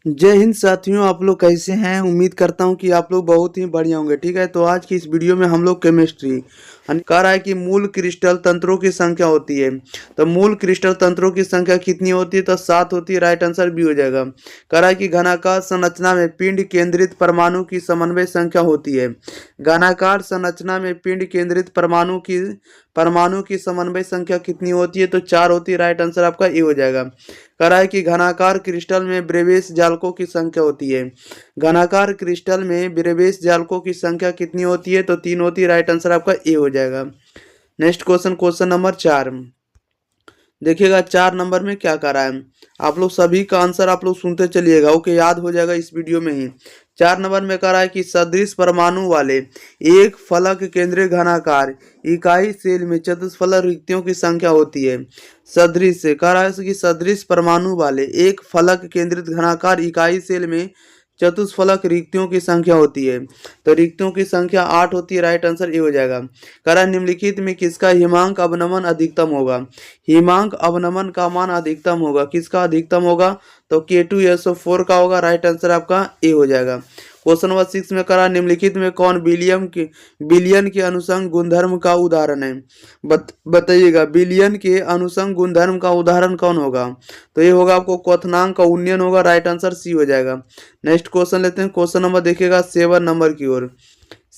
जय हिंद साथियों, आप लोग कैसे हैं। उम्मीद करता हूं कि आप लोग बहुत ही बढ़िया होंगे। ठीक है, तो आज की इस वीडियो में हम लोग केमिस्ट्री कह रहा है कि मूल क्रिस्टल तंत्रों की संख्या होती है। तो मूल क्रिस्टल तंत्रों की संख्या कितनी होती है, तो 7 होती है। राइट आंसर बी हो जाएगा। कह रहा है कि घनाकार संरचना में पिंड केंद्रित परमाणु की समन्वय संख्या होती है। घनाकार संरचना में पिंड केंद्रित परमाणु की समन्वय संख्या कितनी होती है, तो 4 होती है। राइट आंसर आपका ए हो जाएगा। कह रहा है कि घनाकार क्रिस्टल में ब्रेवेश जालकों की संख्या होती है। घनाकार क्रिस्टल में ब्रेवेश जालकों की संख्या कितनी होती है, तो 3 होती है। राइट आंसर आपका ए हो जाएगा। नेक्स्ट क्वेश्चन, क्वेश्चन नंबर 4 देखिएगा। 4 नंबर में क्या कर रहा है, आप लोग सभी का आंसर आप लोग सुनते चलिएगा। ओके, याद हो जाएगा इस वीडियो में ही। 4 नंबर में कह रहा है कि सदृश परमाणु वाले एक फलक केंद्रीय घनाकार इकाई सेल में चतुष्फलक रिक्तियों की संख्या होती है। सदृश से कह रहा है कि सदृश परमाणु वाले एक फलक केंद्रित घनाकार इकाई सेल में चतुष्फलक रिक्तियों की संख्या होती है। तो रिक्तियों की संख्या 8 होती है। राइट आंसर ए हो जाएगा। कह रहा है निम्नलिखित में किसका हिमांक अवनमन अधिकतम होगा। हिमांक अवनमन का मान अधिकतम होगा, किसका अधिकतम होगा, तो K2SO4 का होगा। राइट आंसर आपका ए हो जाएगा। क्वेश्चन नंबर 6 में करा निम्नलिखित में कौन बिलियन के अनुसंग गुणधर्म का उदाहरण है। बताइएगा, बिलियन के अनुसंग गुणधर्म का उदाहरण कौन होगा, तो ये होगा आपको क्वथनांक का उन्नयन होगा। राइट आंसर सी हो जाएगा। नेक्स्ट क्वेश्चन लेते हैं। क्वेश्चन नंबर देखिएगा 7 नंबर की ओर।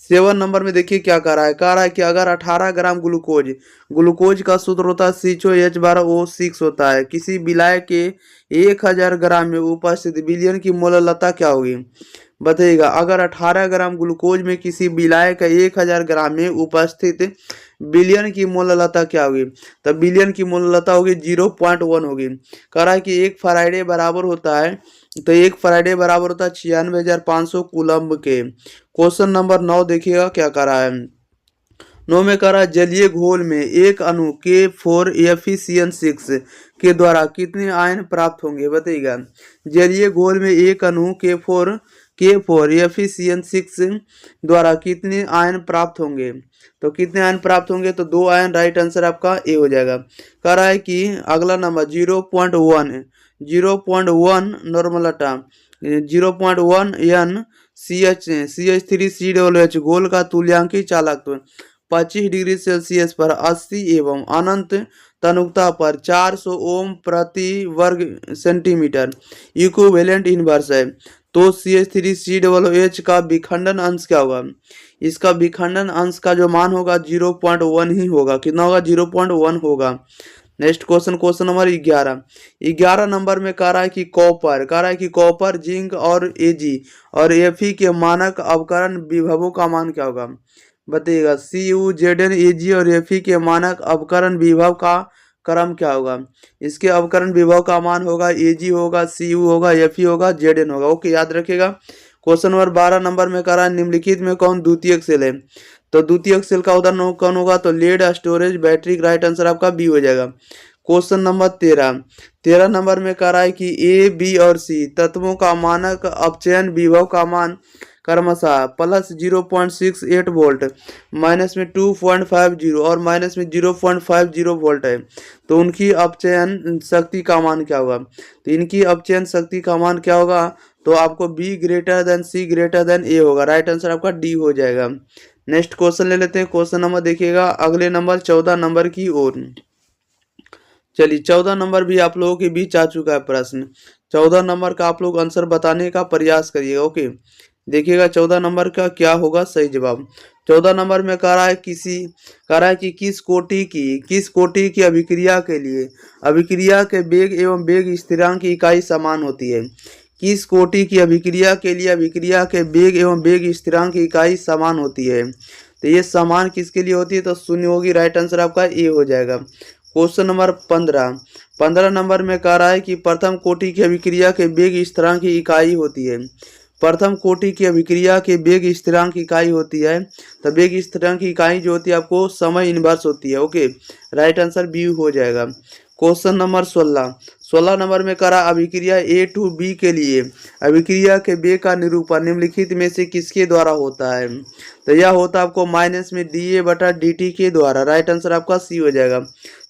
7 नंबर में देखिए क्या कह रहा है कि अगर 18 ग्राम ग्लूकोज का सूत्र होता है CHO H12O6 होता है, किसी विलायक के 1000 ग्राम में उपस्थित बिलियन की मोललता क्या होगी। बताइएगा, अगर 18 ग्राम ग्लूकोज में किसी विलायक का 1000 ग्राम में उपस्थित बिलियन की मोललता क्या होगी, तब बिलियन की मोललता होगी 0.1 होगी। कह रहा है कि एक फराइडे बराबर होता है, तो एक फराइडे बराबर होता है 96,500 कूलम्ब के। क्वेश्चन नंबर 9 देखिएगा क्या कर रहा है। 9 में कह रहा है जलीय घोल में एक अणु K4FeCN6 के द्वारा कितने आयन प्राप्त होंगे। बताइएगा, जलीय घोल में एक अणु K4FeCN6 द्वारा कितने आयन प्राप्त होंगे, तो कितने आयन प्राप्त होंगे, तो 2 आयन। राइट आंसर आपका ए हो जाएगा। कह रहा है कि अगला नंबर 0.1 नॉर्मलटा 0.1 N CH3COOH घोल का तुल्यांकी चालकत्व 25 डिग्री सेल्सियस पर 80 एवं अनंत तनुकता पर 400 ओम प्रति वर्ग सेंटीमीटर इक्विवेलेंट इनवर्स है, तो CH3COOH का विखंडन अंश क्या होगा। इसका विखंडन अंश का जो मान होगा 0.1 ही होगा। कितना होगा, 0.1 होगा। Next question, question number 11 number में कह रहा है कि कॉपर जिंक और Ag और Fe के मानक अवकरण विभवों का मान क्या होगा। बताइएगा, CuZn Ag और Fe के मानक अवकरण विभव का क्रम क्या होगा। इसके अवकरण विभव का मान होगा Ag होगा, Cu होगा, Fe होगा, Zn होगा। ओके, याद रखिएगा। क्वेश्चन नंबर 12 नंबर में कह रहा है निम्नलिखित में कौन द्वितीयक सेल है, तो द्वितीयक सेल का उदाहरण कौन होगा, तो lead storage battery. Right answer आपका बी हो जाएगा। क्वेश्चन नंबर 13 नंबर में कह रहा है कि A, B और C तत्वों का मानक अपचयन विभव का मान क्रमशः प्लस 0.68 वोल्ट, माइनस में 2.50 और माइनस में 0.50 वोल्ट है, तो उनकी अपचयन शक्ति का मान क्या होगा। तो इनकी अपचयन शक्ति का मान क्या होगा, तो आपको B greater than C greater than A होगा। राइट आंसर आपका डी हो जाएगा। नेक्स्ट क्वेश्चन ले लेते हैं। क्वेश्चन नंबर देखिएगा अगले नंबर 14 नंबर की ओर। चलिए, 14 नंबर भी आप लोगों के बीच आ चुका है प्रश्न। 14 नंबर का आप लोग आंसर बताने का प्रयास करिएगा। ओके, देखिएगा 14 नंबर का क्या होगा सही जवाब। 14 नंबर में कह रहा है कि किस कोटि की अभिक्रिया के लिए अभिक्रिया के वेग एवं वेग स्थिरांक की इकाई समान होती है। किस कोटि की अभिक्रिया के लिए अभिक्रिया के वेग एवं वेग स्थिरांक की इकाई समान होती है, तो ये समान किसके लिए होती है, तो शून्य होगी। राइट आंसर आपका ए हो जाएगा। क्वेश्चन नंबर 15 नंबर में कह रहा है कि प्रथम कोटि की अभिक्रिया के वेग स्थिरांक की इकाई होती है। प्रथम कोटि की अभिक्रिया के वेग स्थिरांक की इकाई होती है, तो वेग स्थिरांक की इकाई जो होती है आपको समय इनवर्स होती है। ओके, राइट आंसर बी हो जाएगा। क्वेश्चन नंबर 16 नंबर में करा अभिक्रिया A to B के लिए अभिक्रिया के वेग का निरूपण निम्नलिखित में से किसके द्वारा होता है, तो यह होता है आपको माइनस में dA/dt के द्वारा। राइट आंसर आपका सी हो जाएगा।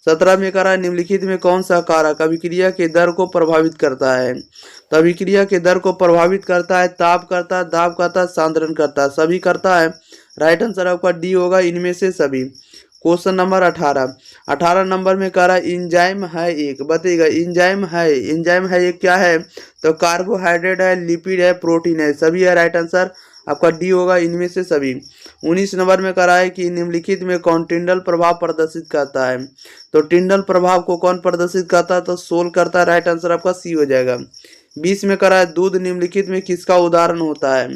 17 में करा निम्नलिखित में कौन सा कारक अभिक्रिया के दर को प्रभावित करता है, तो अभिक्रिया के दर को प्रभावित करता है ताप करता है, दाब करता है, सांद्रण करता है, सभी करता है। राइट आंसर आपका डी होगा, इनमें से सभी। क्वेश्चन नंबर 18 नंबर में कह रहा है इंजाइम है एक, बताइएगा इंजाइम है एक क्या है, तो कार्बोहाइड्रेट है, लिपिड है, प्रोटीन है, सभी है। राइट आंसर आपका डी होगा, इनमें से सभी। 19 नंबर में कह रहा है कि निम्नलिखित में कौन टिंडल प्रभाव प्रदर्शित करता है, तो टिंडल प्रभाव को कौन प्रदर्शित करता है, तो सोल करता है। राइट आंसर आपका सी हो जाएगा। 20 में कह रहा है दूध निम्नलिखित में किसका उदाहरण होता है,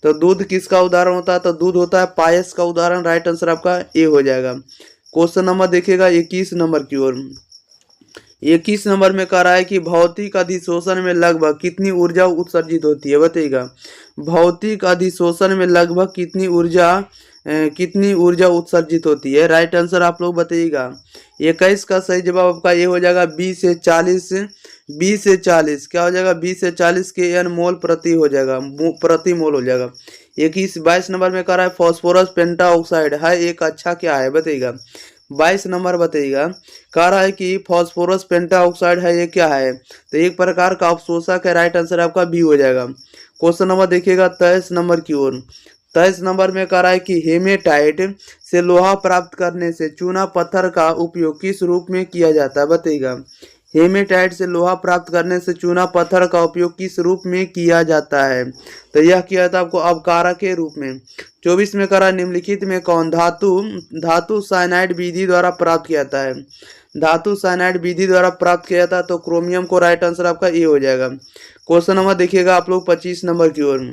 तो दूध किसका उदाहरण होता है, तो दूध होता है पायस का उदाहरण। राइट आंसर आपका ए हो जाएगा। क्वेश्चन नंबर देखिएगा 21 नंबर की ओर। 21 नंबर में कह रहा है कि भौतिक अधिशोषण में लगभग कितनी ऊर्जा उत्सर्जित होती है, बताइएगा भौतिक अधिशोषण में लगभग कितनी ऊर्जा उत्सर्जित होती है। राइट आंसर आप लोग बताइएगा। 21 का सही जवाब आपका ये हो जाएगा 20 से 40 क्या हो जाएगा, 20 से 40 के एन मोल प्रति हो जाएगा, प्रति मोल हो जाएगा। 22 नंबर में कह रहा है फॉस्फोरस पेंटाऑक्साइड है एक अच्छा क्या है, बताइएगा 22 नंबर बताइएगा। कह रहा है कि फॉस्फोरस पेंटाऑक्साइड है ये क्या है, तो एक प्रकार का अवशोषक है। राइट आंसर आपका बी हो जाएगा। क्वेश्चन नंबर देखिएगा 23 नंबर की ओर। 23 नंबर में कह रहा है कि हेमेटाइट से लोहा प्राप्त करने से चूना पत्थर का उपयोग किस रूप में किया जाता है, बताइएगा हेमेटाइट से लोहा प्राप्त करने से चूना पत्थर का उपयोग किस रूप में किया जाता है, तो यह किया जाता है आपको अवकारक के रूप में। 24 में करा निम्नलिखित में कौन धातु साइनाइड विधि द्वारा प्राप्त किया जाता है, धातु साइनाइड विधि द्वारा प्राप्त किया जाता है तो क्रोमियम को। राइट आंसर आपका ए हो जाएगा। क्वेश्चन नंबर देखिएगा आप लोग 25 नंबर की ओर।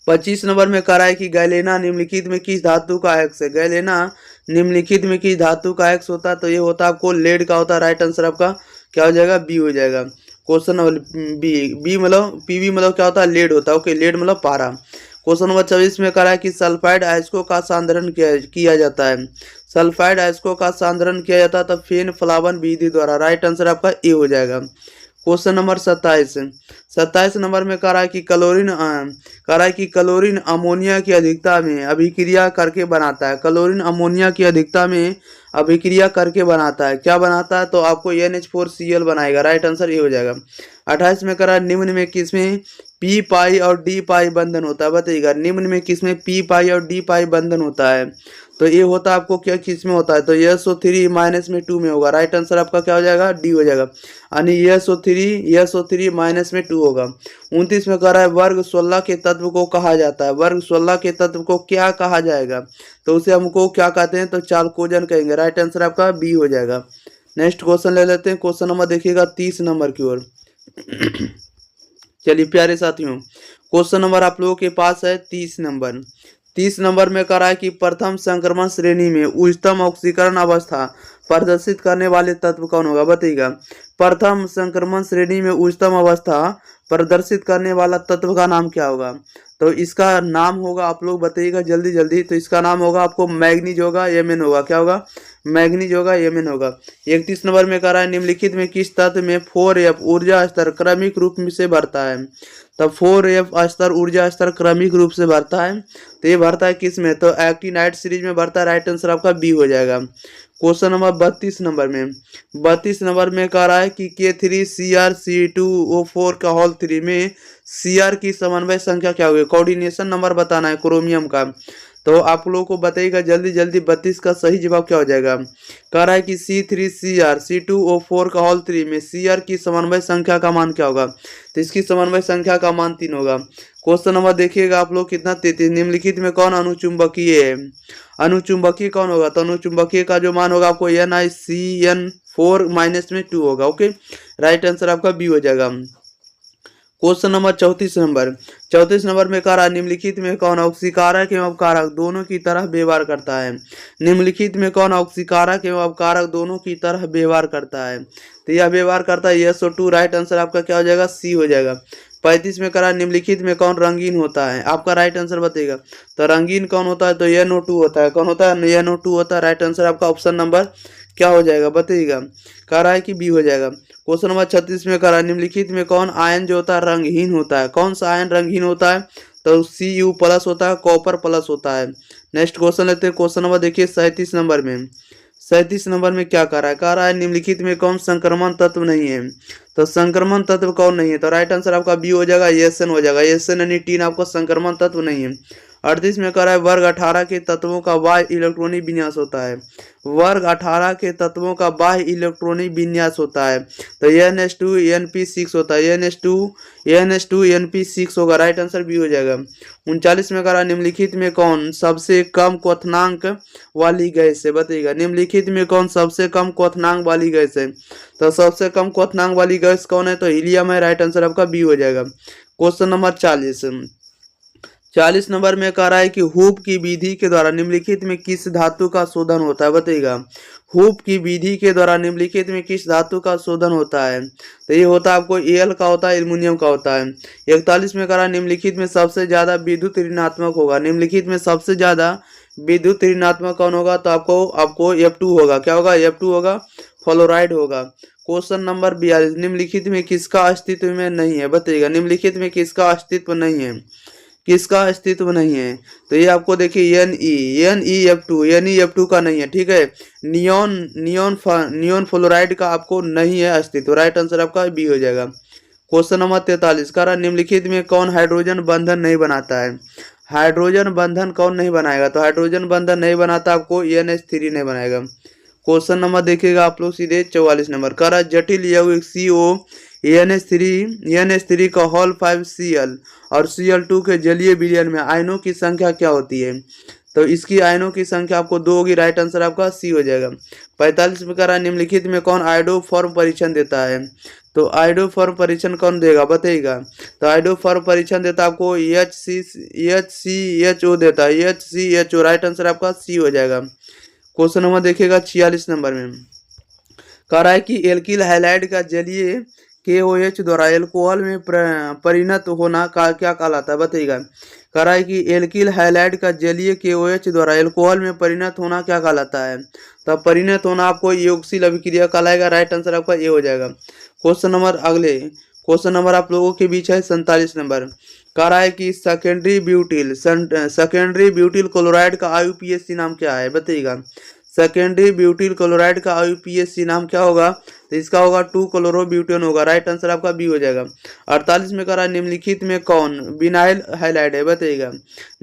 25 नंबर में कह रहा है कि गैलेना निम्नलिखित में किस धातु का अयस्क है, गैलेना निम्नलिखित में किस धातु का अयस्क होता है, तो ये होता है आपको लेड का होता है। राइट आंसर आपका क्या हो जाएगा, बी हो जाएगा। क्वेश्चन नंबर बी मतलब पीवी मतलब क्या होता है, लेड होता है। ओके, लेड मतलब पारा। क्वेश्चन नंबर 24 में कह रहा है कि सल्फाइड अयस्कों का सांद्रण किया जाता है, सल्फाइड अयस्कों का सांद्रण किया जाता है तो फेन फ्लावन विधि द्वारा। राइट आंसर आपका ए हो जाएगा। क्वेश्चन नंबर 27 नंबर में कह रहा है कि क्लोरीन अमोनिया की अधिकता में अभिक्रिया करके बनाता है, क्लोरीन अमोनिया की अधिकता में अभिक्रिया करके बनाता है, क्या बनाता है, तो आपको NH4Cl बनाएगा। राइट आंसर ये हो जाएगा। 28 में कह रहा है निम्न में किसमें पी पाई और डी पाई बंधन होता है, बताइएगा निम्न में किसमें पी पाई और डी पाई बंधन होता है, तो ये होता है आपको क्या किसमें होता है, तो SO3 माइनस में 2 में होगा। राइट आंसर आपका क्या हो जाएगा, डी हो जाएगा, यानी SO3 माइनस में 2 होगा। 29 में कह रहा है वर्ग 16 के तत्व को कहा जाता है, वर्ग 16 के तत्व को क्या कहा जाएगा, तो उसे हमको क्या कहते हैं, तो चालकोजन कहेंगे। राइट आंसर आपका बी हो जाएगा। नेक्स्ट क्वेश्चन ले लेते हैं। क्वेश्चन नंबर देखिएगा 30 नंबर की ओर। चलिए प्यारे साथियों, क्वेश्चन नंबर आप लोगों के पास है 30 नंबर में कह रहा है कि प्रथम संक्रमण श्रेणी में उच्चतम ऑक्सीकरण अवस्था प्रदर्शित करने वाले तत्व कौन होगा, बताइएगा प्रथम संक्रमण श्रेणी में उच्चतम अवस्था प्रदर्शित करने वाला तत्व का नाम क्या होगा, तो इसका नाम होगा आप लोग बताइएगा जल्दी जल्दी, तो इसका नाम होगा आपको मैग्नीज होगा, Mn होगा, क्या होगा मैग्नीज होगा, Mn होगा। 31 नंबर में कह रहा है निम्नलिखित में किस तत्व में 4F ऊर्जा स्तर क्रमिक रूप से बढ़ता है, तब 4F स्तर ऊर्जा स्तर क्रमिक रूप से बढ़ता है, तो ये बढ़ता है किस में, तो एक्टिनाइड सीरीज में बढ़ता है। राइट आंसर आपका बी हो जाएगा। क्वेश्चन नंबर 32 नंबर में कह रहा है कि K3CrC2O4 का होल 3 में Cr की समन्वय संख्या क्या होगी, कोऑर्डिनेशन नंबर बताना है क्रोमियम का, तो आप लोगों को बताइएगा जल्दी जल्दी 32 का सही जवाब क्या हो जाएगा। कह रहा है कि C3CrC2O4 का होल 3 में Cr की समन्वय संख्या का मान क्या होगा, तो इसकी समन्वय संख्या का मान 3 होगा। क्वेश्चन नंबर देखिएगा आप लोग कितना 33, निम्नलिखित में कौन अनुचुंबकीय है, अनुचुंबकीय कौन होगा, तो अनुचुंबकीय का जो मान होगा आपको NiCN4 माइनस में 2 होगा। ओके, राइट आंसर आपका बी हो जाएगा। क्वेश्चन नंबर 34 नंबर में कह रहा है निम्नलिखित में कौन ऑक्सीकारक एवं अवकारक दोनों की तरह व्यवहार करता है, निम्नलिखित में कौन ऑक्सीकारक एवं अवकारक दोनों की तरह व्यवहार करता है, तो यह व्यवहार करता है SO2। राइट आंसर आपका क्या हो जाएगा, सी हो जाएगा। 35 में करा निम्नलिखित में कौन रंगीन होता है, आपका राइट आंसर बताइएगा, तो रंगीन कौन होता है, तो NO2 होता है, कौन होता है, NO2 होता है। राइट आंसर आपका ऑप्शन नंबर क्या हो जाएगा बताइएगा, कह रहा है कि बी हो जाएगा। क्वेश्चन नंबर 36 में कह रहा है निम्नलिखित में कौन आयन जो होता है रंगहीन होता है, कौन सा आयन रंगहीन होता है, तो Cu+ होता है, कॉपर प्लस होता है। नेक्स्ट क्वेश्चन लेते हैं। क्वेश्चन नंबर देखिए 37 37 नंबर में क्या कह रहा है निम्नलिखित में कौन संक्रमण तत्व नहीं है। तो संक्रमण तत्व कौन नहीं है, तो राइट आंसर आपका बी हो जाएगा, एसन हो जाएगा। एसन यानी टीन आपको संक्रमण तत्व नहीं है। 38 में कह रहा है वर्ग 18 के तत्वों का बाह्य इलेक्ट्रॉनिक विन्यास होता है। वर्ग 18 के तत्वों का बाह्य इलेक्ट्रॉनिक विन्यास होता है, तो NH2 NP6 होता है। NH2 NP6 होगा, राइट आंसर बी हो जाएगा। 39 में कह रहा है निम्नलिखित में कौन सबसे कम क्वथनांक वाली गैस है, बताइएगा। निम्नलिखित में कौन सबसे कम क्वथनांक वाली गैस है, तो सबसे कम क्वथनांक वाली गैस कौन है, तो हीलियम है, राइट आंसर आपका बी हो जाएगा। क्वेश्चन नंबर 40 नंबर में कह रहा है कि हूप की विधि के द्वारा निम्नलिखित में किस धातु का शोधन होता है, बताइएगा। हूप की विधि के द्वारा निम्नलिखित में किस धातु का शोधन होता है, तो ये होता है आपको एल का होता है, एल्युमिनियम का होता है। 41 में कह रहा है निम्नलिखित में सबसे ज्यादा विद्युत ऋणात्मक होगा। निम्नलिखित में सबसे ज्यादा विद्युत ऋणात्मक कौन होगा, तो आपको F2 होगा। क्या होगा, F2 होगा, फ्लोराइड होगा। क्वेश्चन नंबर 42 निम्नलिखित में किसका अस्तित्व में नहीं है, बताइएगा। निम्नलिखित में किसका अस्तित्व नहीं है, किसका अस्तित्व नहीं है, तो ये आपको देखिए NeF2 का नहीं है, ठीक है। नियोन फ्लोराइड का आपको नहीं है अस्तित्व, राइट आंसर आपका बी हो जाएगा। क्वेश्चन नंबर 43 का रहा निम्नलिखित में कौन हाइड्रोजन बंधन नहीं बनाता है। हाइड्रोजन बंधन कौन नहीं बनाएगा, तो हाइड्रोजन बंधन नहीं बनाता आपको NH3 नहीं बनाएगा। क्वेश्चन नंबर देखिएगा आप लोग सीधे 44 नंबर का रहा जटिल यौगिक CO NH3 का होल 5Cl और Cl2 के जलीय विलयन में आयनों की संख्या क्या होती है, तो इसकी आयनों की संख्या आपको 2 होगी, राइट आंसर आपका सी हो जाएगा। 45 में कह रहा है निम्नलिखित में कौन आयोडोफॉर्म परीक्षण देता है, तो आयोडोफॉर्म परीक्षण कौन देगा, बताइएगा। तो आयोडोफॉर्म परीक्षण देता है आपको HCHO देता है, HCHO, राइट आंसर आपका सी हो जाएगा। क्वेश्चन नंबर देखिएगा 46 नंबर में कह रहा है कि एल्किल हैलाइड का जलीय KOH द्वारा एल्कोहल में परिणत होना का क्या कहलाता है, बताइएगा। कह रहा है कि एल्किल हैलाइड का जलीय KOH द्वारा एल्कोहल में परिणत होना क्या कहलाता है, तो परिणत होना आपको योक्सिल अभिक्रिया कहलाएगा, राइट आंसर आपका ये हो जाएगा। क्वेश्चन नंबर आप लोगों के बीच है 47 नंबर। कह रहा है कि सेकेंडरी ब्यूटिल क्लोराइड का IUPAC नाम क्या है, बताइएगा। सेकेंडरी ब्यूटिल क्लोराइड का IUPAC नाम क्या होगा, तो इसका होगा 2-क्लोरोब्यूटेन होगा, राइट आंसर आपका बी हो जाएगा। 48 में कह रहा है निम्नलिखित में कौन बिनाइल हैलाइड है, बताइएगा।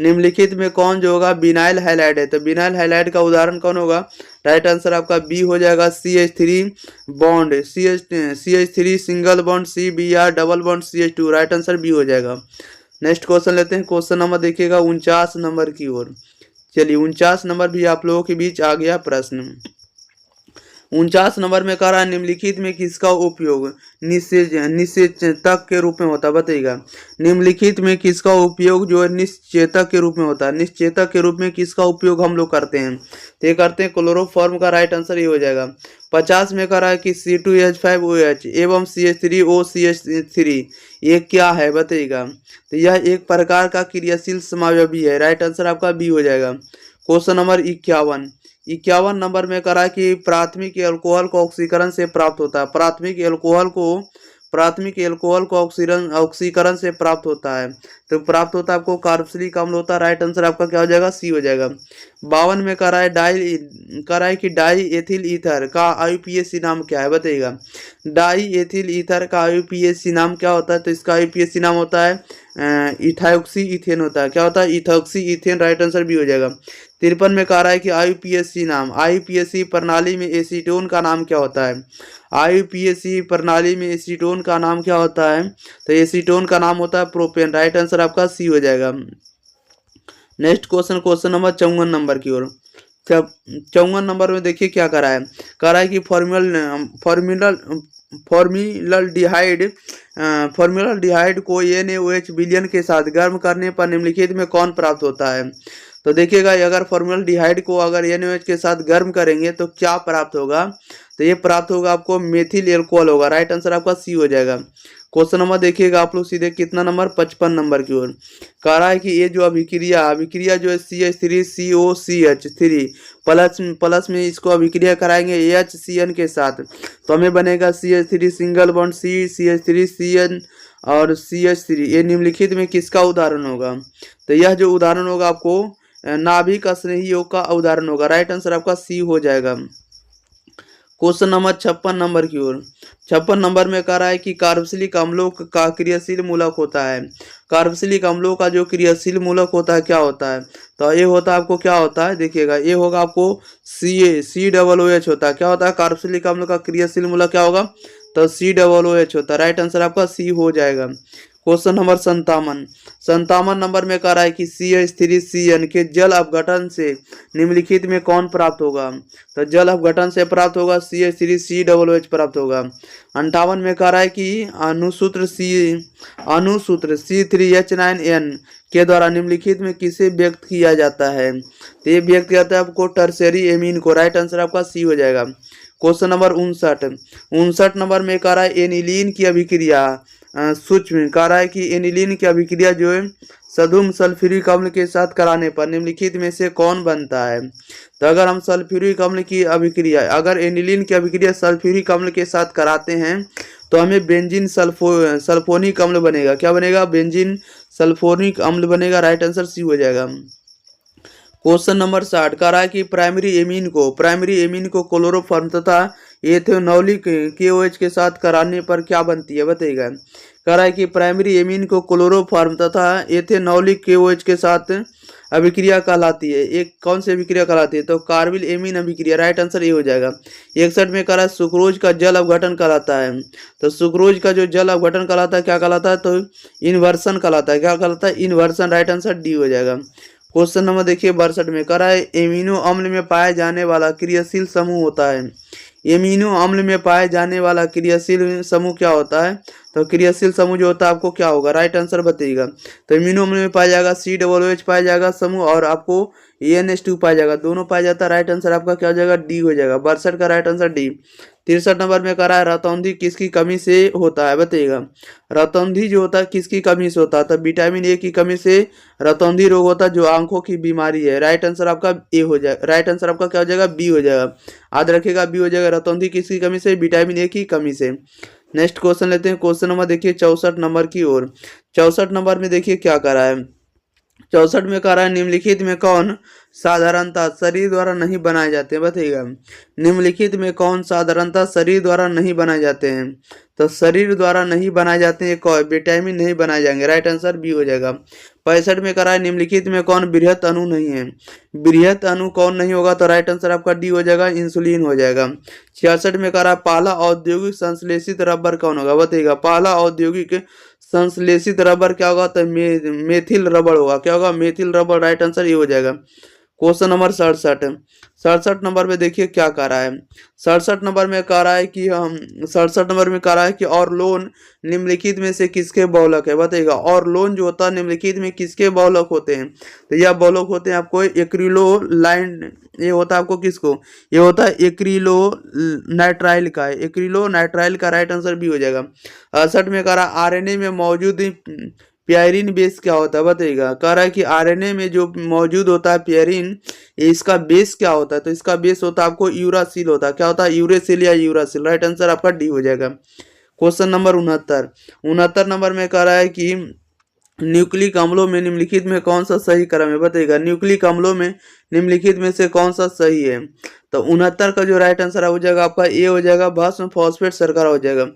निम्नलिखित में कौन जो होगा बिनाइल हैलाइड है, तो बिनाइल हैलाइड का उदाहरण कौन होगा, राइट आंसर आपका बी हो जाएगा। CH3 bond, CH3 single bond, CBr double bond CH2, right answer B हो जाएगा। नेक्स्ट क्वेश्चन लेते हैं। क्वेश्चन नंबर देखिएगा 49 नंबर की ओर। चलिए 49 नंबर भी आप लोगों के बीच आ गया प्रश्न। 49 नंबर में कह रहा है निम्नलिखित में किसका उपयोग निश्चेतक के रूप में होता है, बताइएगा। निम्नलिखित में किसका उपयोग जो है निश्चेतक के रूप में होता है, निश्चेतक के रूप में किसका उपयोग हम लोग करते हैं, तो ये करते हैं क्लोरोफॉर्म का, राइट आंसर ये हो जाएगा। 50 में कह रहा है कि C2H5OH एवं CH3OCH3 ये क्या है, बताइएगा। तो यह एक प्रकार का क्रियाशील समावयवी है, राइट आंसर आपका बी हो जाएगा। क्वेश्चन नंबर 51 नंबर में करा कि प्राथमिक एल्कोहल को ऑक्सीकरण से प्राप्त होता है। प्राथमिक एल्कोहल को ऑक्सीकरण से प्राप्त होता है, तो प्राप्त होता है आपको कार्बोक्सिलिक अम्ल होता है, राइट आंसर आपका क्या हो जाएगा, सी हो जाएगा। 52 में करा है कि डाई एथिल ईथर का IUPAC नाम क्या है, बताइएगा। डाई एथिल ईथर का IUPAC नाम क्या होता है, तो इसका IUPAC नाम होता है इथायोक्सी इथेन होता है। क्या होता है, इथायोक्सी इथेन, राइट आंसर भी हो जाएगा। 53 में कह रहा है कि IUPAC प्रणाली में एसीटोन का नाम क्या होता है। IUPAC प्रणाली में एसीटोन का नाम क्या होता है, तो एसीटोन का नाम होता है प्रोपेन, राइट आंसर आपका सी हो जाएगा। नेक्स्ट क्वेश्चन नंबर 54 नंबर की ओर। 54 नंबर में देखिए क्या करा है, कह रहा है कि फॉर्म्युलाडिहाइड को NaOH विलयन के साथ गर्म करने पर निम्नलिखित में कौन प्राप्त होता है, तो देखिएगा अगर फॉर्म्युलाडिहाइड को अगर NaOH के साथ गर्म करेंगे तो क्या प्राप्त होगा, तो ये प्राप्त होगा आपको मेथिल एल्कोहल होगा, राइट आंसर आपका सी हो जाएगा। क्वेश्चन नंबर देखिएगा आप लोग सीधे कितना नंबर 55 नंबर की ओर। कह रहा है कि ये जो अभिक्रिया जो है CH3COCH3 प्लस में इसको अभिक्रिया कराएंगे HCN के साथ, तो हमें बनेगा CH3 सिंगल बॉन्ड CH3CN और CH3। ये निम्नलिखित में किसका उदाहरण होगा, तो यह जो उदाहरण होगा आपको नाभिक स्नेही योग का उदाहरण होगा, राइट आंसर आपका सी हो जाएगा। क्वेश्चन नंबर 56 नंबर की ओर। 56 नंबर में कह रहा है कि कार्बोक्सिलिक अम्लों का क्रियाशील मूलक होता है। कार्बोक्सिलिक अम्लों का जो क्रियाशील मूलक होता है क्या होता है? तो ये होता है आपको क्या होता है, देखिएगा ये होगा आपको CaCOOH होता है। क्या होता है कार्बोक्सिलिक अम्ल का क्रियाशील मूलक क्या होगा? तो COOH होता है। राइट आंसर आपका सी हो जाएगा। क्वेश्चन नंबर 57 नंबर में कह रहा है कि CH3CN के जल अपघटन से निम्नलिखित में कौन प्राप्त होगा? तो जल अपघटन से प्राप्त होगा CH3COOH प्राप्त होगा। 58 में कह रहा है कि अनुसूत्र C3H9N के द्वारा निम्नलिखित में किसे व्यक्त किया जाता है? तो ये व्यक्त किया जाता है आपको टर्शियरी एमीन को। राइट आंसर आपका सी हो जाएगा। क्वेश्चन नंबर 59 नंबर में कह रहा है एनिलीन की अभिक्रिया सूक्ष्म कह रहा है कि एनिलीन की अभिक्रिया जो है सधुम सल्फ्यूरिक अम्ल के साथ कराने पर निम्नलिखित में से कौन बनता है? तो अगर हम सल्फ्यूरिक अम्ल की अभिक्रिया अगर एनिलीन की अभिक्रिया सल्फ्यूरिक अम्ल के साथ कराते हैं तो हमें बेंजीन सल्फोनिक अम्ल बनेगा। क्या बनेगा? बेंजीन सल्फोनिक अम्ल बनेगा। राइट आंसर सी हो जाएगा। क्वेश्चन नंबर 60 कह रहा है कि प्राइमरी एमीन को क्लोरोफॉर्म तथा एथेनॉलिक KOH के साथ कराने पर क्या बनती है बताइएगा। कह रहा है कि प्राइमरी एमीन को क्लोरोफॉर्म तथा एथेनॉलिक KOH के साथ अभिक्रिया कहलाती है। एक कौन सी अभिक्रिया कहलाती है? तो कार्बिल एमीन अभिक्रिया। राइट आंसर ये हो जाएगा। 61 में कह रहा है सुक्रोज का जल अपघटन कहलाता है। तो सुक्रोज का जो जल अपघटन कहलाता है क्या कहलाता है? तो इन्वर्सन कहलाता है। क्या कहलाता है? इन्वर्सन। राइट आंसर डी हो जाएगा। क्वेश्चन नंबर देखिए 62 में कह रहा है एमिनो अम्ल में पाया जाने वाला क्रियाशील समूह होता है। एमिनो अम्ल में पाए जाने वाला क्रियाशील समूह क्या होता है? तो क्रियाशील समूह जो होता है आपको क्या होगा? राइट आंसर बताइएगा। तो एमिनो अम्ल में पाया जाएगा COOH पाया जाएगा समूह और आपको NH2 पाया जाएगा। दोनों पाया जाता है। राइट आंसर आपका क्या हो जाएगा? डी हो जाएगा। 62 का राइट आंसर डी। 63 नंबर में कह रहा है रतौंधी किसकी कमी से होता है बताइएगा। रतौंधी जो होता है किसकी कमी से होता है? तो विटामिन ए की कमी से रतौंधी रोग होता है जो आंखों की बीमारी है। राइट आंसर आपका ए हो जाएगा। राइट आंसर आपका क्या हो जाएगा? बी हो जाएगा। याद रखिएगा बी हो जाएगा। रतौंधी किसकी कमी से? विटामिन ए की कमी से। नेक्स्ट क्वेश्चन लेते हैं। क्वेश्चन नंबर देखिए 64 नंबर की ओर। 64 नंबर में देखिए क्या कर रहा है। 64 में कह रहा है निम्नलिखित में कौन साधारणतः शरीर द्वारा नहीं बनाए जाते हैं बताइएगा। निम्नलिखित में कौन साधारणतः शरीर द्वारा नहीं बनाए जाते हैं? तो शरीर द्वारा नहीं बनाए जाते हैं कौन? विटामिन नहीं बनाए जाएंगे। राइट आंसर बी हो जाएगा। 65 में कह रहा है निम्नलिखित में कौन बृहत अणु नहीं है? बृहत अणु कौन नहीं होगा? तो राइट आंसर आपका डी हो जाएगा। इंसुलिन हो जाएगा। 66 में कह रहा है पहला औद्योगिक संश्लेषित रबर कौन होगा बताइएगा। पहला औद्योगिक संश्लेषित रबर क्या होगा? तो मेथिल रबर होगा। क्या होगा? Methyl rubber. राइट आंसर ये हो जाएगा। क्वेश्चन नंबर 67 नंबर में देखिए क्या कह रहा है। 67 नंबर में कह रहा है कि हम 67 नंबर में कह रहा है कि और लोन निम्नलिखित में से किसके बहुलक है बताइएगा। और लोन जो होता है निम्नलिखित में किसके बहुलक होते हैं? तो यह बहुलक होते हैं आपको एक्रिलोलाइन। ये होता है आपको किसको? ये होता है एक्रिलो नाइट्राइल का। एक्रिलो नाइट्राइल का। राइट आंसर भी हो जाएगा। 68 में कह रहा है RNA में मौजूद प्यारिन बेस क्या होता है बताइएगा। कह रहा है कि RNA में जो मौजूद होता है प्यारिन इसका बेस क्या होता है? तो इसका बेस होता है आपको यूरासिल होता है। क्या होता है? यूरेसिल या यूरासिल। राइट आंसर आपका डी हो जाएगा। क्वेश्चन नंबर 69 नंबर में कह रहा है कि न्यूक्लिक अम्लों में निम्नलिखित में कौन सा सही क्रम है बताइएगा। न्यूक्लिक अम्लों में निम्नलिखित में से कौन सा सही है? तो 69 का जो राइट आंसर हो जाएगा आपका ए हो जाएगा। भस्म फॉस्फेट शर्करा हो जाएगा।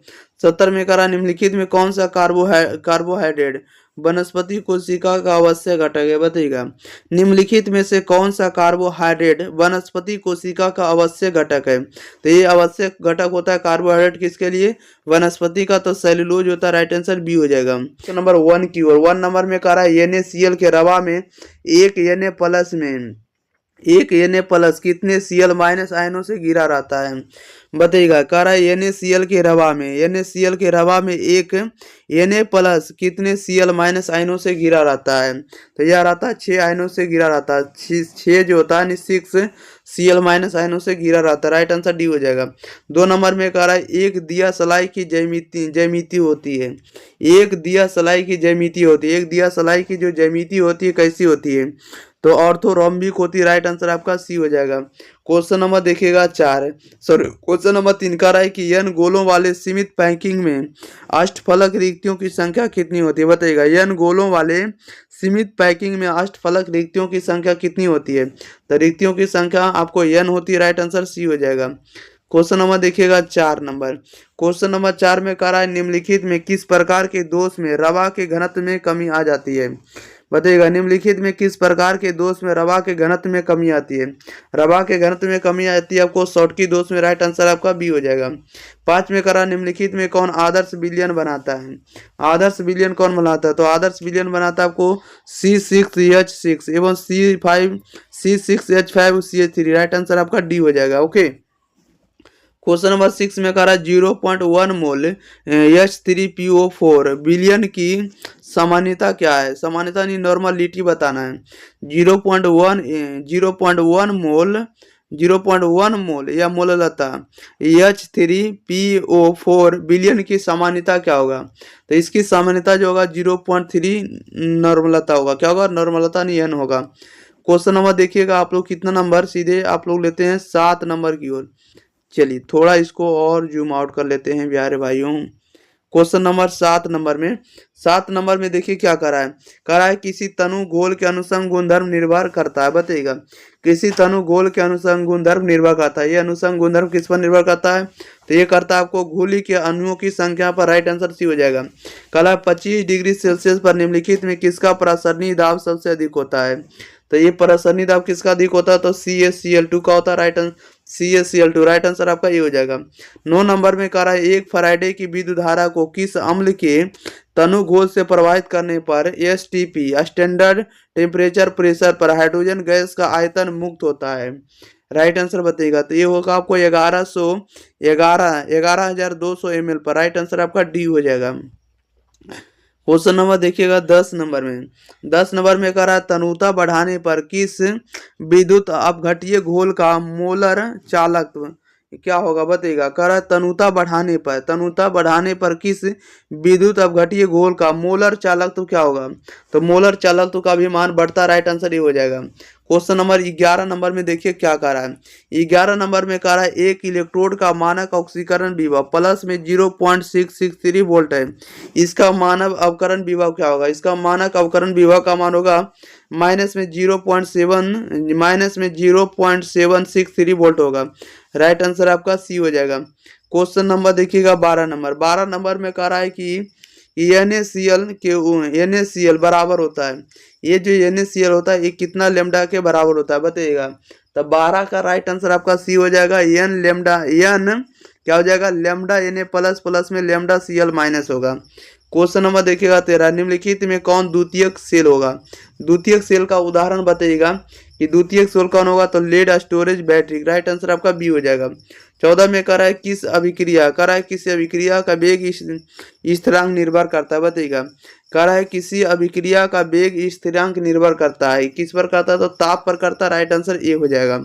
70 में कह रहा निम्नलिखित में कौन सा कार्बोहाइड्रेट वनस्पति कोशिका का आवश्यक घटक है बताइएगा। निम्नलिखित में से कौन सा कार्बोहाइड्रेट वनस्पति कोशिका का आवश्यक घटक है? तो ये आवश्यक घटक होता है कार्बोहाइड्रेट किसके लिए? वनस्पति का। तो सेलुलोज होता है। राइट आंसर बी हो जाएगा। नंबर 1 की ओर। 1 नंबर में कह रहा है NaCl के रवा में एक Na प्लस कितने Cl माइनस आयनों से घिरा रहता है बताइएगा। कह रहा है NaCl के रवा में एक Na प्लस कितने Cl माइनस आयनों से घिरा रहता है? तो यह रहता है 6 आयनों से घिरा रहता है। 6 जो होता है 6 Cl माइनस आयनों से घिरा रहता है। राइट आंसर डी हो जाएगा। 2 नंबर में कह रहा है एक दिया सलाई की ज्यामिति होती है। एक दिया सलाई की ज्यामिति होती है। एक दिया सलाई की जो ज्यामिति होती है कैसी होती है? तो ऑर्थोरोम्बिक होती है। राइट आंसर आपका सी हो जाएगा। क्वेश्चन नंबर देखिएगा क्वेश्चन नंबर 3 का रहा है कि n गोलों वाले सीमित पैकिंग में अष्टफलक रिक्तियों की संख्या कितनी होती है बताइएगा। n गोलों वाले सीमित पैकिंग में अष्टफलक रिक्तियों की संख्या कितनी होती है? तो रिक्तियों की संख्या आपको n होती है। राइट आंसर सी हो जाएगा। क्वेश्चन नंबर देखिएगा 4 नंबर। क्वेश्चन नंबर 4 में कह रहा है निम्नलिखित में किस प्रकार के दोष में रवा के घनत्व में कमी आ जाती है। बताइएगा निम्नलिखित में किस प्रकार के दोष में रवा के घनत्व में कमी आती है। रवा के घनत्व में कमी आती है आपको शॉर्टकी दोष में, राइट आंसर आपका बी हो जाएगा। 5 में करा निम्नलिखित में कौन आदर्श विलयन बनाता है। आदर्श विलयन कौन बनाता है, तो आदर्श विलयन बनाता है आपको C6H6 एवं C6H5CH3, राइट आंसर आपका डी हो जाएगा। ओके, क्वेश्चन नंबर 6 में कह रहा है 0.1 मोल H3PO4 विलयन की सामान्यता क्या है। सामान्यता नहीं, नॉर्मलिटी बताना है। 0.1 मोल या मोललता H3PO4 विलयन की सामान्यता क्या होगा, तो इसकी सामान्यता जो होगा 0.3 नॉर्मलता होगा। क्या होगा, नॉर्मलता नहीं एन होगा। क्वेश्चन नंबर देखिएगा आप लोग कितना नंबर, सीधे आप लोग लेते हैं 7 नंबर की ओर। चलिए थोड़ा इसको और जूम आउट कर लेते हैं प्यारे भाइयों। क्वेश्चन नंबर 7 नंबर में देखिए क्या करा है। करा है किसी तनु गोल के अनुसंग गुणधर्म निर्भर करता है। बताइएगा किसी तनु गोल के अनुसंग गुणधर्म निर्भर करता है। ये अनुसंग गुणधर्म किस पर निर्भर करता है, तो ये करता है आपको गोली के अणुओं की संख्या पर, राइट आंसर सी हो जाएगा। कला 25 डिग्री सेल्सियस पर निम्नलिखित में किसका प्रासरणीय दाब सबसे अधिक होता है, तो ये प्रासरणीय दाब किसका अधिक होता है, तो CaCl2 का होता है, right answer CaCl2, right answer आपका ये हो जाएगा। 9 नंबर में कह रहा है एक फैराडे की विद्युत धारा को किस अम्ल के तनु घोल से प्रवाहित करने पर STP स्टैंडर्ड टेम्परेचर प्रेशर पर हाइड्रोजन गैस का आयतन मुक्त होता है, राइट आंसर बताइएगा। तो ये होगा आपको 11,200 ml पर, राइट आंसर आपका डी हो जाएगा। क्वेश्चन नंबर देखिएगा 10 नंबर में कह रहा है तनुता बढ़ाने पर किस विद्युत अपघट्य घोल का मोलर चालकत्व क्या होगा। बताइएगा कह रहा है तनुता बढ़ाने पर किस विद्युत अपघट्य घोल का मोलर चालकत्व क्या होगा, तो मोलर चालकत्व का भी मान बढ़ता, राइट आंसर ये हो जाएगा। क्वेश्चन नंबर 11 नंबर में देखिए क्या कह रहा है। 11 नंबर में कह रहा है एक इलेक्ट्रोड का मानक ऑक्सीकरण विभव प्लस में 0.663 वोल्ट है, इसका मानव अवकरण विभव क्या होगा। इसका मानक अवकरण विभव का मान होगा माइनस में 0.763 वोल्ट होगा, राइट आंसर आपका सी हो जाएगा। क्वेश्चन नंबर देखिएगा 12 नंबर में कह रहा है कि NaCl बराबर होता है। ये जो NaCl होता है ये कितना लेमडा के बराबर होता है, बताइएगा। तो 12 का राइट आंसर आपका सी हो जाएगा। एन क्या हो जाएगा, लेमडा Na प्लस में लेमडा Cl माइनस होगा। क्वेश्चन नंबर देखिएगा 13 निम्नलिखित में कौन द्वितीयक सेल होगा। द्वितीयक सेल का उदाहरण बताइएगा कि द्वितीयक सेल कौन होगा, तो lead storage battery, right answer आपका बी हो जाएगा। 14 में कह रहा है किस अभिक्रिया का वेग स्थिरांक निर्भर करता है। बताइएगा कह रहा है किसी अभिक्रिया का वेग स्थिरांक निर्भर करता है, किस पर करता है, तो ताप पर करता है, राइट आंसर ए हो जाएगा।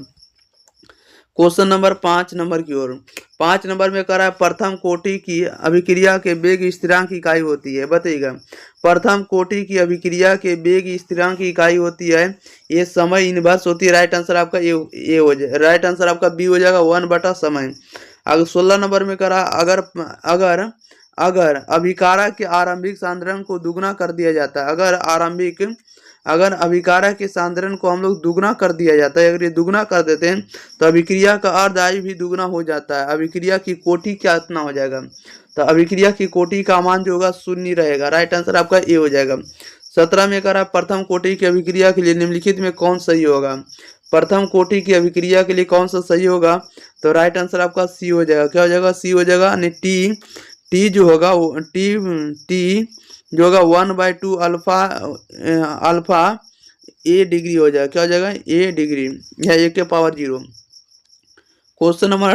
क्वेश्चन नंबर 5 नंबर की ओर। 5 नंबर में कह रहा है प्रथम कोटि की अभिक्रिया के वेग स्थिरांक इकाई होती है। बताइएगा प्रथम कोटि की अभिक्रिया के वेग स्थिरांक की इकाई होती है, ये समय इनवर्स होती है, राइट आंसर आपका ए हो जाए, राइट आंसर आपका बी हो जाएगा 1/समय। अगर 16 नंबर में कह रहा अगर अभिकारा के आरंभिक सांद्रण को दुगना कर दिया जाता है, अगर अभिकारा के सांद्रण को हम लोग दुगना कर दिया जाता है, अगर ये दुगना कर देते हैं तो अभिक्रिया का अर्धआयु भी दुगना हो जाता है। अभिक्रिया की कोटि क्या इतना हो जाएगा, तो अभिक्रिया की कोटि का मान जो होगा 0 रहेगा, राइट आंसर आपका ए हो जाएगा। 17 में कह रहा है प्रथम कोटि की अभिक्रिया के लिए निम्नलिखित में कौन सही होगा। प्रथम कोटि की अभिक्रिया के लिए कौन सा सही होगा, तो राइट आंसर आपका सी हो जाएगा। क्या हो जाएगा, सी हो जाएगा। टी जो होगा टी जो होगा 1/2 अल्फा ए डिग्री हो जाएगा। क्या हो जाएगा, ए डिग्री या ए के पावर 0। क्वेश्चन नंबर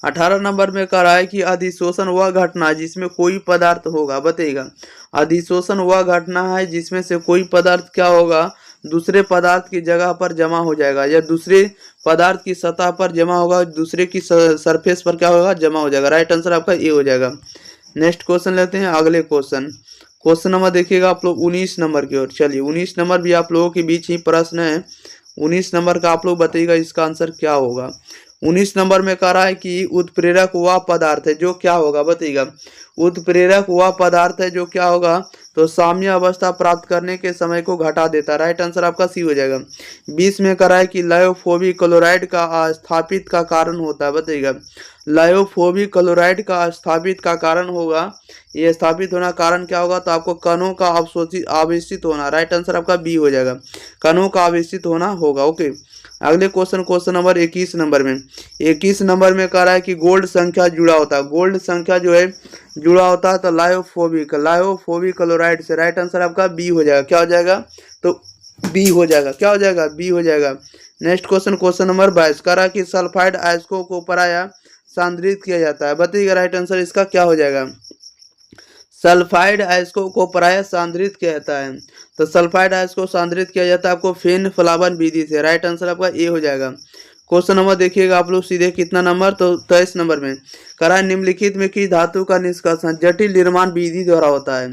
18 नंबर में कह रहा है कि अधिशोषण वह घटना जिसमें कोई पदार्थ होगा। बताइएगा अधिशोषण वह घटना है जिसमें से कोई पदार्थ क्या होगा, दूसरे पदार्थ की जगह पर जमा हो जाएगा, या दूसरे पदार्थ की सतह पर जमा होगा, दूसरे की सरफेस पर क्या होगा, जमा हो जाएगा, राइट आंसर आपका ए हो जाएगा। नेक्स्ट क्वेश्चन लेते हैं। अगले क्वेश्चन नंबर देखिएगा आप लोग 19 नंबर की ओर। चलिए 19 नंबर भी आप लोगों के बीच ही प्रश्न है। 19 नंबर का आप लोग बताइएगा इसका आंसर क्या होगा। 19 नंबर में कह रहा है कि उत्प्रेरक वह पदार्थ है जो क्या होगा। बताइएगा उत्प्रेरक वह पदार्थ है जो क्या होगा, तो साम्य अवस्था प्राप्त करने के समय को घटा देता है। राइट आंसर आपका सी हो जाएगा। 20 में करा है कि लायोफोबिक क्लोराइड का स्थापित का कारण होता है, बताइएगा। लायोफोबिक क्लोराइड का स्थापित का कारण होगा, ये स्थापित होना कारण क्या होगा, तो आपको कणों का अवशोषित आवेशित होना। राइट आंसर आपका बी हो जाएगा, कणों का आवेशित होना होगा। ओके, अगले क्वेश्चन नंबर 21 नंबर में 21 नंबर में कह रहा है कि गोल्ड संख्या जुड़ा होता है, गोल्ड संख्या जो है जुड़ा होता है तो लायोफोबिक क्लोराइड से। राइट आंसर आपका बी हो जाएगा। क्या हो जाएगा, तो बी हो जाएगा। क्या हो जाएगा, बी हो जाएगा। नेक्स्ट क्वेश्चन नंबर 22 कह रहा है कि सल्फाइड अयस्कों को पराया सांद्रित किया जाता है, बताइएगा राइट आंसर इसका क्या हो जाएगा। सल्फाइड अयस्कों को प्रायः सांद्रित किया जाता है, तो सल्फाइड अयस्क को सांद्रित किया जाता है आपको फेन फ्लावन विधि से। राइट आंसर आपका ए हो जाएगा। क्वेश्चन नंबर देखिएगा आप लोग सीधे कितना नंबर, तो 23 नंबर में करा निम्नलिखित में किस धातु का निष्कर्षण जटिल निर्माण विधि द्वारा होता है।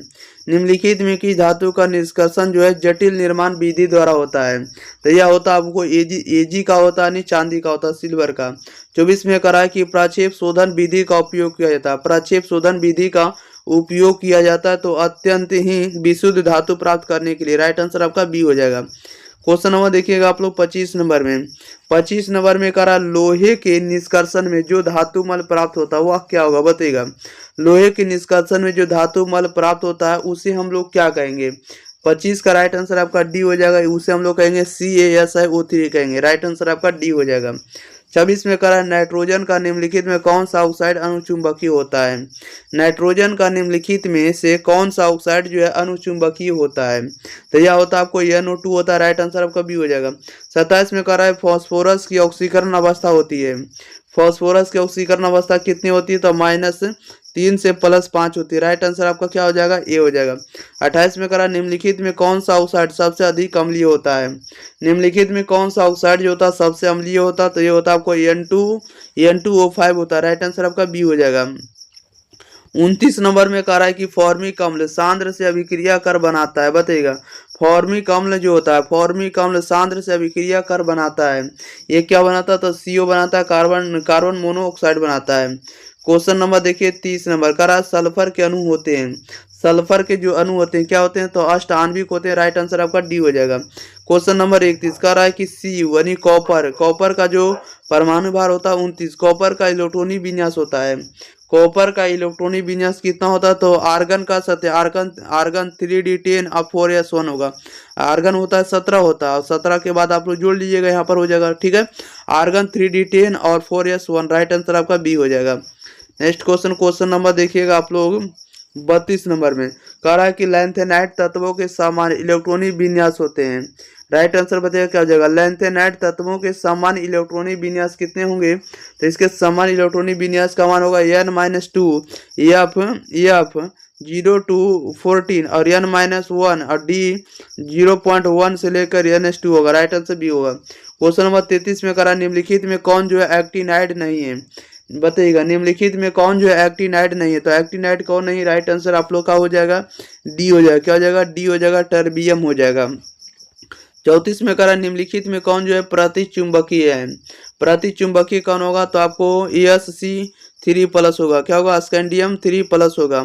निम्नलिखित में किस धातु का निष्कर्षण जो है जटिल निर्माण विधि द्वारा होता है, तो यह होता है आपको एजी का होता है, नहीं चांदी का होता है, सिल्वर का। 24 में करा है कि प्रक्षेप शोधन विधि का उपयोग किया जाता है, प्रक्षेप शोधन विधि का उपयोग किया जाता है तो अत्यंत ही विशुद्ध धातु प्राप्त करने के लिए। राइट आंसर आपका बी हो जाएगा। क्वेश्चन नंबर देखिएगा आप लोग 25 नंबर में 25 नंबर में करा लोहे के निष्कर्षण में जो धातु मल प्राप्त होता है वह क्या होगा, बताइएगा। लोहे के निष्कर्षण में जो धातु मल प्राप्त होता है उसे हम लोग क्या कहेंगे। 25 का राइट आंसर आपका डी हो जाएगा, उसे हम लोग कहेंगे CaSiO3 कहेंगे। राइट आंसर आपका डी हो जाएगा। 26 में करा नाइट्रोजन का निम्नलिखित में कौन सा ऑक्साइड अनुचुंबकीय होता है। नाइट्रोजन का निम्नलिखित में से कौन सा ऑक्साइड जो है अनुचुंबकीय होता है, तो यह होता है आपको NO2 होता है। राइट आंसर आपका बी हो जाएगा। 27 में करा है फॉस्फोरस की ऑक्सीकरण अवस्था होती है, फॉस्फोरस की ऑक्सीकरण अवस्था कितनी होती है, तो -3 से +5 होती है। राइट आंसर आपका क्या हो जाएगा, ए हो जाएगा। 28 में करा निम्नलिखित में कौन सा ऑक्साइड सबसे अधिक अम्लीय होता है। निम्नलिखित में कौन सा ऑक्साइड जो होता है सबसे अम्लीय होता है, तो ये होता है आपको N2O5 होता है। राइट आंसर आपका बी हो जाएगा। 29 नंबर में कह रहा है कि फॉर्मिक अम्ल सांद्र से अभिक्रिया कर बनाता है, बताइएगा। फॉर्मिक अम्ल जो होता है, फॉर्मिक अम्ल सांद्र से अभिक्रिया कर बनाता है, ये क्या बनाता है, तो CO बनाता है, कार्बन मोनोऑक्साइड बनाता है। क्वेश्चन नंबर देखिए 30 नंबर कह रहा है सल्फर के अणु होते हैं, सल्फर के जो अणु होते हैं क्या होते हैं, तो अष्टाण्विक होते हैं। राइट आंसर आपका डी हो जाएगा। क्वेश्चन नंबर 31 कह रहा है कि Cu यानी कॉपर का जो परमाणु भार होता है 29, कॉपर का इलेक्ट्रॉनिक विन्यास होता है, कॉपर का इलेक्ट्रॉनिक विन्यास कितना होता है, तो आर्गन का आर्गन 3d10 अब 4s1 होगा। आर्गन होता है 17 होता है, और 17 के बाद आप लोग जोड़ लीजिएगा, यहाँ पर हो जाएगा, ठीक है। आर्गन 3d10 और 4s1। राइट आंसर आपका बी हो जाएगा। नेक्स्ट क्वेश्चन नंबर देखिएगा आप लोग 32 नंबर में कह रहा है कि लैंथेनाइट तत्वों के समान इलेक्ट्रॉनिक विन्यास होते हैं। राइट आंसर बताइएगा क्या हो जाएगा। लैंथेनाइट तत्वों के समान इलेक्ट्रॉनिक विन्यास कितने होंगे, तो इसके समान इलेक्ट्रॉनिक विन्यास का मान होगा N-2 F 0 to 14 और N-1 और D 0.1 से लेकर NH2 होगा। राइट आंसर बी होगा। क्वेश्चन नंबर 33 में करा निम्नलिखित में कौन जो है एक्टिनाइड नहीं है, बताइएगा। निम्नलिखित में कौन जो है एक्टिनाइड नहीं है, तो एक्टिनाइड कौन नहीं। राइट आंसर आप लोग का हो जाएगा डी हो जाएगा। क्या हो जाएगा, डी हो जाएगा, टर्बियम हो जाएगा। 34 में करा निम्नलिखित में कौन जो है प्रतिचुंबकीय है, प्रतिचुंबकीय कौन होगा, तो आपको Sc3+ होगा। क्या होगा, स्कैंडियम 3+ होगा।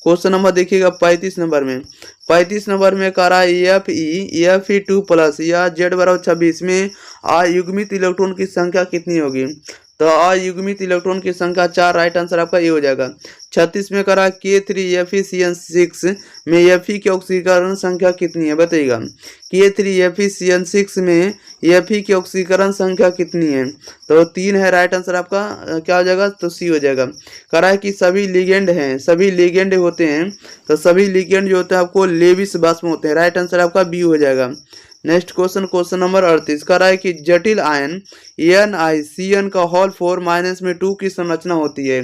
क्वेश्चन नंबर देखिएगा 35 नंबर में 35 नंबर में कह रहा है Fe2+ या Z=26 में अयुग्मित इलेक्ट्रॉन की संख्या कितनी होगी, तो अयुग्मित इलेक्ट्रॉन की संख्या 4। राइट आंसर आपका ये हो जाएगा। 36 में करा K3FeCN6 में Fe की ऑक्सीकरण संख्या कितनी है, बताइएगा। K3FeCN6 में Fe की ऑक्सीकरण संख्या कितनी है, तो 3 है। राइट आंसर आपका क्या हो जाएगा, तो सी हो जाएगा। करा है कि सभी लिगेंड हैं, सभी लिगेंड होते हैं, तो सभी लिगेंड जो होते हैं आपको लेविस भस्म होते हैं। राइट आंसर आपका बी हो जाएगा। नेक्स्ट क्वेश्चन नंबर 38 कह रहा है कि जटिल आयन NiCN का होल 4-2 की संरचना होती है,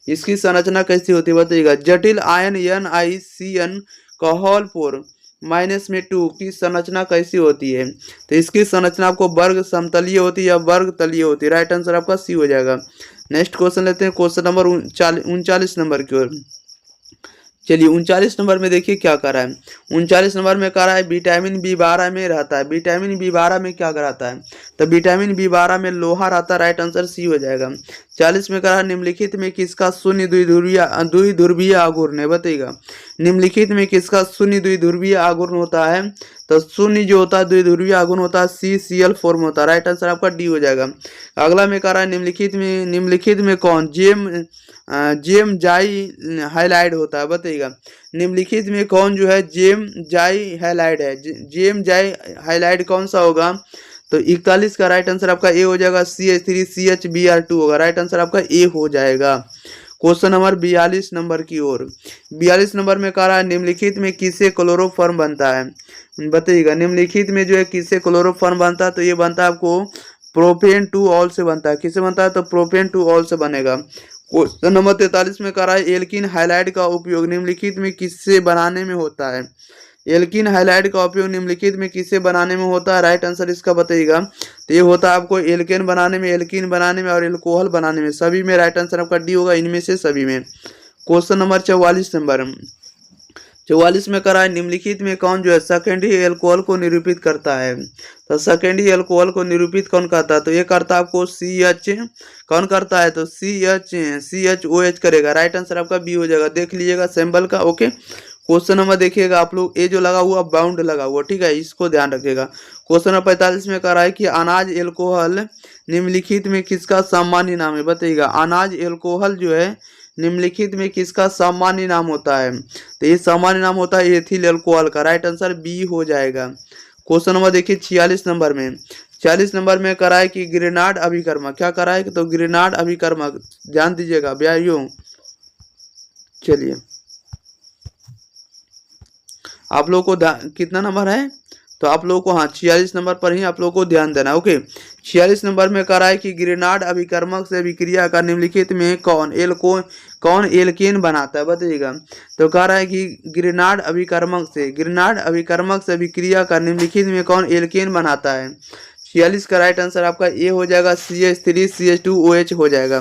इसकी संरचना कैसी होती है, बताइएगा। जटिल आयन NiCN का होल 4-2 की संरचना कैसी होती है, तो इसकी संरचना आपको वर्ग समतलीय होती है या वर्ग तलीय होती है। राइट आंसर आपका सी हो जाएगा। नेक्स्ट क्वेश्चन लेते हैं क्वेश्चन नंबर 39 नंबर की ओर। चलिए 39 नंबर में देखिए क्या कर रहा है। 39 नंबर में कह रहा है विटामिन बी12 में रहता है। विटामिन बी12 में क्या रहता है, तो विटामिन बी12 में लोहा रहता है। राइट आंसर सी हो जाएगा। 40 में कह रहा है निम्नलिखित में किसका शून्य द्विध्रुवीय आघूर्ण है, बताइएगा। निम्नलिखित में किसका शून्य द्विध्रुवीय आघूर्ण होता है, तो शून्य जो होता है द्विध्रुवीय आघूर्ण होता है CCl फॉर्म होता है। राइट आंसर आपका डी हो जाएगा। अगला में कह रहा है निम्नलिखित में कौन जेम जाई हाइलाइड होता है, बताइएगा। निम्नलिखित में कौन जो है जेम जाई हाइलाइड है, जेम जाई हाइलाइड कौन सा होगा, तो 41 का राइट आंसर आपका ए हो जाएगा। CH3CHBr2 होगा। राइट आंसर आपका ए हो जाएगा। क्वेश्चन नंबर 42 नंबर की ओर। 42 नंबर में कह रहा है निम्नलिखित में किससे क्लोरोफॉर्म बनता है, बताइएगा। निम्नलिखित में जो है किससे क्लोरोफॉर्म बनता है, तो ये बनता है आपको प्रोपेन टू ऑल से बनता है। किससे बनता है, तो प्रोपेन टू ऑल से बनेगा। क्वेश्चन नंबर 43 में कह रहा है एल्किन हाइलाइड का उपयोग निम्नलिखित में किससे बनाने में होता है। एल्किन हाइलाइड का उपयोग निम्नलिखित में किससे बनाने में होता है, राइट आंसर इसका बताइएगा। तो ये होता है आपको एल्केन बनाने में और एल्कोहल बनाने में, सभी में राइट आंसर आपका डी होगा, इनमें से सभी में। क्वेश्चन नंबर 44 नंबर 44 में करा है निम्नलिखित में कौन जो है सेकेंडरी एल्कोहल को निरूपित करता है, तो सेकेंडरी एल्कोहल को निरूपित कौन करता है, तो ये करता है आपको CH, कौन करता है, तो CHOH करेगा। राइट आंसर आपका बी हो जाएगा। देख लीजिएगा सिंबल का। ओके, क्वेश्चन नंबर देखिएगा आप लोग, ए जो लगा हुआ बाउंड लगा हुआ, ठीक है, इसको ध्यान रखिएगा। क्वेश्चन नंबर 45 में कह रहा है कि अनाज एल्कोहल निम्नलिखित में किसका सामान्य नाम है, बताइएगा। अनाज एल्कोहल जो है निम्नलिखित में किसका सामान्य नाम होता है, तो ये सामान्य नाम होता है एथिल एल्कोहल का। राइट आंसर बी हो जाएगा। क्वेश्चन नंबर देखिए 46 नंबर में। 46 नंबर में करा है कि ग्रेनाड अभिकर्मक, क्या करा है, तो ग्रेनाड अभिकर्मक, ध्यान दीजिएगा ब्याहियों। चलिए आप लोगों को कितना नंबर है, तो आप लोगों को हाँ 46 नंबर पर ही आप लोगों को ध्यान देना। ओके, 46 नंबर में कह रहा है कि ग्रेनाड अभिकर्मक से विक्रिया का निम्नलिखित में कौन एल्केन बनाता है, बताइएगा। तो कह रहा है कि ग्रेनाड अभिकर्मक से विक्रिया का निम्नलिखित में कौन एल्केन बनाता है। 46 का राइट आंसर आपका ए हो जाएगा। CH3CH2OH हो जाएगा।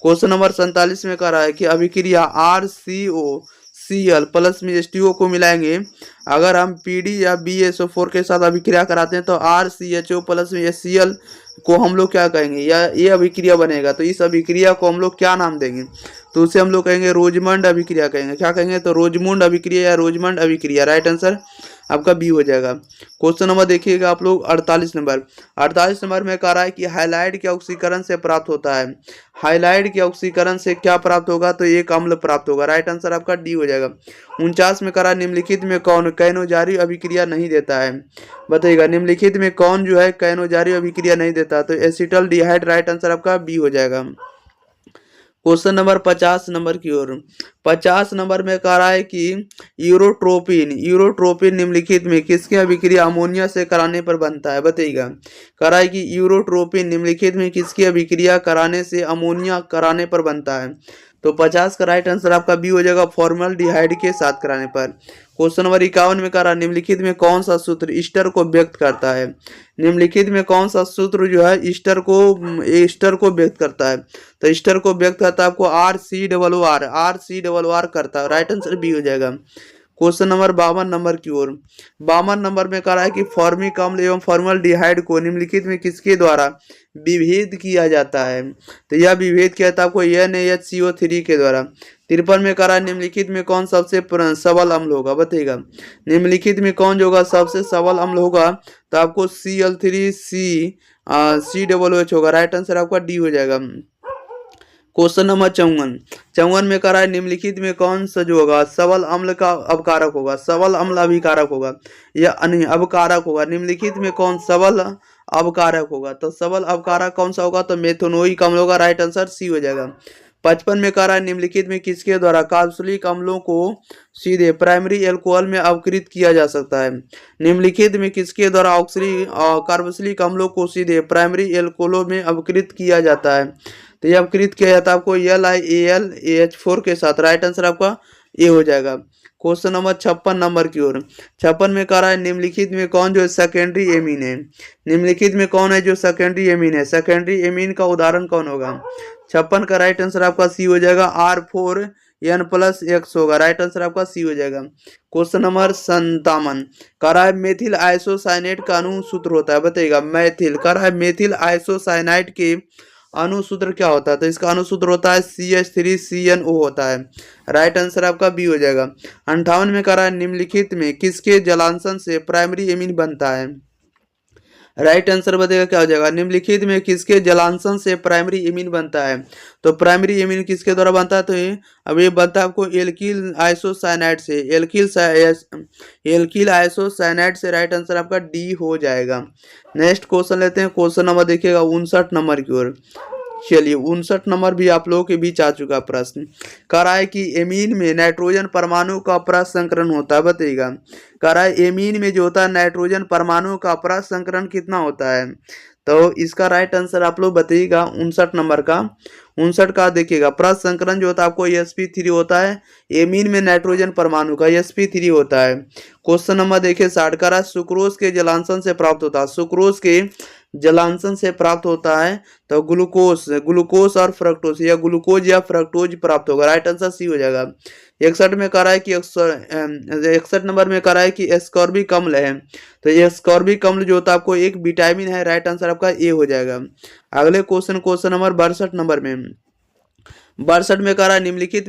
क्वेश्चन नंबर 47 में कह रहा है कि अभिक्रिया RCOCl प्लस में H2O को मिलाएंगे, अगर हम PD या BSO4 के साथ अभिक्रिया कराते हैं तो RCHO प्लस में HCl को हम लोग क्या कहेंगे, या ये अभिक्रिया बनेगा, तो इस अभिक्रिया को हम लोग क्या नाम देंगे, तो उसे हम लोग कहेंगे रोजमंड अभिक्रिया कहेंगे। क्या कहेंगे, तो रोजमुंड अभिक्रिया या रोजमंड अभिक्रिया। राइट आंसर आपका बी हो जाएगा। क्वेश्चन नंबर देखिएगा आप लोग 48 नंबर। 48 नंबर में कह रहा है कि हाइलाइड के ऑक्सीकरण से प्राप्त होता है। हाइलाइड के ऑक्सीकरण से क्या प्राप्त होगा, तो एक अम्ल प्राप्त होगा। राइट आंसर आपका डी हो जाएगा। 49 में कह रहा है निम्नलिखित में कौन कैनोजारी अभिक्रिया नहीं देता है, बताइएगा। निम्नलिखित में कौन जो है कैनोजारी अभिक्रिया नहीं देता, तो एसिटल डिहाइड। राइट आंसर आपका बी हो जाएगा। क्वेश्चन नंबर 50 नंबर की ओर। 50 नंबर में कह रहा है कि यूरोट्रोपिन निम्नलिखित में किसकी अभिक्रिया अमोनिया से कराने पर बनता है, बताइएगा। कह रहा है कि यूरोट्रोपिन निम्नलिखित में किसकी अभिक्रिया कराने से अमोनिया कराने पर बनता है, तो 50 का राइट आंसर आपका बी हो जाएगा, फॉर्मल्डिहाइड के साथ कराने पर। क्वेश्चन नंबर 51 में कह रहा है निम्नलिखित में कौन सा सूत्र ईस्टर को व्यक्त करता है। निम्नलिखित में कौन सा सूत्र जो है ईस्टर को व्यक्त करता है, तो ईस्टर को व्यक्त करता है आपको RCRR करता है। राइट आंसर बी हो जाएगा। क्वेश्चन नंबर 52 नंबर की ओर। 52 नंबर में कह रहा है कि फॉर्मिक अम्ल एवं फॉर्मल्डिहाइड को निम्नलिखित में किसके द्वारा विभेद किया जाता है, तो यह विभेद किया था आपको NaHCO3 के द्वारा। 53 में कह रहा है निम्नलिखित में कौन सबसे सबल अम्ल होगा, बताइएगा। निम्नलिखित में कौन जो होगा सबसे सबल अम्ल होगा, तो आपको Cl3COOH होगा। राइट आंसर आपका डी हो जाएगा। क्वेश्चन नंबर 54 में कह रहा है निम्नलिखित में कौन सा जो होगा सबल अम्ल का अवकारक होगा, सबल अम्ल अभिकारक होगा या नहीं अवकारक होगा। निम्नलिखित में कौन सबल अवकारक होगा, तो सबल अवकारक कौन सा होगा, तो मेथनोइक अम्ल होगा। राइट आंसर सी हो जाएगा। 55 में कह रहा है निम्नलिखित में किसके द्वारा कार्बोक्सिलिक अम्लों को सीधे प्राइमरी एल्कोहल में अवकृत किया जा सकता है। निम्नलिखित में किसके द्वारा कार्बोक्सिलिक अम्लों को सीधे प्राइमरी एल्कोहलों में अवकृत किया जाता है, तो ये अवकृत किया जाता है आपको LiAlAH4 के साथ। राइट आंसर आपका ए हो जाएगा। क्वेश्चन नंबर 56 नंबर की ओर। 56 में कह रहा है निम्नलिखित में कौन जो सेकेंडरी एमीन है। निम्नलिखित में कौन है जो सेकेंडरी एमीन है, सेकेंडरी एमीन का उदाहरण कौन होगा। 56 का राइट आंसर आपका सी हो जाएगा, R4 N+X होगा। राइट आंसर आपका सी हो जाएगा। क्वेश्चन नंबर 57 कह रहा है मेथिल आइसोसाइनेट का अणु सूत्र होता है, बताइएगा। मैथिल कह रहा है मेथिल आइसोसाइनाइड के अणु सूत्र क्या होता है, तो इसका अणु सूत्र होता है CH3CnO होता है। राइट आंसर आपका बी हो जाएगा। 58 में कह रहा है निम्नलिखित में किसके जलांशन से प्राइमरी एमीन बनता है। राइट आंसर बताएगा क्या हो जाएगा। निम्नलिखित में किसके जलांशन से प्राइमरी एमीन बनता है, तो प्राइमरी एमीन किसके द्वारा बनता है, तो अब ये बनता है आपको एल्किल आइसोसाइनाइड से। एल्किल आइसोसाइनाइड से। राइट आंसर आपका डी हो जाएगा। नेक्स्ट क्वेश्चन लेते हैं। क्वेश्चन नंबर देखिएगा 59 नंबर की ओर। चलिए 59 नंबर भी आप लोगों के बीच आ चुका प्रश्न। कह रहा है कि एमीन में नाइट्रोजन परमाणु का अपराशंकरण होता है, बताइएगा। कह रहा है एमीन में जो होता है नाइट्रोजन परमाणु का अपराशंकरण कितना होता है, तो इसका राइट आंसर आप लोग बताइएगा। 59 नंबर का 59 का देखिएगा। अपराशंकरण जो होता है आपको sp3 होता है। एमीन में नाइट्रोजन परमाणु का sp3 होता है। क्वेश्चन नंबर देखिए 60 का सुक्रोज के जलांशन से प्राप्त होता है। सुक्रोज के जलांशन से प्राप्त होता है तो ग्लूकोज और फ्रक्टोज या ग्लूकोज या फ्रक्टोज प्राप्त होगा। राइट आंसर सी हो जाएगा। 61 में कह रहा है कि 61 नंबर में कह रहा है कि एस्कॉर्बिक अम्ल है, तो एस्कॉर्बिक अम्ल जो होता है आपको एक विटामिन है। राइट आंसर आपका ए हो जाएगा। अगले क्वेश्चन नंबर 62 नंबर में 62 में कह रहा है निम्नलिखित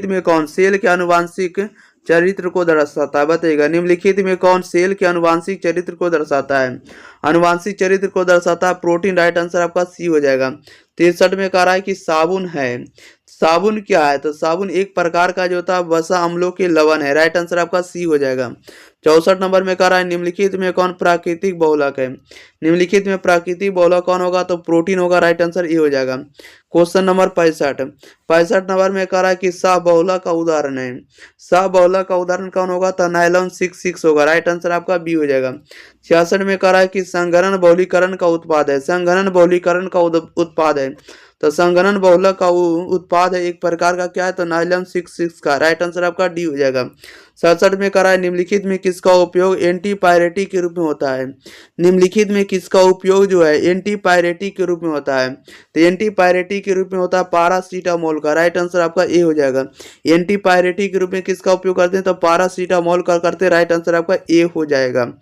में कौन सेल के आनुवांशिक चरित्र को दर्शाता है, बताइएगा। निम्नलिखित में कौन सेल के आनुवांशिक चरित्र को दर्शाता है। आनुवांशिक चरित्र को दर्शाता है प्रोटीन। राइट आंसर आपका सी हो जाएगा। 63 में कह रहा है कि साबुन है। साबुन क्या है, तो साबुन एक प्रकार का जो होता है वसा अम्लों के लवण है। राइट आंसर आपका सी हो जाएगा। 64 नंबर में कह रहा है निम्नलिखित में कौन प्राकृतिक बहुलक है। निम्नलिखित में प्राकृतिक बहुलक कौन होगा, तो प्रोटीन होगा। राइट आंसर ए हो जाएगा। क्वेश्चन नंबर 65 नंबर में कह रहा है कि बहुलक का उदाहरण है। बहुलक का उदाहरण कौन होगा, तो नायलॉन 66 होगा। राइट आंसर आपका बी हो जाएगा। 66 में कह रहा है कि संघनन बहुलीकरण का उत्पाद है। संघनन बहुलीकरण का उत्पाद है, तो संघनन बहुलक का उत्पाद है एक प्रकार का क्या है, तो नायलॉन 66 का। राइट आंसर आपका डी हो जाएगा। 67 में कह रहा है निम्नलिखित में किसका उपयोग एंटीपायरेटिक के रूप में होता है। निम्नलिखित में किसका उपयोग जो है एंटीपायरेटिक के रूप में होता है, तो एंटीपायरेटिक के रूप में होता है पारासीटामोल का। राइट आंसर आपका ए हो जाएगा। एंटीपायरेटिक के रूप में किसका उपयोग करते हैं, तो पारासीटामोल का करते हैं। राइट आंसर आपका ए हो जाएगा।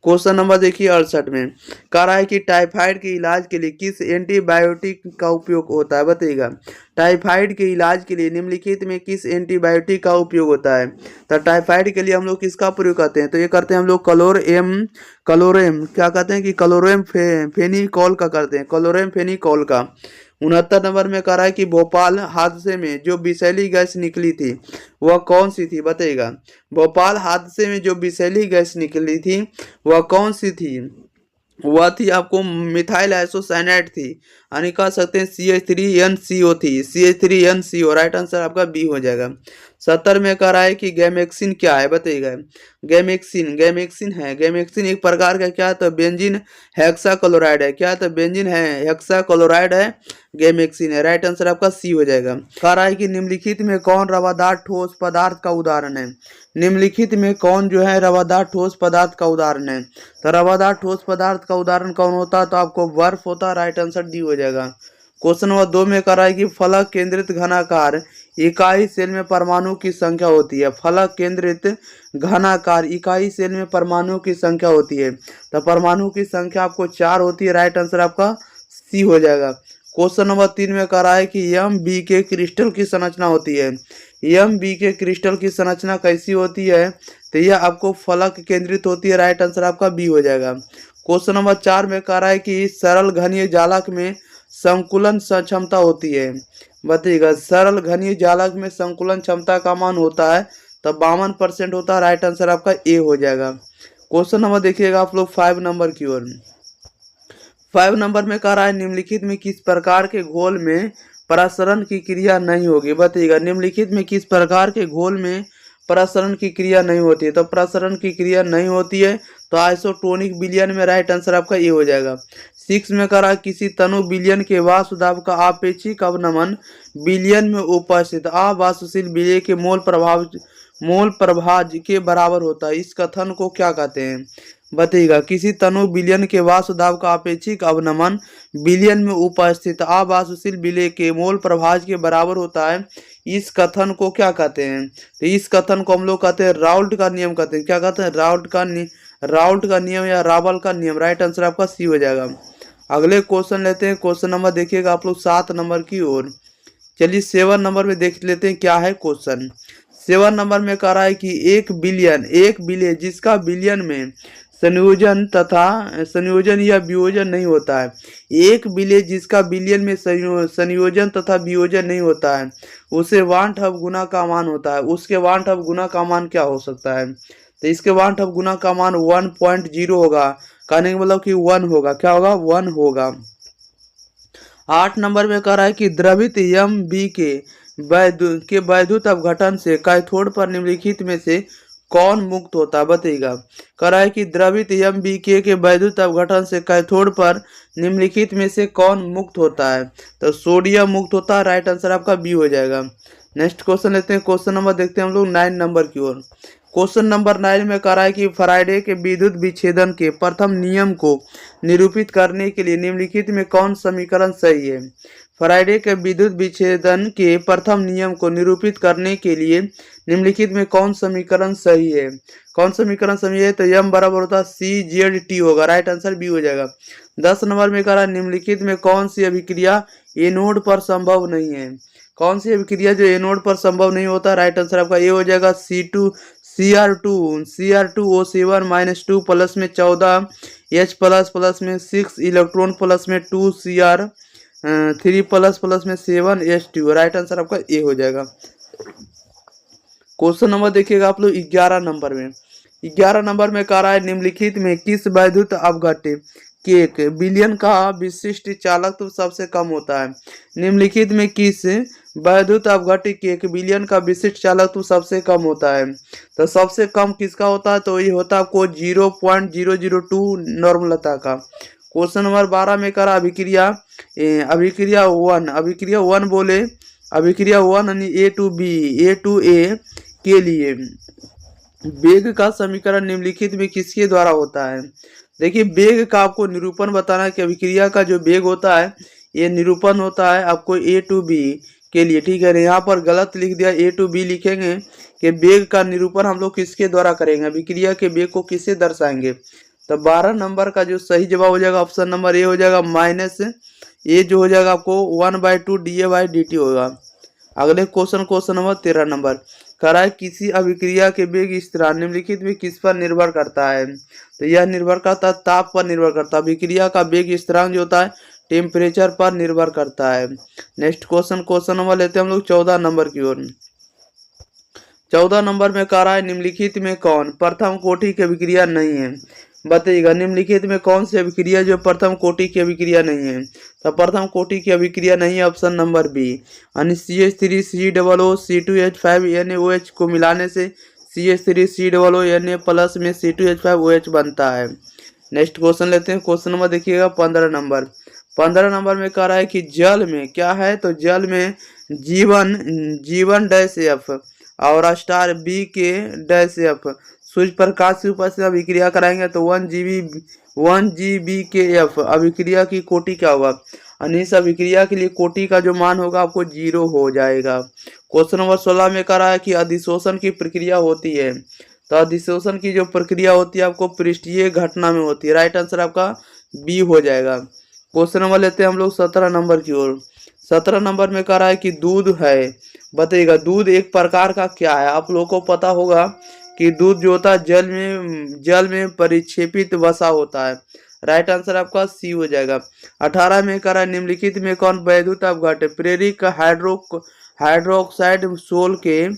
क्वेश्चन नंबर देखिए 68 में कह रहा है कि टाइफाइड के इलाज के लिए किस एंटीबायोटिक का उपयोग होता है, बताइएगा। टाइफाइड के इलाज के लिए निम्नलिखित में किस एंटीबायोटिक का उपयोग होता है, तो टाइफाइड के लिए हम लोग किसका प्रयोग करते हैं, तो ये करते हैं हम लोग क्लोरेम क्या कहते हैं कि क्लोरेम फेनिकॉल का करते हैं। क्लोरेम फेनिकॉल का। 69 नंबर में कह रहा है कि भोपाल हादसे में जो विषैली गैस निकली थी वह कौन सी थी, बताइएगा। भोपाल हादसे में जो विषैली गैस निकली थी वह कौन सी थी, वह थी आपको मिथाइल आइसोसाइनाइड थी, यानी कह सकते हैं CH3NCO थी। CH3NCO। राइट आंसर आपका बी हो जाएगा। 70 में कह रहा है कि गैमेक्सिन क्या है, बताइएगा। गैमेक्सिन है। गैमेक्सिन एक प्रकार का क्या है, तो बेंजीन हेक्साक्लोराइड है। क्या है, तो बेंजीन है हेक्साक्लोराइड है, गैमेक्सिन है। राइट आंसर आपका सी हो जाएगा। कह रहा है कि निम्नलिखित में कौन रवादार ठोस पदार्थ का उदाहरण है। निम्नलिखित में कौन जो है रवादार ठोस पदार्थ का उदाहरण है, तो रवादार ठोस पदार्थ का उदाहरण कौन होता है, तो आपको बर्फ होता है। राइट आंसर डी हो जाएगा। क्वेश्चन नंबर 2 में कह रहा है कि फलक केंद्रित घनाकार इकाई सेल में परमाणु की संख्या होती है। फलक केंद्रित घनाकार इकाई सेल में परमाणु की संख्या होती है, तो परमाणु की संख्या आपको 4 होती है। राइट आंसर आपका सी हो जाएगा। क्वेश्चन नंबर 3 में कह रहा है कि एम बी के क्रिस्टल की संरचना होती है। एम बी के क्रिस्टल की संरचना कैसी होती है, तो यह आपको फलक केंद्रित होती है। राइट आंसर आपका बी हो जाएगा। क्वेश्चन नंबर 4 में कह रहा है कि सरल घनीय जालक में संकुलन क्षमता होती है, बताइएगा। सरल घनीय जालक में संकुलन क्षमता का मान होता है तो 52% होता है। राइट आंसर आपका ए हो जाएगा। क्वेश्चन नंबर देखिएगा आप लोग 5 नंबर की ओर। 5 नंबर में कह रहा है निम्नलिखित में किस प्रकार के घोल में प्रसरण की क्रिया नहीं होगी, बताइएगा। निम्नलिखित में किस प्रकार के घोल में प्रसरण की क्रिया नहीं होती है, तो प्रसरण की क्रिया नहीं होती है तो आइसोटोनिक विलयन में। राइट आंसर आपका ये हो जाएगा। 6 में कह रहा है किसी तनु विलयन के वाष्प दाब का आपेक्षिक अवनमन विलयन में उपस्थित अवाष्पशील विलय के मोल प्रभाव के बराबर होता है। इस कथन को क्या कहते हैं, बताइएगा किसी तनु विलयन के वाष्प दाब का अपेक्षिक अवनमन विलयन में उपस्थित अवाष्पशील विलय के मोल प्रभाज के बराबर होता है। इस कथन को क्या कहते हैं? तो इस कथन को हम लोग कहते हैं राउल्ट का नियम कहते हैं। क्या कहते हैं? राउल्ट का नियम या रावल का नियम। राइट आंसर आपका सी हो जाएगा। अगले क्वेश्चन लेते हैं। क्वेश्चन नंबर देखिएगा आप लोग 7 नंबर की ओर। चलिए 7 नंबर में देख लेते हैं क्या है क्वेश्चन। 7 नंबर में कह रहा है कि एक विलय जिसका विलयन में संयोजन या वियोजन नहीं होता है। एक विलय जिसका विलयन में संयोजन तथा वियोजन नहीं होता है उसे वांट ऑफ गुना का मान होता है। उसके वांट ऑफ गुना का मान क्या हो सकता है? तो इसके वांट ऑफ गुना का मान 1.0 होगा। कहने का मतलब कि 1 होगा। क्या होगा? 1 होगा। 8 नंबर में कह रहा है कि द्रवित एम बी के वैद्युत अपघटन से कैथोड पर निम्नलिखित में से कौन मुक्त होता है? बताइएगा। कह रहा है कि द्रवित एम बी के वैद्युत अपघटन से कैथोड पर निम्नलिखित में से कौन मुक्त होता है? तो सोडियम मुक्त होता है। राइट आंसर आपका बी हो जाएगा। नेक्स्ट क्वेश्चन लेते हैं। क्वेश्चन नंबर देखते हैं हम लोग 9 नंबर की ओर। क्वेश्चन नंबर 9 में कह रहा है कि फैराडे के विद्युत विच्छेदन के प्रथम नियम को निरूपित करने के लिए निम्नलिखित में कौन समीकरण सही है? फैराडे के विद्युत विच्छेदन के प्रथम नियम को निरूपित करने के लिए निम्नलिखित में कौन समीकरण सही है? कौन समीकरण सही है? तो m बराबर होता है CZT होगा। राइट आंसर बी हो जाएगा। 10 नंबर में कह रहा है निम्नलिखित में कौन सी अभिक्रिया एनोड पर संभव नहीं है? कौन सी अभिक्रिया जो एनोड पर संभव नहीं होता? राइट आंसर आपका ए हो जाएगा CR2O7 -2 प्लस में 14 H प्लस में 6 इलेक्ट्रॉन प्लस में 2 Cr3 प्लस में 7 H2। राइट आंसर आपका ए हो जाएगा। क्वेश्चन नंबर देखिएगा आप लोग 11 नंबर में। 11 नंबर में कह रहा है निम्नलिखित में किस वैद्युत अपघट्य के एक विलयन का विशिष्ट चालकत्व सबसे कम होता है? निम्नलिखित में किस वैद्युत अपघट्य के एक विलयन का विशिष्ट चालकत्व सबसे कम होता है? तो सबसे कम किसका होता है? तो ये होता है आपको 0.002 नॉर्मलता का। क्वेश्चन नंबर 12 में करा अभिक्रिया 1 बोले अभिक्रिया 1 यानी A to A के लिए वेग का समीकरण निम्नलिखित में किसके द्वारा होता है? देखिए वेग का आपको निरूपण बताना है कि अभिक्रिया का जो वेग होता है ये निरूपण होता है आपको A to B के लिए। ठीक है, यहाँ पर गलत लिख दिया, A to B लिखेंगे कि वेग का निरूपण हम लोग किसके द्वारा करेंगे? अभिक्रिया के वेग को किससे दर्शाएंगे? तो 12 नंबर का जो सही जवाब हो जाएगा ऑप्शन नंबर ए हो जाएगा -A जो हो जाएगा आपको 1/2 dA/dt होगा। अगले क्वेश्चन नंबर 13 नंबर कह रहा है किसी अभिक्रिया के वेग स्थिरांक निम्नलिखित में किस पर निर्भर करता है? तो यह निर्भर करता है ताप पर निर्भर करता है। अभिक्रिया का वेग स्थिरांक जो होता है टेम्परेचर पर निर्भर करता है। नेक्स्ट क्वेश्चन नंबर लेते हैं हम लोग 14 नंबर की ओर। 14 नंबर में कह रहा है निम्नलिखित में कौन प्रथम कोटि की अभिक्रिया नहीं है? बताइएगा निम्नलिखित में कौन सी अभिक्रिया जो प्रथम कोटि की अभिक्रिया नहीं है? तो प्रथम कोटि की अभिक्रिया नहीं है ऑप्शन नंबर बी, यानी CH3COO C2H5NaOH को मिलाने से CH3COO प्लस में C2H5OH बनता है। नेक्स्ट क्वेश्चन लेते हैं। क्वेश्चन नंबर देखिएगा 15 नंबर। 15 नंबर में कह रहा है कि जल में क्या है? तो जल में G1-F और स्टार बी के -F सूर्य प्रकाश की उपस्थिति में अभिक्रिया कराएंगे तो 1 GbK/F अभिक्रिया की कोटि क्या होगा? इस अभिक्रिया के लिए कोटि का जो मान होगा आपको 0 हो जाएगा। क्वेश्चन नंबर 16 में कह रहा है कि अधिशोषण की प्रक्रिया होती है। तो अधिशोषण की जो प्रक्रिया होती है आपको पृष्ठीय घटना में होती है। राइट आंसर आपका बी हो जाएगा। क्वेश्चन नंबर लेते हैं हम लोग 17 नंबर की ओर। 17 नंबर में कह रहा है कि दूध है। बताइएगा दूध एक प्रकार का क्या है? आप लोगों को पता होगा कि दूध जो होता है जल में परिक्षेपित वसा होता है। राइट आंसर आपका सी हो जाएगा। 18 में कह रहा है निम्नलिखित में कौन वैद्युत अपघट्य प्रेरिक हाइड्रोक्साइड सोल के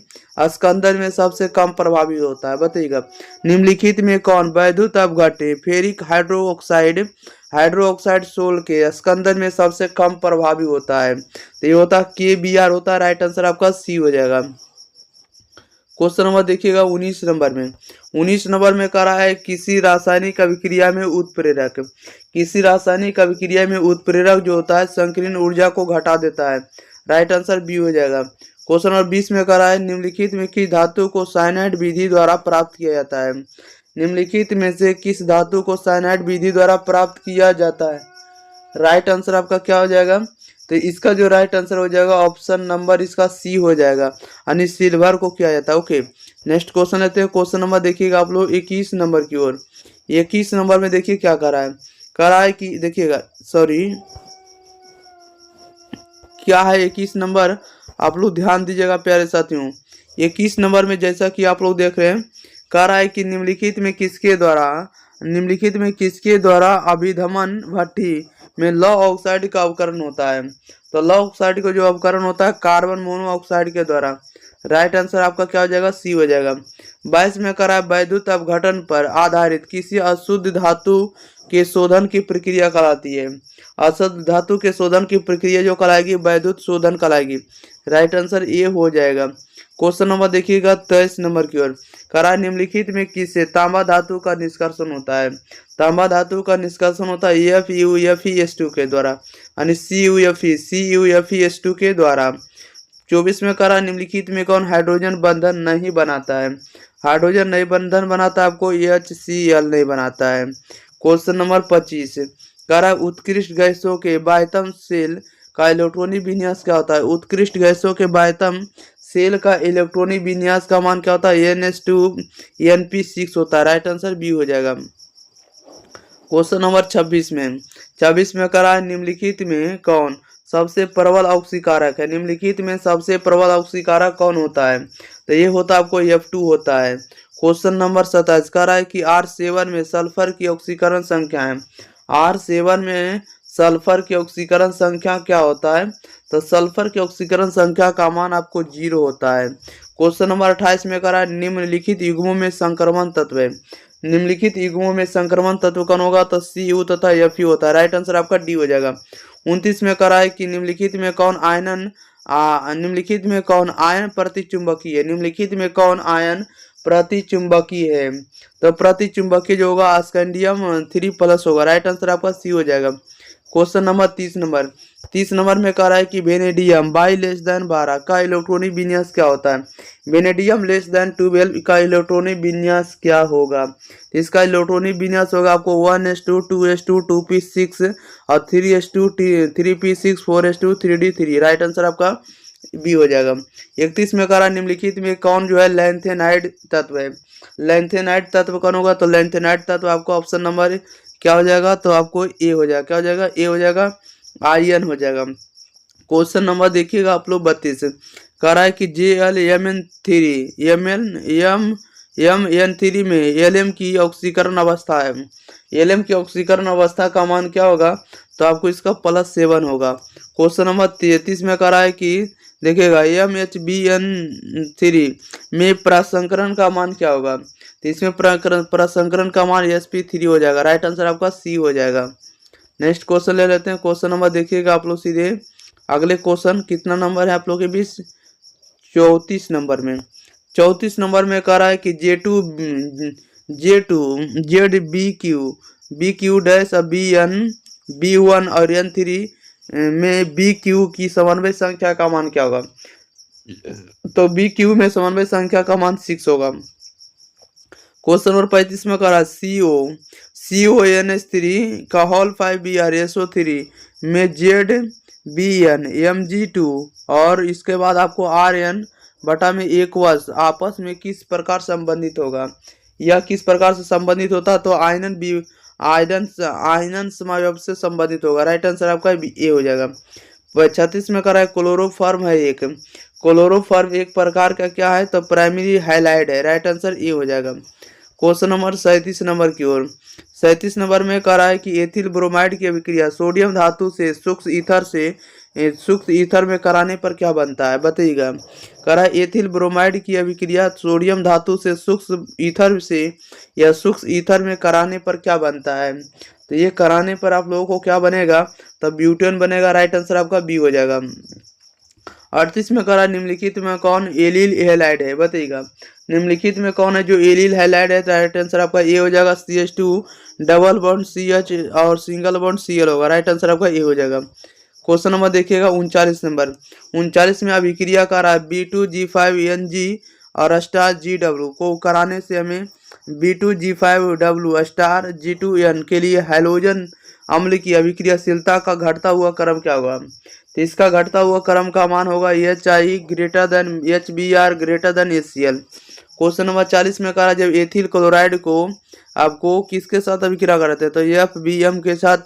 स्कंदन में सबसे कम प्रभावी होता है? बताइएगा निम्नलिखित में कौन वैद्युत अपघट्य फेरिक हाइड्रोक्साइड सोल के स्कंदन में सबसे कम प्रभावी होता है? तो ये होता है KBr होता है। राइट आंसर आपका सी हो जाएगा। क्वेश्चन नंबर देखिएगा 19 नंबर में। 19 नंबर में कह रहा है किसी रासायनिक अभिक्रिया में उत्प्रेरक जो होता है संकीर्ण ऊर्जा को घटा देता है। राइट आंसर बी हो जाएगा। क्वेश्चन नंबर 20 में करा है निम्नलिखित में किस धातु को साइनाइड विधि द्वारा प्राप्त किया जाता है। निम्नलिखित में से किस धातु को साइनाइड विधि द्वारा प्राप्त किया जाता है। राइट आंसर आपका क्या हो जाएगा, तो इसका जो राइट आंसर हो जाएगा ऑप्शन नंबर इसका सी हो जाएगा, यानी सिल्वर को किया जाता है। ओके, नेक्स्ट क्वेश्चन लेते हैं। क्वेश्चन नंबर देखिएगा आप लोग 21 नंबर की ओर। 21 नंबर में देखिए क्या करा है कि देखिएगा, सॉरी क्या है 21 नंबर, आप लोग ध्यान दीजिएगा प्यारे साथियों। 21 नंबर में जैसा कि आप लोग देख रहे हैं, कह रहा है कि निम्नलिखित में किसके द्वारा अभिधमन भट्टी में लौह ऑक्साइड का अवकरण होता है। तो लौह ऑक्साइड का जो अवकरण होता है कार्बन मोनोऑक्साइड के द्वारा। राइट आंसर आपका क्या हो जाएगा, सी हो जाएगा। 22 में करा है वैद्युत अपघटन पर आधारित किसी अशुद्ध धातु के शोधन की प्रक्रिया कहलाती है। अशुद्ध धातु के शोधन की प्रक्रिया जो कहलाएगी वैद्युत शोधन कहलाएगी। राइट आंसर ए हो जाएगा। क्वेश्चन नंबर देखिएगा 23 नंबर की ओर। करा निम्नलिखित में किससे तांबा धातु का निष्कर्षण होता है। तांबा धातु का निष्कर्षण होता है FeUFeS2 के द्वारा, यानी CuFeS2 के द्वारा। 24 में करा निम्नलिखित में कौन हाइड्रोजन बंधन नहीं बनाता है। हाइड्रोजन नहीं बंधन बनाता है आपको, HCl नहीं बनाता है। क्वेश्चन नंबर 25 करा उत्कृष्ट गैसों के बाह्यतम सेल का इलेक्ट्रॉनिक विन्यास क्या होता है। उत्कृष्ट गैसों के बाह्यतम सेल का इलेक्ट्रॉनिक विन्यास का मान क्या होता है, NH2NP6 होता है। राइट आंसर बी हो जाएगा। क्वेश्चन नंबर 26 में करा है निम्नलिखित में कौन सबसे प्रबल ऑक्सीकारक है। निम्नलिखित में सबसे प्रबल ऑक्सीकारक कौन होता है, तो ये होता है आपको F2 होता है। क्वेश्चन नंबर 27 कह रहा है कि R7 में सल्फर की ऑक्सीकरण संख्या है। R7 में सल्फर की ऑक्सीकरण संख्या क्या होता है, तो सल्फर की ऑक्सीकरण संख्या का मान आपको 0 होता है। क्वेश्चन नंबर 28 में कह रहा है निम्नलिखित युग्मों में संक्रमण तत्व है। निम्नलिखित युग्मों में संक्रमण तत्व कौन होगा, तो Cu तथा Fe होता है। राइट आंसर आपका डी हो जाएगा। 29 में कह रहा है कि निम्नलिखित में कौन आयन प्रतिचुंबकीय है। निम्नलिखित में कौन आयन प्रतिचुंबकीय है, तो प्रतिचुंबकीय जो होगा स्कैंडियम 3+ होगा। राइट आंसर आपका सी हो जाएगा। क्वेश्चन नंबर 30 नंबर में कह रहा है कि वेनेडियम (12) का इलेक्ट्रॉनिक विन्यास क्या होता है। वेनेडियम (12) का इलेक्ट्रॉनिक विन्यास क्या होगा, इसका इलेक्ट्रॉनिक विन्यास होगा आपको 1s2 2s2 2p6 और 3s2 3p6 4s2 3d3। Right answer आपका बी हो जाएगा। 31 में कह रहा निम्नलिखित में कौन जो है लैंथेनाइड तत्व है। लैंथेनाइड तत्व कौन होगा, तो लैंथेनाइड तत्व आपको ऑप्शन नंबर क्या हो जाएगा, तो आपको ए हो जाएगा। क्या हो जाएगा, ए हो जाएगा, आयन हो जाएगा। क्वेश्चन नंबर देखिएगा आप लोग 32 कह रहा है कि JlMn3 में Lm की ऑक्सीकरण अवस्था है। Lm की ऑक्सीकरण अवस्था का मान क्या होगा, तो आपको इसका +7 होगा। क्वेश्चन नंबर 33 में कह रहा है कि देखिएगा MHBN3 में प्रसंकरण का मान क्या होगा, तो इसमें प्रसंकरण का मान sp3 हो जाएगा। राइट आंसर आपका सी हो जाएगा। नेक्स्ट क्वेश्चन ले लेते हैं। क्वेश्चन नंबर देखिएगा आप लोग सीधे अगले क्वेश्चन कितना नंबर है आप लोग के बीच, 34 नंबर में। 34 नंबर में कह रहा है कि BQ डैश BN B1 और N3 में BQ की समन्वय संख्या का मान क्या होगा, तो BQ में समन्वय संख्या का मान 6 होगा। क्वेश्चन नंबर 35 में कह रहा है CONH3 का होल 5BrSO3 में ZBN Mg2 और इसके बाद आपको RN बटा में एक्वस आपस में किस प्रकार संबंधित होगा, यह किस प्रकार से संबंधित होता है, तो आयनन समावयव से संबंधित होगा। राइट आंसर आपका ए हो जाएगा। 36 में कह रहा है क्लोरोफॉर्म एक प्रकार का क्या है, तो प्राइमरी हैलाइड है। राइट आंसर ए हो जाएगा। क्वेश्चन नंबर 37 नंबर की ओर। 37 नंबर में कह रहा है कि एथिल ब्रोमाइड की अभिक्रिया सोडियम धातु से सूक्ष्म ईथर में कराने पर क्या बनता है, बताइएगा। कह रहा है एथिल ब्रोमाइड की अभिक्रिया सोडियम धातु से सूक्ष्म ईथर में कराने पर क्या बनता है, तो ये कराने पर आप लोगों को क्या बनेगा, तो ब्यूटेन बनेगा। राइट आंसर आपका बी हो जाएगा। 38 में कह रहा है निम्नलिखित में कौन एलिल हैलाइड है, बताइएगा। निम्नलिखित में कौन है जो एलिल हैलाइड है, तो राइट आंसर आपका ए हो जाएगा। CH2 डबल बॉन्ड CH और सिंगल बॉन्ड Cl होगा। राइट आंसर आपका ए हो जाएगा। क्वेश्चन नंबर देखिएगा 39 नंबर। 39 में अभिक्रिया करा B2G5NG और स्टार GW को कराने से हमें B2G5W स्टार G2N के लिए हैलोजन अम्ल की अभिक्रियाशीलता का घटता हुआ क्रम क्या होगा? तो इसका घटता हुआ क्रम का मान होगा HI greater than HBr greater than HCl। Question number 40 में कहा जब एथिल क्लोराइड को आपको किसके साथ अभिक्रिया करते हैं? तो FBm के साथ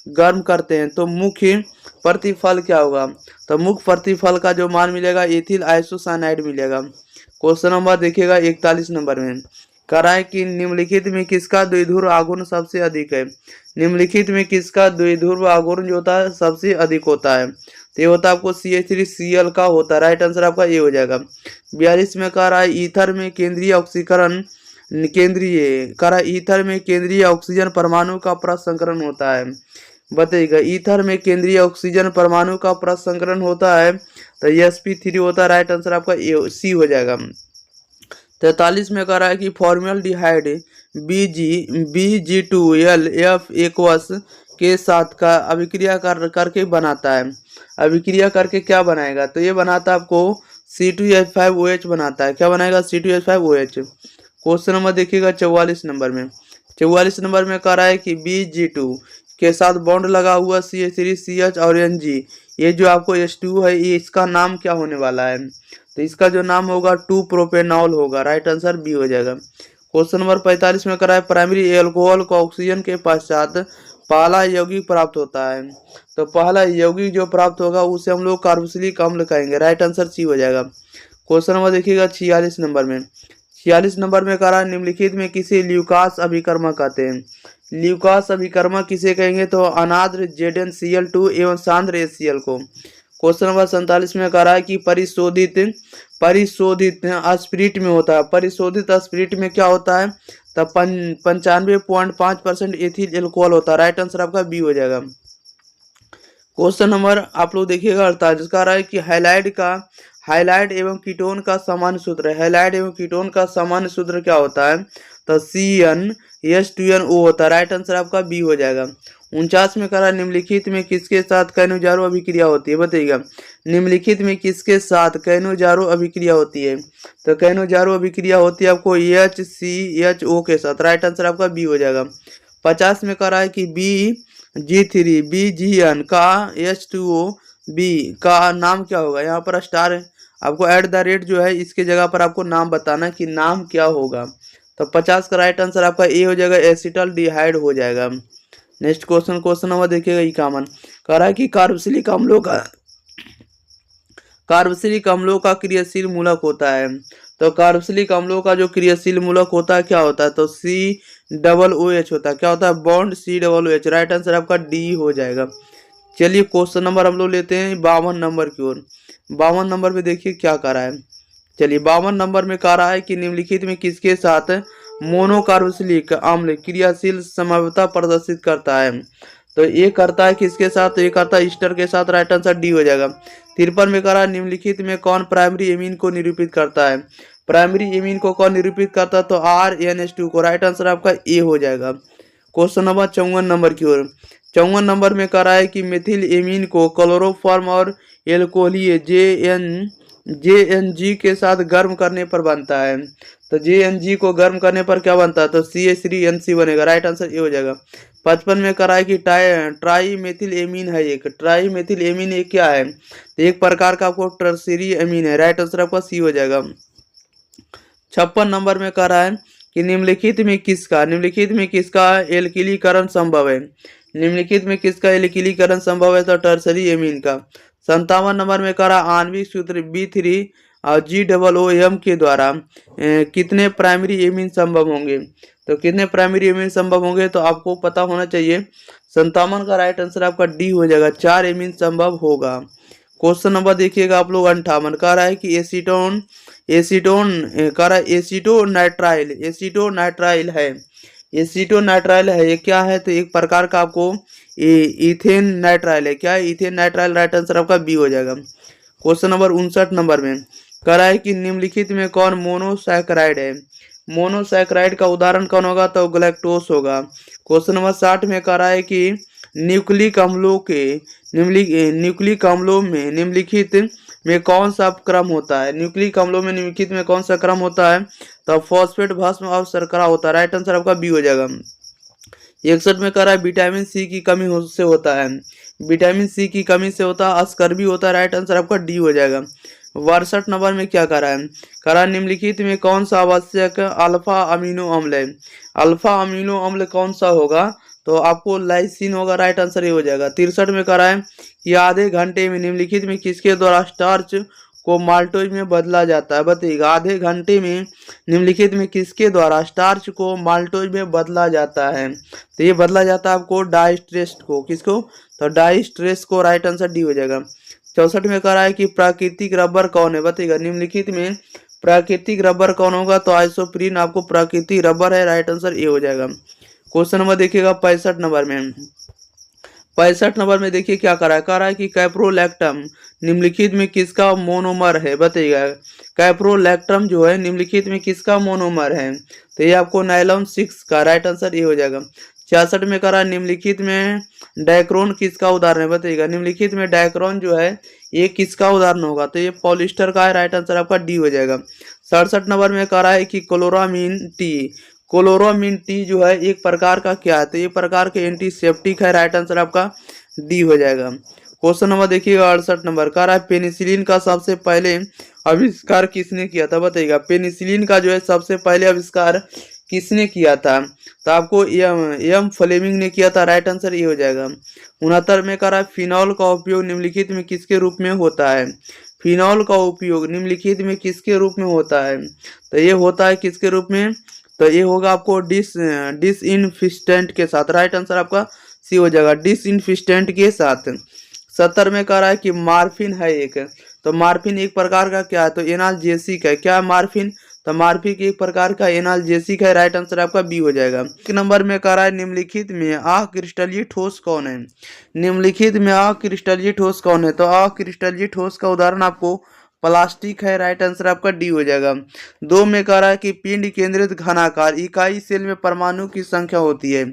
गर्म करते हैं तो मुख्य प्रतिफल क्या होगा? तो मुख्य प्रतिफल का जो मान मिलेगा एथिल आइसोसाइनाइड मिलेगा। क्वेश्चन नंबर देखिएगा 41 नंबर में कह रहा है कि निम्नलिखित में किसका द्विध्रुव आघूर्ण सबसे अधिक है? निम्नलिखित में किसका द्विध्रुव आघूर्ण जो होता है सबसे अधिक होता है? तो ये होता है आपको CH3Cl का होता है। राइट आंसर आपका ये हो जाएगा। 42 में कह रहा है ईथर में केंद्रीय ऑक्सीकरण ईथर में केंद्रीय ऑक्सीजन परमाणु का प्रसंकरण होता है। बताइएगा ईथर में केंद्रीय ऑक्सीजन परमाणु का प्रसंकरण होता है तो sp3 होता है। राइट आंसर आपका C हो जाएगा। 43 में कह रहा है कि फॉर्मल्डिहाइड Bg2LF एक्वस के साथ का अभिक्रिया करके बनाता है। अभिक्रिया करके क्या बनाएगा? तो ये बनाता है आपको C2H5OH बनाता है। क्या बनाएगा? C2H5OH। क्वेश्चन नंबर देखिएगा 44 नंबर में। 44 नंबर में कह रहा है कि Bg2 के साथ बॉन्ड लगा हुआ CH3CH और Ng ये जो आपको H2 है ये इसका नाम क्या होने वाला है? तो इसका जो नाम होगा 2 प्रोपेनॉल होगा। राइट आंसर B हो जाएगा। क्वेश्चन नंबर 45 में करा है प्राइमरी एल्कोहल को ऑक्सीजन के पश्चात पहला यौगिक प्राप्त होता है। तो पहला यौगिक जो प्राप्त होगा उसे हम लोग कार्बोक्सिलिक अम्ल कहेंगे। राइट आंसर C हो जाएगा। क्वेश्चन नंबर देखिएगा 46 नंबर में। 46 नंबर में कह रहा है निम्नलिखित में किसे ल्यूकास अभिकर्मक कहते हैं? ल्यूकास अभिकर्मक किसे कहेंगे? तो अनाद्र ZnCl2 एवं सांद्र HCl को। क्वेश्चन नंबर 47 में कह रहा है कि परिशोधित स्पिरिट में होता है। परिशोधित स्पिरिट में क्या होता है? तब 95.5% एथिल एल्कोहल होता है। राइट आंसर आपका B हो जाएगा। क्वेश्चन नंबर आप लोग देखिएगा 48 कह रहा है कि हाइलाइड एवं कीटोन का सामान्य सूत्र। हाइलाइड एवं कीटोन का सामान्य सूत्र क्या होता है? तो CnH2nO होता है। राइट आंसर आपका B हो जाएगा। 49 में कह रहा है निम्नलिखित में किसके साथ कैनोजारो अभिक्रिया होती है? बताइएगा निम्नलिखित में किसके साथ कैनोजारो अभिक्रिया होती है? तो कैनोजारो अभिक्रिया होती है आपको HCHO के साथ। राइट आंसर आपका B हो जाएगा। 50 में कह रहा है कि BG3BGN का H2O का नाम क्या होगा? यहाँ पर स्टार आपको @ जो है इसके जगह पर आपको नाम बताना कि नाम क्या होगा। तो 50 का राइट आंसर आपका A हो जाएगा। एसिटाल्डिहाइड हो जाएगा। नेक्स्ट क्वेश्चन नंबर देखिएगा ई कॉमन कह रहा है कि कार्बोक्सिलिक अम्लों का क्रियाशील मूलक होता है। तो कार्बोक्सिलिक अम्लों का जो क्रियाशील मूलक होता है क्या होता है? तो COOH होता है। क्या होता है? Bond COOH। राइट आंसर आपका D हो जाएगा। चलिए क्वेश्चन नंबर हम लोग लेते हैं 52 नंबर की ओर। 52 नंबर में देखिए क्या कर रहा है। चलिए 52 नंबर में कह रहा है कि निम्नलिखित में किसके साथ मोनोकार्बोक्सिलिक अम्ल क्रियाशील समवेता प्रदर्शित करता है? तो ये करता है किसके साथ? तो ये करता है ईस्टर के साथ। राइट आंसर D हो जाएगा। 53 में कह रहा है निम्नलिखित में कौन प्राइमरी एमीन को निरूपित करता है? प्राइमरी एमीन को कौन निरूपित करता है? तो RNH2 को। राइट आंसर आपका A हो जाएगा। क्वेश्चन नंबर 54 नंबर की ओर। 54 नंबर में कह रहा है कि मिथिल एमीन को क्लोरोफॉर्म और एल्कोहलीय JNG के साथ गर्म करने पर बनता है। तो JNG को गर्म करने पर क्या बनता है? तो CH3NC बनेगा। राइट आंसर ये हो जाएगा। 55 में कह रहा है कि ट्राई मेथिल एमीन है। एक ट्राई मेथिल एमीन एक क्या है? तो एक प्रकार का आपको टर्शियरी एमीन है। राइट आंसर आपका C हो जाएगा। 56 नंबर में कह रहा है कि निम्नलिखित में किसका एल्किलीकरण संभव है? निम्नलिखित में किसका एल्किलीकरण संभव है? तो टर्शियरी एमीन का। 57 नंबर में कह रहा आणविक सूत्र B3 और GOOM के द्वारा कितने प्राइमरी एमीन संभव होंगे? तो कितने प्राइमरी एमीन संभव होंगे? तो आपको पता होना चाहिए। 57 का राइट आंसर आपका D हो जाएगा। 4 एमीन संभव होगा। क्वेश्चन नंबर देखिएगा आप लोग 58 कह रहा है कि एसीटोन एसीटोनाइट्राइल है। ये क्या है? तो एक प्रकार का आपको इथेन नाइट्राइल है। क्या है? Ethane nitrile. राइट आंसर आपका B हो जाएगा। क्वेश्चन नंबर 59 नंबर में कह रहा है कि निम्नलिखित में कौन मोनोसैकराइड है? मोनोसैकराइड का उदाहरण कौन होगा? तो गैलेक्टोस होगा। क्वेश्चन नंबर 60 में कह रहा है कि न्यूक्लिक अम्लों के न्यूक्लिक अम्लों में निम्नलिखित में कौन सा क्रम होता है? न्यूक्लिक अम्लों में निम्नलिखित में कौन सा क्रम होता है? तो फॉस्फेट भस्म और शर्करा होता है। राइट आंसर आपका बी हो जाएगा। 61 में कह रहा है विटामिन सी की कमी से होता है। विटामिन सी की कमी से होता है अस्कर्वी होता है। राइट आंसर आपका डी हो जाएगा। 62 नंबर में क्या कह रहा है? कह रहा है निम्नलिखित में कौन सा आवश्यक अल्फा अमीनो अम्ल है? अल्फा अमीनो अम्ल कौन सा होगा? तो आपको लाइसिन होगा। राइट आंसर ये हो जाएगा। 63 में कह रहा है कि आधे घंटे में निम्नलिखित में किसके द्वारा स्टार्च को माल्टोज में बदला जाता है? बताइएगा। आधे घंटे में निम्नलिखित में किसके द्वारा स्टार्च को माल्टोज में बदला जाता है? तो ये बदला जाता है आपको डाइस्ट्रेस को। किसको? तो डाइस्ट्रेस को। राइट आंसर डी हो जाएगा। 64 में कह रहा है कि प्राकृतिक रबर कौन है? बताइएगा। निम्नलिखित में प्राकृतिक रबर कौन होगा? तो आइसोप्रीन आपको प्राकृतिक रबर है। राइट आंसर ए हो जाएगा। क्वेश्चन नंबर देखिएगा 65 नंबर में। 65 नंबर में देखिए क्या कह रहा है कि कैप्रोलैक्टम निम्नलिखित में किसका मोनोमर है? बताइएगा। कैप्रोलैक्टम जो है निम्नलिखित में किसका मोनोमर है? तो ये आपको नाइलॉन 6 का। राइट आंसर ये हो जाएगा। 66 में कह रहा है निम्नलिखित में डायक्रोन किसका उदाहरण है? बताइएगा। निम्नलिखित में डायक्रोन जो है ये किसका उदाहरण होगा? तो ये पॉलिस्टर का है। राइट आंसर आपका डी हो जाएगा। 67 नंबर में कह रहा है कि क्लोरामीन टी जो है एक प्रकार का क्या है? तो ये प्रकार के एंटीसेप्टिक है। राइट आंसर आपका डी हो जाएगा। क्वेश्चन नंबर देखिएगा 68 नंबर। कह रहा है पेनिसिलिन का सबसे पहले आविष्कार किसने किया था? बताइएगा। पेनिसिलिन का जो है सबसे पहले आविष्कार किसने किया था? तो आपको एम फ्लेमिंग ने किया था। राइट आंसर ये हो जाएगा। 69 में कह रहा है फिनॉल का उपयोग निम्नलिखित में किसके रूप में होता है? फिनॉल का उपयोग निम्नलिखित में किसके रूप में होता है? तो ये होता है किसके रूप में? तो ये होगा आपको डिसइंफिस्टेंट के साथ। राइट आंसर आपका सी हो जाएगा। डिसइंफिस्टेंट के साथ। 70 में कह रहा है कि मार्फिन है एक। तो मार्फिन एक प्रकार का क्या है? तो एनाल्जेसिक है। क्या है मार्फिन? तो मार्फिन एक प्रकार का एनाल्जेसिक है। राइट आंसर आपका बी हो जाएगा। एक नंबर में कह रहा है निम्नलिखित में अक्रिस्टलीय ठोस कौन है? निम्नलिखित में अक्रिस्टलीय ठोस कौन है? तो अक्रिस्टलीय ठोस का उदाहरण आपको प्लास्टिक है। राइट आंसर आपका डी हो जाएगा। 2 में कह रहा है कि पिंड केंद्रित घनाकार इकाई सेल में परमाणु की संख्या होती है।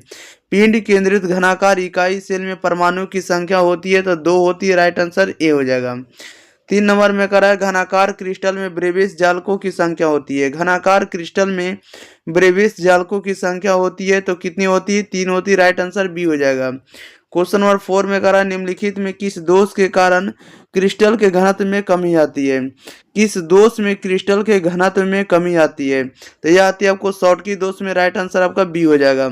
पिंड केंद्रित घनाकार इकाई सेल में परमाणु की संख्या होती है तो 2 होती है। राइट आंसर ए हो जाएगा। 3 नंबर में कह रहा है घनाकार क्रिस्टल में ब्रेविस जालकों की संख्या होती है। घनाकार क्रिस्टल में ब्रेविस जालकों की संख्या होती है तो कितनी होती है? 3 होती है। राइट आंसर बी हो जाएगा। क्वेश्चन नंबर 4 में कह रहा है निम्नलिखित में किस दोष के कारण क्रिस्टल के घनत्व में कमी आती है? किस दोष में क्रिस्टल के घनत्व में कमी आती है? तो यह आती है आपको शॉर्टकी दोष में। राइट आंसर आपका बी हो जाएगा।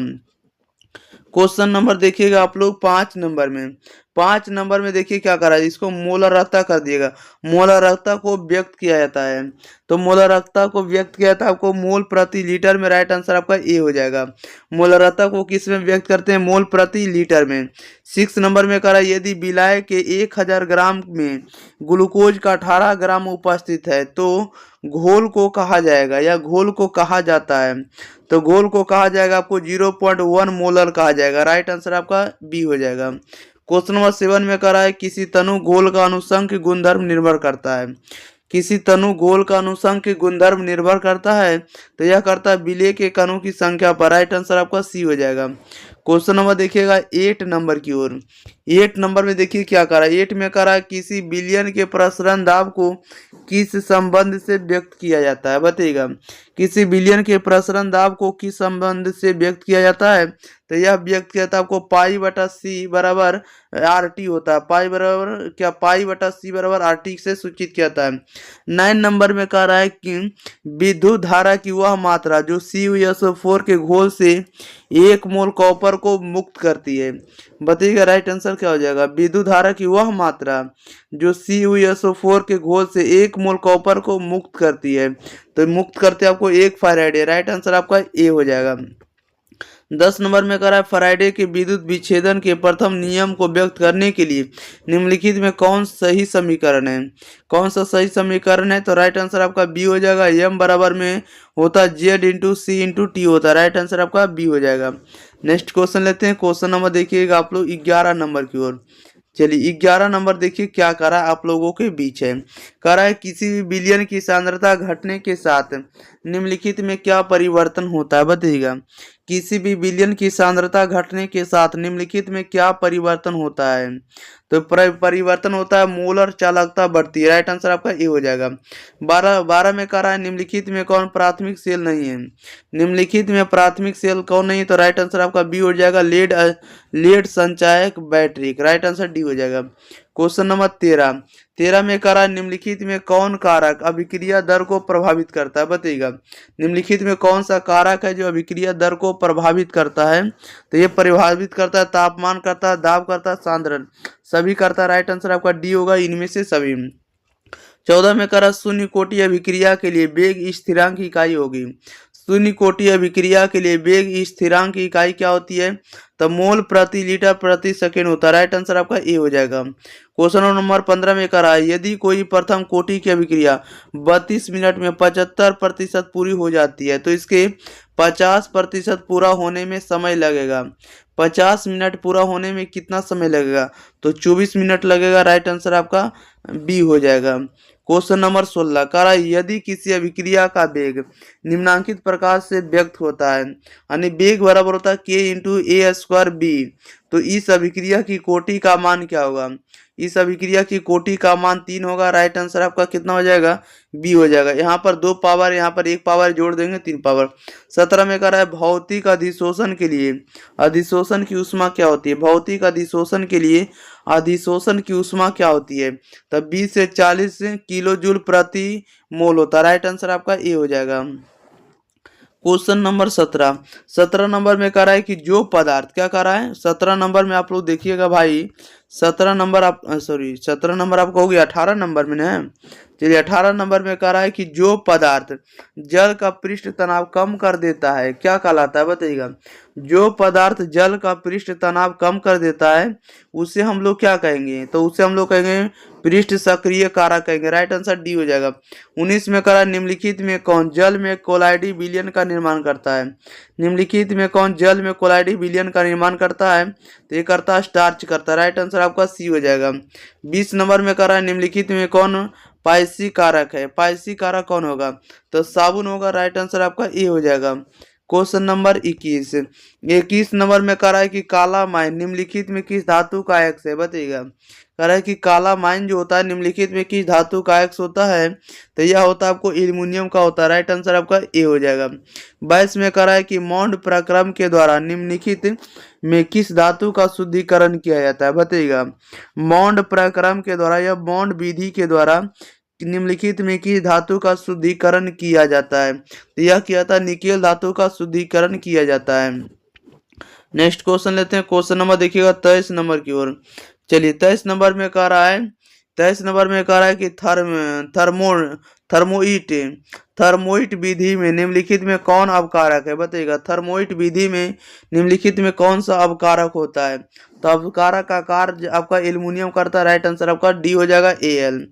क्वेश्चन नंबर देखिएगा आप लोग 5 नंबर में। 5 नंबर में देखिए क्या कर रहा है, इसको मोलारता कर दिएगा। मोलारता को व्यक्त किया जाता है तो मोलारता को व्यक्त किया जाता है आपको मोल प्रति लीटर में। राइट आंसर आपका ए हो जाएगा। मोलारता को किस में व्यक्त करते हैं? मोल प्रति लीटर में। 6 नंबर में कह रहा है यदि विलाय के 1000 ग्राम में ग्लूकोज का 18 ग्राम उपस्थित है तो घोल को कहा जाएगा या घोल को कहा जाता है? तो घोल को कहा जाएगा आपको 0.1 मोलर कहा जाएगा। राइट आंसर आपका बी हो जाएगा। क्वेश्चन नंबर 7 में कह रहा है किसी तनु घोल का अनुसंख्य गुणधर्म निर्भर करता है। किसी तनु घोल का अनुसंख्य गुणधर्म निर्भर करता है तो यह करता है विलेय के कणों की संख्या पर। राइट आंसर आपका सी हो जाएगा। क्वेश्चन नंबर देखिएगा 8 नंबर की ओर। 8 नंबर में देखिए क्या कह रहा है। 8 में कह रहा है किसी बिलियन के प्रसरण दाब को किस संबंध से व्यक्त किया जाता है? बताइएगा। किसी बिलियन के प्रसरण दाब को किस संबंध से व्यक्त किया जाता है? तो यह व्यक्त किया जाता है आपको पाई बटा सी बराबर आर टी होता है। पाई बराबर क्या? पाई बटा सी बराबर आर टी से सूचित किया जाता है। 9 नंबर में कह रहा है कि विद्युत धारा की वह मात्रा जो CuSO4 के घोल से 1 मोल कॉपर को मुक्त करती है। बताइएगा राइट आंसर क्या हो जाएगा? विद्युत धारा की वह मात्रा जो CuSO4 के घोल से 1 मोल कॉपर को मुक्त करती है तो मुक्त करते आपको 1 फैराडे। राइट आंसर आपका ए हो जाएगा। 10 नंबर में कह रहा है फैराडे के विद्युत विच्छेदन के प्रथम नियम को व्यक्त करने के लिए निम्नलिखित में कौन सही समीकरण है? कौन सा सही समीकरण है? तो राइट आंसर आपका बी हो जाएगा। एम बराबर में होता है जेड इंटू सी इंटू टी होता है। राइट आंसर आपका बी हो जाएगा। नेक्स्ट क्वेश्चन लेते हैं। क्वेश्चन नंबर देखिएगा आप लोग 11 नंबर की ओर। चलिए 11 नंबर देखिए क्या कर रहा है आप लोगों के बीच है। कह रहा है किसी भी विलयन की सांद्रता घटने के साथ निम्नलिखित में क्या परिवर्तन होता है? बताइएगा। किसी भी विलयन की सांद्रता घटने के साथ निम्नलिखित में क्या परिवर्तन होता है? तो परिवर्तन होता है, मोलर चालकता बढ़ती है। राइट आंसर आपका ए हो जाएगा। 12 में कह रहा है निम्नलिखित में कौन प्राथमिक सेल नहीं है? निम्नलिखित में प्राथमिक सेल कौन नहीं है? तो राइट आंसर आपका बी हो जाएगा, लेड संचायक बैटरी। राइट आंसर डी हो जाएगा। क्वेश्चन नंबर 13 में कह रहा है निम्नलिखित में कौन कारक अभिक्रिया दर को प्रभावित करता है? बताइएगा, निम्नलिखित में कौन सा कारक है जो अभिक्रिया दर को प्रभावित करता है? तो ये प्रभावित करता है तापमान, करता है दाब, करता है सांद्रण, सभी करता है। राइट आंसर आपका डी होगा, इनमें से सभी। 14 में करा शून्य कोटि अभिक्रिया के लिए वेग स्थिरांक की इकाई होगी। शून्य कोटि अभिक्रिया के लिए वेग स्थिरांक की इकाई क्या होती है? तो मोल प्रति लीटर प्रति सेकेंड होता है। राइट आंसर आपका ए हो जाएगा। क्वेश्चन नंबर 15 में करा है यदि कोई प्रथम कोटि की अभिक्रिया 32 मिनट में 75% पूरी हो जाती है तो इसके 50% पूरा होने में समय लगेगा। 50 मिनट पूरा होने में कितना समय लगेगा? तो 24 मिनट लगेगा। राइट आंसर आपका बी हो जाएगा। क्वेश्चन नंबर 16 करा यदि किसी अभिक्रिया का वेग निम्नांकित प्रकार से व्यक्त होता है, यानी वेग बराबर होता है k इंटू ए स्क्वायर बी, तो इस अभिक्रिया की कोटि का मान क्या होगा? इस अभिक्रिया की कोटि का मान 3 होगा। राइट आंसर आपका कितना हो जाएगा? बी हो जाएगा। यहाँ पर 2 पावर, यहाँ पर 1 पावर जोड़ देंगे 3 पावर। 17 में कह रहा है भौतिक अधिशोषण के लिए अधिशोषण की ऊष्मा क्या होती है? भौतिक अधिशोषण के लिए अधिशोषण की ऊष्मा क्या होती है? तब 20 से 40 किलो जूल प्रति मोल होता है। राइट आंसर आपका ए हो जाएगा। क्वेश्चन नंबर 17 नंबर में कह रहा है कि जो पदार्थ क्या कह रहा है? 17 नंबर में आप लोग देखिएगा भाई, 17 नंबर आप 17 नंबर आपको हो गया, 18 नंबर में ना। चलिए 18 नंबर में कह रहा है कि जो पदार्थ जल का पृष्ठ तनाव कम कर देता है क्या कहलाता है? बताइएगा, जो पदार्थ जल का पृष्ठ तनाव कम कर देता है उसे हम लोग क्या कहेंगे? तो उसे हम लोग कहेंगे पृष्ठ सक्रिय कारक कहेंगे। राइट आंसर डी हो जाएगा। 19 में करा निम्नलिखित में कौन जल में कोलाइडी विलयन का निर्माण करता है? निम्नलिखित में कौन जल में कोलाइडी विलयन का निर्माण करता है? तो ये करता है स्टार्च करता है। राइट आंसर आपका सी हो जाएगा। 20 नंबर में करा निम्नलिखित में कौन पायसी कारक है? पायसी कारक कौन होगा? तो साबुन होगा। राइट आंसर आपका ए हो जाएगा। क्वेश्चन नंबर 21 नंबर में कह रहा है कि काला माइन निम्नलिखित में किस धातु का अयस्क है? बताइएगा, कह रहा है कि काला माइन जो होता है निम्नलिखित में किस धातु का अयस्क होता है? तो यह होता है आपको एल्युमिनियम का होता है। राइट आंसर आपका ए हो जाएगा। 22 में कह रहा है कि मॉन्ड प्रक्रम के द्वारा निम्नलिखित में किस धातु का शुद्धिकरण किया जाता है? बताइएगा, मॉन्ड प्रक्रम के द्वारा या मॉन्ड विधि के द्वारा निम्नलिखित में किस धातु का शुद्धिकरण किया जाता है? तो यह किया जाता है निकेल धातु का शुद्धिकरण किया जाता है। नेक्स्ट क्वेश्चन लेते हैं। क्वेश्चन नंबर देखिएगा 23 नंबर की ओर। चलिए 23 नंबर में कह रहा है 23 नंबर में कह रहा है कि थर्मोइट विधि में निम्नलिखित में कौन अवकारक है? बताइएगा, थर्मोइट विधि में निम्नलिखित में कौन सा अवकारक होता है? तो अवकारक का कार्य आपका एल्युमिनियम करता है। राइट आंसर आपका डी हो जाएगा एल।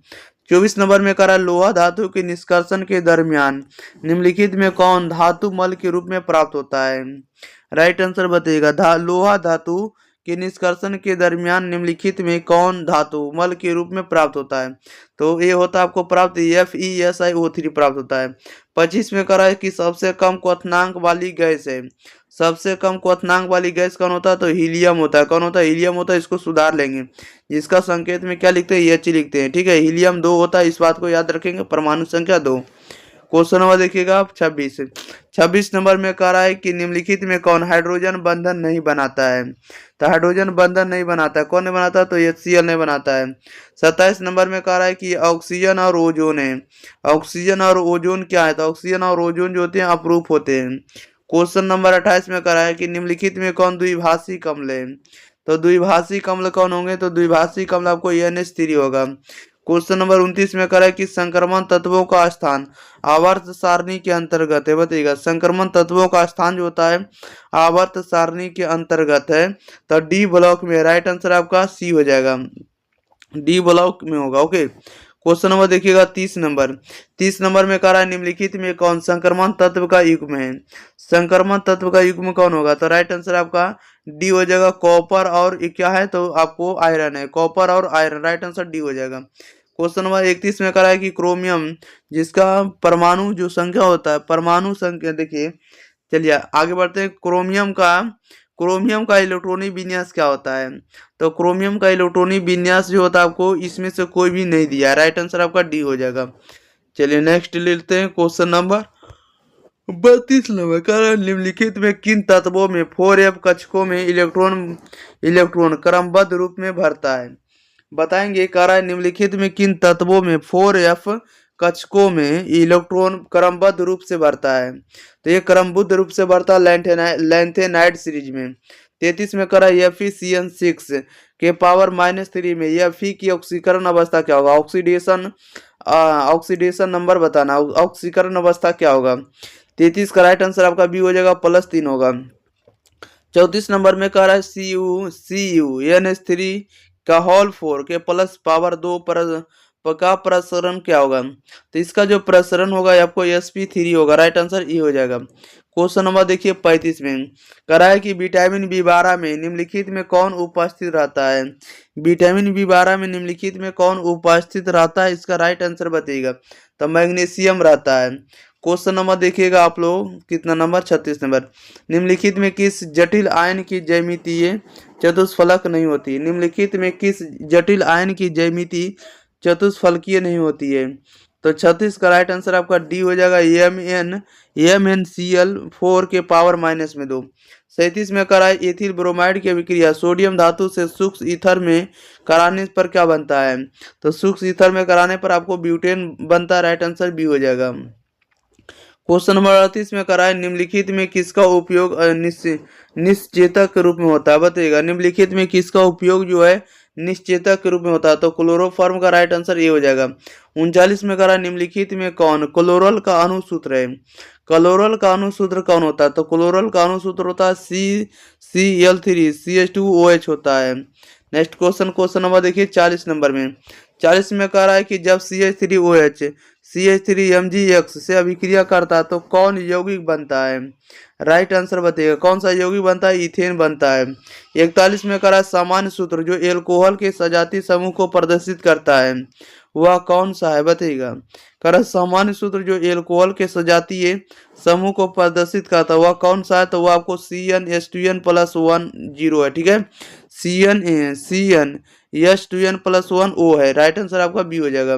24 नंबर में करा लोहा धातु के निष्कर्षण के दरमियान निम्नलिखित में कौन धातु मल के रूप में प्राप्त होता है? राइट आंसर बताइएगा, लोहा धातु के निष्कर्षण के दरमियान निम्नलिखित में कौन धातु मल के रूप में प्राप्त होता है? तो ये होता है आपको प्राप्त FeSiO3 प्राप्त होता है। 25 में करा है कि सबसे कम क्वथनांक वाली गैस है। सबसे कम क्वथनांक वाली गैस कौन होता है? तो हीलियम होता है। कौन होता है? हीलियम होता है। इसको सुधार लेंगे, जिसका संकेत में क्या लिखते हैं? H लिखते हैं। ठीक है, हीलियम 2 होता है, इस बात को याद रखेंगे, परमाणु संख्या 2। क्वेश्चन नंबर देखिएगा आप 26 नंबर में कह रहा है कि निम्नलिखित में कौन हाइड्रोजन बंधन नहीं बनाता है? तो हाइड्रोजन बंधन नहीं बनाता है, कौन नहीं बनाता है? तो HCl नहीं बनाता है। 27 नंबर में कह रहा है कि ऑक्सीजन और ओजोन है। ऑक्सीजन और ओजोन क्या है? तो ऑक्सीजन और ओजोन जो होते हैं अपरूप होते हैं। क्वेश्चन नंबर 28 में कह रहा है कि निम्नलिखित में कौन द्विभाषी कम्ल है? तो द्विभाषी कम्ल कौन होंगे? तो द्विभाषी कम्ल आपको NH3 होगा। क्वेश्चन नंबर 29 में कह रहा है कि संक्रमण तत्वों का स्थान आवर्त सारणी के अंतर्गत है। बताइएगा, संक्रमण तत्वों का स्थान जो होता है आवर्त सारणी के अंतर्गत है, तो डी ब्लॉक में। राइट आंसर आपका सी हो जाएगा, डी ब्लॉक में होगा। ओके, क्वेश्चन नंबर देखिएगा 30 नंबर में कह रहा है निम्नलिखित में कौन संक्रमण तत्व का युग्म है? संक्रमण तत्व का युग्म कौन होगा? तो राइट आंसर आपका डी हो जाएगा, कॉपर और क्या है? तो आपको आयरन है, कॉपर और आयरन। राइट आंसर डी हो जाएगा। क्वेश्चन नंबर 31 में कह रहा है कि क्रोमियम जिसका परमाणु जो संख्या होता है, परमाणु संख्या देखिए चलिए आगे बढ़ते हैं। क्रोमियम का इलेक्ट्रॉनिक विन्यास क्या होता है? तो क्रोमियम का इलेक्ट्रॉनिक विन्यास जो होता है आपको इसमें से कोई भी नहीं दिया है, राइट आंसर आपका डी हो जाएगा। चलिए नेक्स्ट लेते हैं क्वेश्चन नंबर 32 नंबर का। निम्नलिखित में किन तत्वों में 4f कक्षकों में इलेक्ट्रॉन क्रमबद्ध रूप में भरता है? बताएंगे। कह रहा है निम्नलिखित में किन तत्वों में 4f कक्षकों में इलेक्ट्रॉन क्रमबद्ध रूप से भरता है? तो ये क्रमबद्ध रूप से भरता है लैंथेनाइड सीरीज में। 33 में कह रहा है FeCN6 के पावर -3 में Fe की ऑक्सीकरण अवस्था क्या होगा? ऑक्सीडेशन नंबर बताना, ऑक्सीकरण अवस्था क्या होगा? 33 का राइट आंसर आपका बी हो जाएगा, +3 होगा। 34 नंबर में कह रहा है CuNH3 का होल 4 के +2 का प्रसरण क्या होगा? तो इसका जो प्रसरण होगा आपको sp3 होगा, राइट आंसर ई हो जाएगा। क्वेश्चन नंबर देखिए 35 में कह रहा है कि विटामिन B12 में निम्नलिखित में कौन उपस्थित रहता है? विटामिन B12 में निम्नलिखित में कौन उपस्थित रहता है? इसका राइट आंसर बताइएगा। तो मैग्नीशियम रहता है। क्वेश्चन नंबर देखिएगा आप लोग, कितना नंबर? 36 नंबर। निम्नलिखित में किस जटिल आयन की ज्यामितीय चतुष्फलक नहीं होती? निम्नलिखित में किस जटिल आयन की ज्यामिति चतुष्फलकीय नहीं होती है? तो 36 का राइट आंसर आपका डी हो जाएगा, MnCl4 के पावर -2। 37 में कराए एथिल ब्रोमाइड की अभिक्रिया सोडियम धातु से सूक्ष्म ईथर में कराने पर क्या बनता है? तो सूक्ष्म ईथर में कराने पर आपको ब्यूटेन बनता है, राइट आंसर बी हो जाएगा। क्वेश्चन नंबर 38 में कराए निम्नलिखित में किसका उपयोग निश्चेतक के रूप में होता है? बताइएगा। निम्नलिखित में किसका उपयोग जो है निश्चेतक के रूप में होता है? तो क्लोरोफॉर्म का राइट आंसर ये हो जाएगा। 39 में करा निम्नलिखित में कौन क्लोरल का अणुसूत्र है? क्लोरल का अणुसूत्र कौन होता है? तो क्लोरल का अणुसूत्र होता है CCl3 CH2OH होता है। नेक्स्ट क्वेश्चन नंबर देखिए 40 नंबर में। 40 में कह रहा है कि जब CH3OH CH3Mgx से अभिक्रिया करता है तो कौन यौगिक बनता है? राइट आंसर बताइएगा। कौन सा यौगिक बनता है? इथेन बनता है। 41 में कह रहा है सामान्य सूत्र जो एल्कोहल के सजातीय समूह को प्रदर्शित करता है वह कौन सा है? बताइएगा। कह रहा है सामान्य सूत्र जो एल्कोहल के सजातीय समूह को प्रदर्शित करता है वह कौन सा है? तो वह आपको CnH2n+1 है, ठीक है। CnH2n+1 है, राइट आंसर आपका बी हो जाएगा।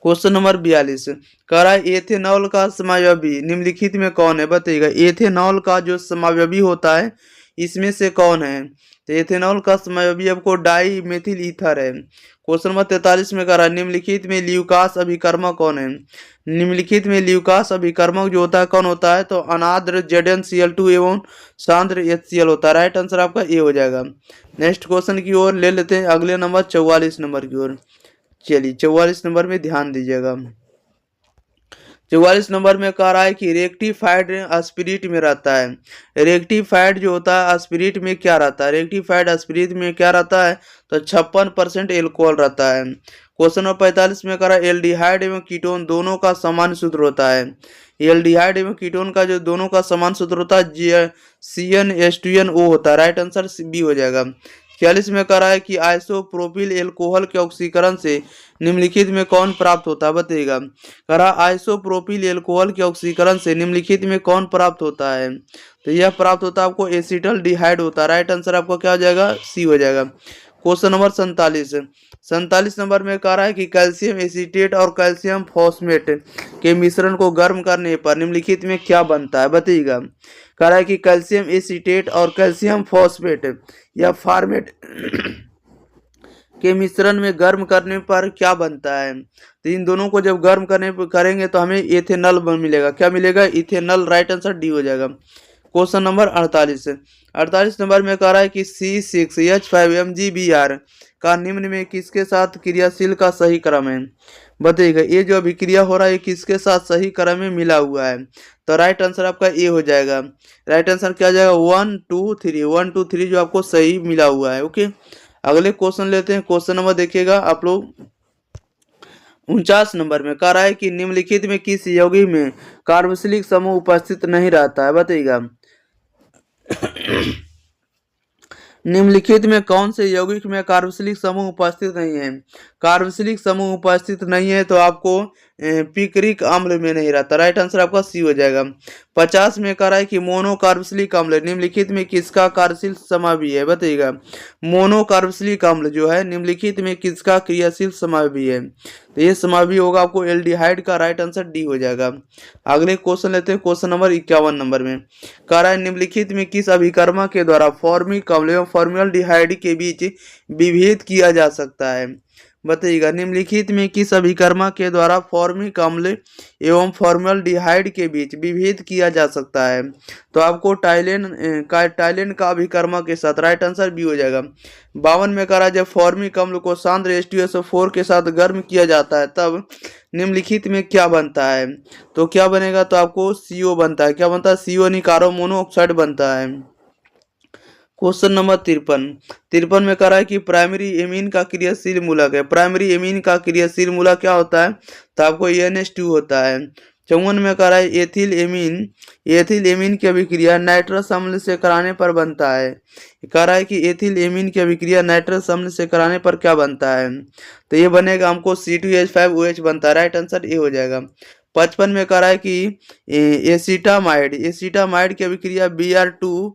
क्वेश्चन नंबर 42 कह रहा है एथेनॉल का समावयवी निम्नलिखित में कौन है? बताइएगा। एथेनॉल का जो समावयवी होता है इसमें से कौन है? तो एथेनॉल का समावयवी आपको डाई मेथिल ईथर है। क्वेश्चन नंबर 43 में कह रहा है निम्नलिखित में ल्यूकास अभिकर्मक कौन है? निम्नलिखित में ल्यूकास अभिकर्मक जो होता है कौन होता है? तो अनाद्र ZnCl2 एवं सांद्र HCl होता है, राइट आंसर आपका ए हो जाएगा। नेक्स्ट क्वेश्चन की ओर ले लेते हैं, अगले नंबर 44 नंबर की ओर। चलिए 44 नंबर में ध्यान दीजिएगा। 44 नंबर में कह रहा है कि रेक्टिफाइड स्पिरिट में रहता है। रेक्टिफाइड जो होता है स्पिरिट में क्या रहता है? रेक्टिफाइड स्पिरिट में क्या रहता है? तो 56% एल्कोहल रहता है। क्वेश्चन नंबर 45 में कह रहा है एल्डिहाइड एवं कीटोन दोनों का समान सूत्र होता है। एल्डिहाइड एवं कीटोन का जो दोनों का समान सूत्र होता है CnH2nO होता है, राइट आंसर बी हो जाएगा। 46 में कह रहा है कि आइसोप्रोपिल एल्कोहल के ऑक्सीकरण से निम्नलिखित में कौन प्राप्त होता है? बताइएगा। कह रहा आइसोप्रोपिल एल्कोहल के ऑक्सीकरण से निम्नलिखित में कौन प्राप्त होता है? तो यह प्राप्त होता है आपको एसिटल्डिहाइड होता है, राइट आंसर आपको क्या हो जाएगा? सी हो जाएगा। क्वेश्चन नंबर 47 नंबर में कह रहा है कि कैल्शियम एसीटेट और कैल्शियम फॉस्फेट के मिश्रण को गर्म करने पर निम्नलिखित में क्या बनता है? बताइएगा। कह रहा है कि कैल्शियम एसीटेट और कैल्शियम फॉस्फेट या फार्मेट के मिश्रण में गर्म करने पर क्या बनता है? तो इन दोनों को जब गर्म करेंगे तो हमें एथेनॉल मिलेगा। क्या मिलेगा? इथेनॉल, राइट आंसर डी हो जाएगा। क्वेश्चन नंबर 48 नंबर में कह रहा है कि C6H5MgBr का निम्न में किसके साथ क्रियाशील का सही क्रम है? बताइएगा। ये जो अभिक्रिया हो रहा है किसके साथ सही क्रम में मिला हुआ है? तो राइट आंसर आपका ए हो जाएगा। राइट आंसर क्या जाएगा? 1 2 3 1 2 3 जो आपको सही मिला हुआ है। ओके, अगले क्वेश्चन लेते हैं। क्वेश्चन नंबर देखिएगा आप लोग 49 नंबर में कह रहा है कि निम्नलिखित में किस यौगिक में कार्बोक्सिलिक समूह उपस्थित नहीं रहता है? बताइएगा। निम्नलिखित में कौन से यौगिक में कार्बोक्सिलिक समूह उपस्थित नहीं है? कार्बोक्सिलिक समूह उपस्थित नहीं है तो आपको पिक्रिक अम्ल में नहीं रहता। राइट आंसर आपका सी हो जाएगा। 50 में कह रहा है कि मोनोकार्बोक्सिलिक अम्ल निम्नलिखित में किसका कार्यशील समावि है, बताइएगा। मोनोकार्बोक्सिलिक अम्ल जो है निम्नलिखित में किसका क्रियाशील समावि है, तो ये समावि होगा आपको एल्डिहाइड का। राइट आंसर डी हो जाएगा। अगले क्वेश्चन लेते हैं, क्वेश्चन नंबर 51 नंबर में कह रहा है निम्नलिखित में किस अभिकर्मा के द्वारा फॉर्मिक अम्ल एवं फॉर्मल्डिहाइड के बीच विभेद किया जा सकता है, बताइएगा। निम्नलिखित में किस अभिकर्मा के द्वारा फॉर्मिक अम्ल एवं फॉर्मल्डिहाइड के बीच विभेद किया जा सकता है, तो आपको टाइलेन का अभिकर्मा के साथ। राइट आंसर बी हो जाएगा। 52 में कह रहा है जब फॉर्मिक अम्ल को सांद्र H2SO4 के साथ गर्म किया जाता है तब निम्नलिखित में क्या बनता है, तो क्या बनेगा, तो आपको CO बनता है। क्या बनता है, CO नहीं, कार्बन मोनोऑक्साइड बनता है। क्वेश्चन नंबर 53 में कह रहा है कि प्राइमरी एमीन का क्रियाशील मूलक है। प्राइमरी एमीन का क्रियाशील मूलक क्या होता है, तो आपको NH2 होता है। 54 में कह रहा है एथिल एमीन की अभिक्रिया नाइट्रस अम्ल से कराने पर बनता है। कह रहा है कि एथिल एमीन की अभिक्रिया नाइट्रस अम्ल से कराने पर क्या बनता है, तो ये बनेगा हमको C2H5OH बनता है। राइट आंसर ए हो जाएगा। 55 में कह रहा है कि एसिटामाइड की अभिक्रिया Br2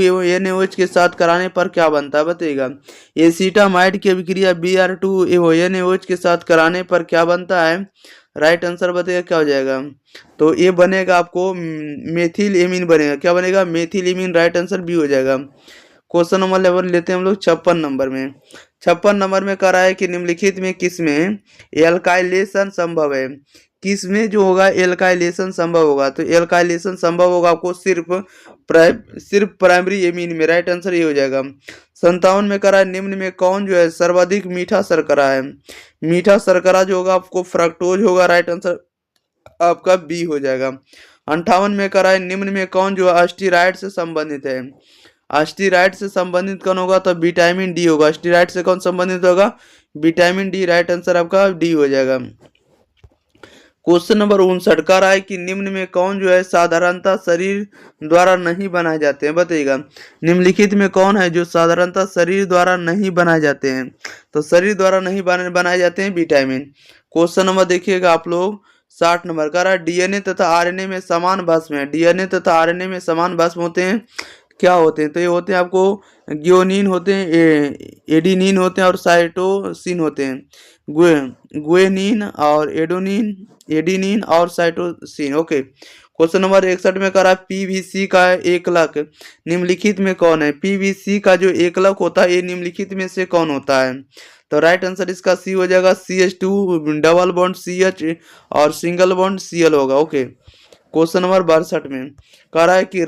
एवं NaOH के साथ कराने पर क्या बनता है, बताइएगा। एसिटामाइड की अभिक्रिया Br2 एवं NaOH के साथ कराने पर क्या बनता है, राइट आंसर बताइएगा क्या हो जाएगा, तो ये बनेगा आपको मेथिल एमीन बनेगा। क्या बनेगा, methyl amine. Right answer B हो जाएगा। क्वेश्चन नंबर 11 लेते हैं हम लोग 56 नंबर में। 56 नंबर में कह रहा है कि निम्नलिखित में किसमें एल्काइलेशन संभव है, किसमें जो होगा एल्काइलेशन संभव होगा, तो एल्काइलेशन संभव होगा आपको सिर्फ प्राइमरी एमीन में। राइट आंसर ये हो जाएगा। 57 में कह रहा है निम्न में कौन जो है सर्वाधिक मीठा शर्करा है, मीठा शर्करा जो होगा आपको फ्रक्टोज होगा। राइट आंसर आपका बी हो जाएगा। 58 में कह रहा है निम्न में कौन जो है स्टीराइड से संबंधित है, स्टीराइड से संबंधित कौन होगा, तो विटामिन डी होगा। स्टीराइड से कौन संबंधित होगा, विटामिन डी। राइट आंसर आपका डी हो जाएगा। क्वेश्चन नंबर 59 कह रहा है कि निम्न में कौन जो है साधारणतः शरीर द्वारा नहीं बनाए जाते हैं, बताइएगा। निम्नलिखित में कौन है जो साधारणतः शरीर द्वारा नहीं बनाए जाते हैं, तो शरीर द्वारा नहीं बनाए जाते हैं विटामिन। क्वेश्चन नंबर देखिएगा आप लोग 60 नंबर कह रहा है डीएनए तथा आरएनए में समान भस्म है। डीएनए तथा आरएनए में समान भस्म होते हैं, क्या होते हैं, तो ये होते हैं आपको ग्योनिन होते हैं, एडिनिन होते हैं और साइटोसिन होते हैं। ग्वेनिन और एडिनिन और साइटोसिन। ओके। क्वेश्चन नंबर 61 में कह रहा है पीवीसी का एकलक निम्नलिखित में कौन है। पीवीसी का जो एकलक होता है ये निम्नलिखित में से कौन होता है, तो राइट आंसर इसका सी हो जाएगा। CH2 डबल बॉन्ड CH और सिंगल बॉन्ड Cl होगा। ओके। क्वेश्चन नंबर 62 में कह रहा है कि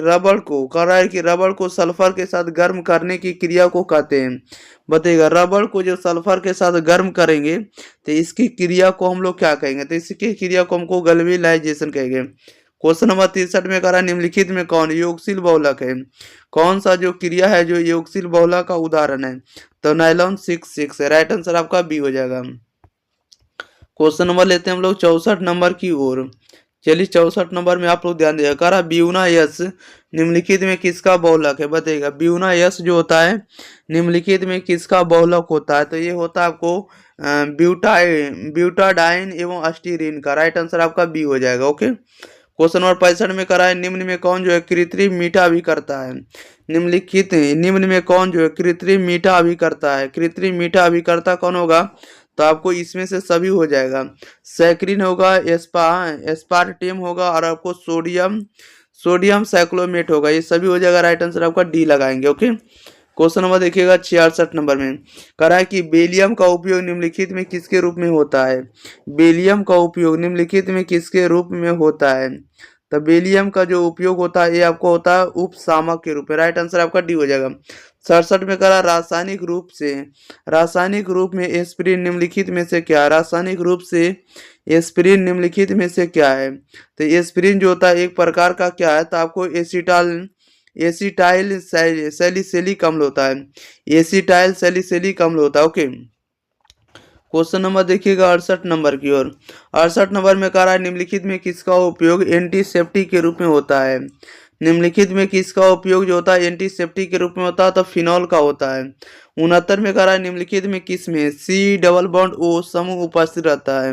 रबड़ को सल्फर के साथ गर्म करने की क्रिया को कहते हैं, बताइएगा। रबड़ को जो सल्फर के साथ गर्म करेंगे तो इसकी क्रिया को हम लोग क्या कहेंगे, तो इसकी क्रिया को हमको गैल्वेनाइजेशन कहेंगे। क्वेश्चन नंबर 63 में कह रहा है निम्नलिखित में कौन योगशील बहुलक है, कौन सा जो क्रिया है जो योगशील बहुलक का उदाहरण है, तो नाइलॉन 6 है। राइट आंसर आपका बी हो जाएगा। क्वेश्चन नंबर लेते हैं हम लोग 64 नंबर की ओर। चलिए 64 नंबर में आप लोग ध्यान दीजिएगा। कह रहा ब्यूना यस निम्नलिखित में किसका बहुलक है, बताइएगा। ब्यूना यस जो होता है निम्नलिखित में किसका बहुलक होता है, तो ये होता है आपको ब्यूटाडाइन एवं अस्टीरीन का। राइट आंसर आपका बी हो जाएगा। ओके। क्वेश्चन नंबर 65 में करा है निम्न में कौन जो है कृत्रिम मीठा अभिकर्ता है, निम्न में कौन जो है कृत्रिम मीठा अभिकर्ता है। कृत्रिम मीठा अभिकर्ता कौन होगा, तो आपको इसमें से सभी हो जाएगा। सैक्रिन होगा, एस्पार्टेम होगा और आपको सोडियम साइक्लोमेट होगा, ये सभी हो जाएगा। राइट आंसर आपका डी लगाएंगे। ओके। क्वेश्चन नंबर देखिएगा 66 नंबर में कह रहा है कि बेलियम का उपयोग निम्नलिखित में किसके रूप में होता है। बेलियम का उपयोग निम्नलिखित में किसके रूप में होता है, तो बेलियम का जो उपयोग होता है ये आपको होता है उपसामक के रूप में। राइट आंसर आपका डी हो जाएगा। 67 में करा रासायनिक रूप में एस्पिरिन निम्नलिखित में से क्या है, रासायनिक रूप से एस्पिरिन निम्नलिखित में से क्या है, तो एस्पिरिन जो होता है एक प्रकार का क्या है, तो आपको एसिटाइल सैलिसिलिक अम्ल होता है, एसिटाइल सैलिसिलिक अम्ल होता है। ओके। क्वेश्चन नंबर देखिएगा 68 नंबर की ओर। 68 नंबर में कह रहा है निम्नलिखित में किसका उपयोग एंटीसेप्टिक के रूप में होता है, निम्नलिखित में किसका उपयोग जो होता है एंटीसेप्टिक के रूप में होता है, तो फिनॉल का होता है। 69 में कह रहा है निम्नलिखित में किस में C डबल बॉन्ड O समूह उपस्थित रहता है,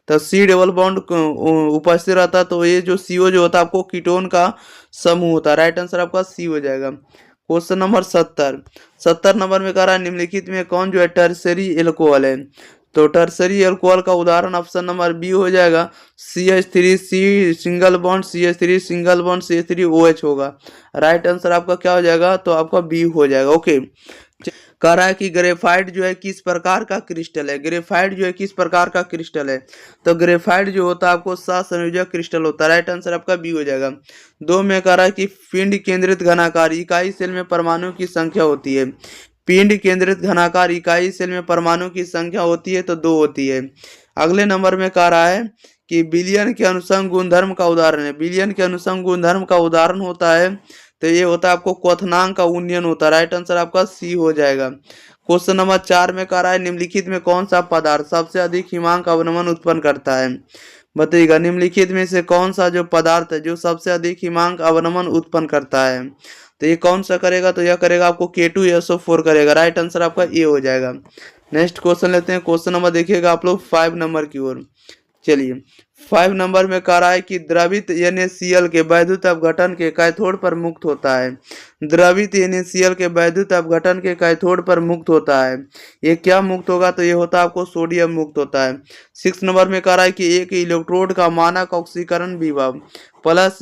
तो सी डबल बॉन्ड उपस्थित रहता है, तो ये जो CO जो होता है आपको कीटोन का समूह होता है। राइट आंसर आपका सी हो जाएगा। क्वेश्चन नंबर 70 नंबर में कह रहा है निम्नलिखित में कौन जो है टर्सरी एल्कोहल है। तो टर्सरी अल्कोहल का उदाहरण ऑप्शन नंबर बी हो जाएगा, CH3 C single bond CH3 single bond CH3 OH होगा। राइट आंसर आपका क्या हो जाएगा, तो आपका बी हो जाएगा। ओके, कह रहा है कि ग्रेफाइट जो है किस प्रकार का क्रिस्टल है। ग्रेफाइट जो है किस प्रकार का क्रिस्टल है, तो ग्रेफाइट जो होता है आपको सहसंयोजक क्रिस्टल होता है। राइट आंसर आपका बी हो जाएगा। 2 में कह रहा है कि पिंड केंद्रित घनाकार इकाई सेल में परमाणु की संख्या होती है। पिंड केंद्रित घनाकार इकाई सेल में परमाणु की संख्या होती है, तो 2 होती है। अगले नंबर में कह रहा है कि विलयन के अनुसंग गुणधर्म का उदाहरण है। विलयन के अनुसंग गुणधर्म का उदाहरण होता है, तो ये होता है आपको क्वथनांक का उन्नयन होता है। राइट आंसर आपका सी हो जाएगा। क्वेश्चन नंबर 4 में कह रहा है निम्नलिखित में कौन सा पदार्थ सबसे अधिक हिमांक अवनमन उत्पन्न करता है। बताइएगा निम्नलिखित में से कौन सा जो पदार्थ है जो सबसे अधिक हिमांक अवनमन उत्पन्न करता है, तो ये कौन सा करेगा, तो यह करेगा आपको K2SO4 करेगा। राइट आंसर आपका ए हो जाएगा। नेक्स्ट क्वेश्चन लेते हैं। क्वेश्चन नंबर देखिएगा आप लोग 5 नंबर की ओर। चलिए 5 नंबर में कह रहा है कि द्रवित NaCl के वैद्युत अपघटन के कैथोड पर मुक्त होता है। द्रवित NaCl के वैद्युत अपघटन के कैथोड पर मुक्त होता है। ये क्या मुक्त होगा, तो ये होता है आपको सोडियम मुक्त होता है। 6 नंबर में कह रहा है कि एक इलेक्ट्रोड का मानक ऑक्सीकरण विभव प्लस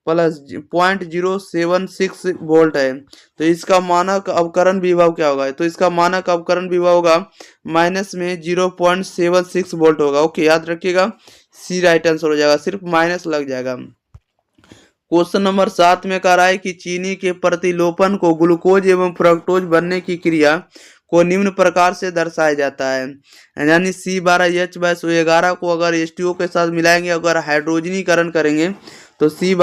0.076 वोल्ट है, तो इसका मानक अवकरण विभव क्या होगा, तो इसका मानक अवकरण विभव होगा माइनस में 0.76 वोल्ट होगा। ओके, याद रखिएगा, सी राइट आंसर हो जाएगा, सिर्फ माइनस लग जाएगा। क्वेश्चन नंबर 7 में कह रहा है कि चीनी के प्रतिलोपन को ग्लूकोज एवं फ्रक्टोज बनने की क्रिया को निम्न प्रकार से दर्शाया जाता है। यानी C12H11 को अगर H2O के साथ मिलाएंगे, अगर हाइड्रोजनीकरण करेंगे तो सी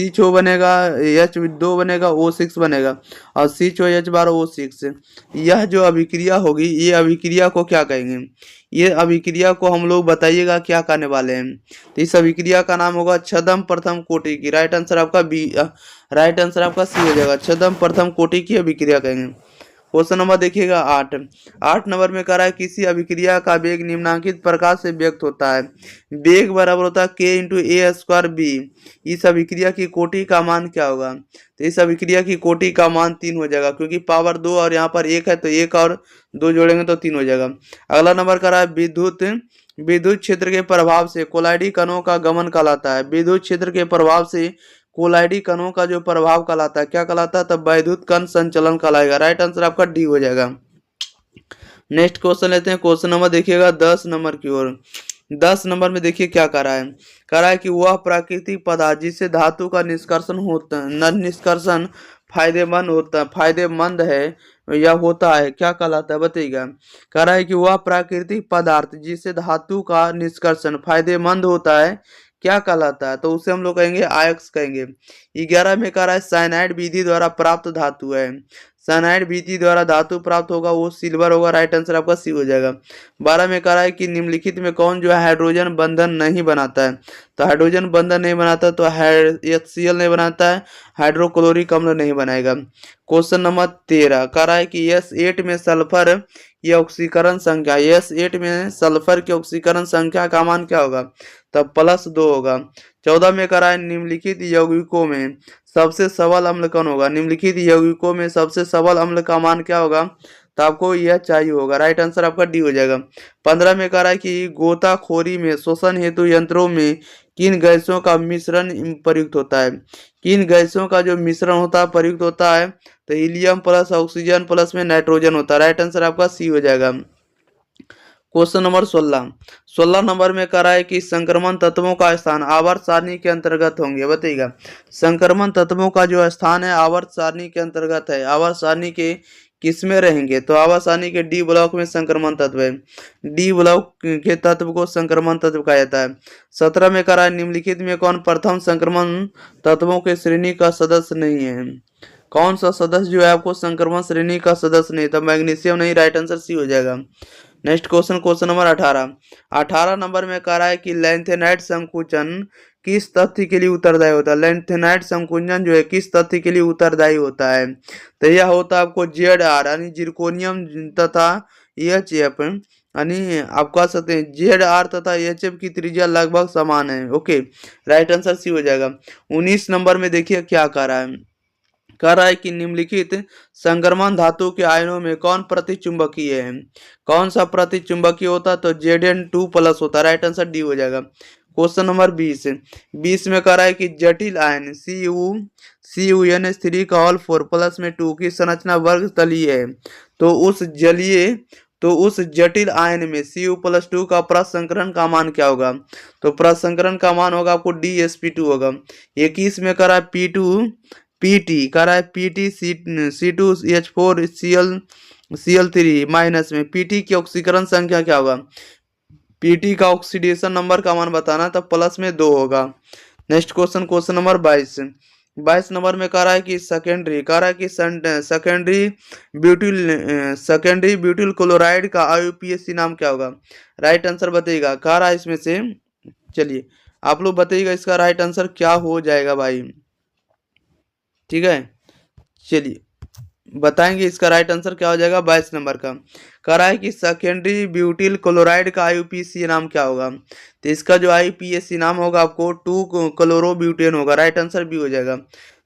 छो बनेगा, H2 बनेगा, O6 बनेगा, और C12H12O6। यह जो अभिक्रिया होगी, ये अभिक्रिया को क्या कहेंगे, ये अभिक्रिया को हम लोग बताइएगा क्या करने वाले हैं। तो इस अभिक्रिया का नाम होगा छद्म प्रथम कोटि की। राइट आंसर आपका बी, राइट आंसर आपका सी हो जाएगा, छद्म प्रथम कोटि की अभिक्रिया कहेंगे। क्वेश्चन नंबर देखिएगा 8 नंबर में कह रहा है किसी अभिक्रिया का वेग निम्नांकित प्रकार से व्यक्त होता है। वेग बराबर होता है K×A²B। इस अभिक्रिया की कोटि का मान क्या होगा, तो इस अभिक्रिया की कोटि का मान 3 हो जाएगा, क्योंकि पावर 2 और यहाँ पर 1 है, तो 1 और 2 जोड़ेंगे तो 3 हो जाएगा। अगला नंबर कह रहा है विद्युत क्षेत्र के प्रभाव से कोलाइडी कणों का गमन कहलाता है। विद्युत क्षेत्र के प्रभाव से कोलाइडी कणों का जो प्रभाव कहलाता है, क्या कहलाता है, तब वैद्युत कण संचलन कहलाएगा। राइट आंसर आपका डी हो जाएगा। नेक्स्ट क्वेश्चन लेते हैं। क्वेश्चन नंबर देखिएगा 10 नंबर की ओर। 10 नंबर में देखिए क्या कह रहा है, कह रहा है कि वह प्राकृतिक पदार्थ जिससे धातु का निष्कर्षण फायदेमंद है या होता है, क्या कहलाता है, बताइएगा। कह रहा है कि वह प्राकृतिक पदार्थ जिससे धातु का निष्कर्षण फायदेमंद होता है, क्या कहलाता है, तो उसे हम लोग कहेंगे आयस्क कहेंगे। 11 में कह रहा है साइनाइड विधि द्वारा प्राप्त धातु है। साइनाइड विधि द्वारा धातु प्राप्त होगा, वो सिल्वर होगा। राइट आंसर आपका सी हो जाएगा। 12 में कह रहा है कि निम्नलिखित में कौन जो है हाइड्रोजन बंधन नहीं बनाता है, तो हाइड्रोजन बंधन नहीं बनाता, तो HCl नहीं बनाता है, हाइड्रोक्लोरिक अम्ल नहीं बनाएगा। क्वेश्चन नंबर 13 कह रहा है कि S8 में सल्फर की ऑक्सीकरण संख्या, S8 में सल्फर की ऑक्सीकरण संख्या का मान क्या होगा, तब +2 होगा। 14 में कह रहा है निम्नलिखित यौगिकों में सबसे सबल अम्ल कौन होगा। निम्नलिखित यौगिकों में सबसे सबल अम्ल का मान क्या होगा, तो आपको यह चाहिए होगा। राइट आंसर आपका डी हो जाएगा। 15 में कह रहा है कि गोताखोरी में शोषण हेतु यंत्रों में किन गैसों का मिश्रण प्रयुक्त होता है। किन गैसों का जो मिश्रण होता है प्रयुक्त होता है, तो हीलियम प्लस ऑक्सीजन प्लस में नाइट्रोजन होता है। राइट आंसर आपका सी हो जाएगा। क्वेश्चन नंबर 16 नंबर में कह रहा है कि संक्रमण तत्वों का स्थान आवर्त सारणी के अंतर्गत होंगे, बताइएगा। संक्रमण तत्वों का जो स्थान है आवर्त सारणी के अंतर्गत है, आवर्त सारणी के किसमें रहेंगे, तो आवर्त सारणी के डी ब्लॉक में संक्रमण तत्व है। डी ब्लॉक के तत्व को संक्रमण तत्व कहा जाता है। 17 में कह रहा है निम्नलिखित में कौन प्रथम संक्रमण तत्वों के श्रेणी का सदस्य नहीं है। कौन सा सदस्य जो है आपको संक्रमण श्रेणी का सदस्य नहीं, तो मैग्नीशियम नहीं। राइट आंसर सी हो जाएगा। नेक्स्ट क्वेश्चन नंबर 18 नंबर में कह रहा है कि लैंथेनाइट संकुचन किस तथ्य के लिए उत्तरदायी होता है। लैंथेनाइट संकुचन जो है किस तथ्य के लिए उत्तरदायी होता है, तो यह होता है आपको ZR यानी जिरकोनियम तथा एच एफ यानी आप कह सकते हैं जेड आर तथा एच एफ की त्रिज्या लगभग समान है। ओके, राइट आंसर सी हो जाएगा। 19 नंबर में देखिए क्या कह रहा है। कह रहा है कि निम्नलिखित संक्रमण धातु के आयनों में कौन प्रतिचुंबकीय है। कौन सा प्रतिचुंबकीय होता है? तो Zn2+ होता है। राइट आंसर डी हो जाएगा। क्वेश्चन नंबर 20 में कह रहा है कि जटिल आयन CuNH3 प्लस में 2 की संरचना वर्ग तलीय है, तो उस जटिल आयन में Cu+2 का प्रसंकरण का मान क्या होगा? तो प्रसंकरण का मान होगा आपको DsP2 होगा। 21 में कह रहा है पीटी कह रहा है पीटी C2H4Cl3 माइनस में पीटी की ऑक्सीकरण संख्या क्या होगा? पीटी का ऑक्सीडेशन नंबर का मान बताना, तब प्लस में 2 होगा। नेक्स्ट क्वेश्चन नंबर 22 नंबर में कह रहा है कि सेकेंडरी ब्यूटिल क्लोराइड का IUPAC नाम क्या होगा? राइट आंसर बताइएगा। कह रहा है इसमें से, चलिए आप लोग बताइएगा इसका राइट आंसर क्या हो जाएगा भाई। ठीक है, चलिए बताएंगे इसका राइट आंसर क्या हो जाएगा। 22 नंबर का कह रहा है कि सेकेंडरी ब्यूटिल क्लोराइड का IUPAC नाम क्या होगा? तो इसका जो IUPAC नाम होगा आपको 2-क्लोरोब्यूटेन होगा। राइट आंसर भी हो जाएगा।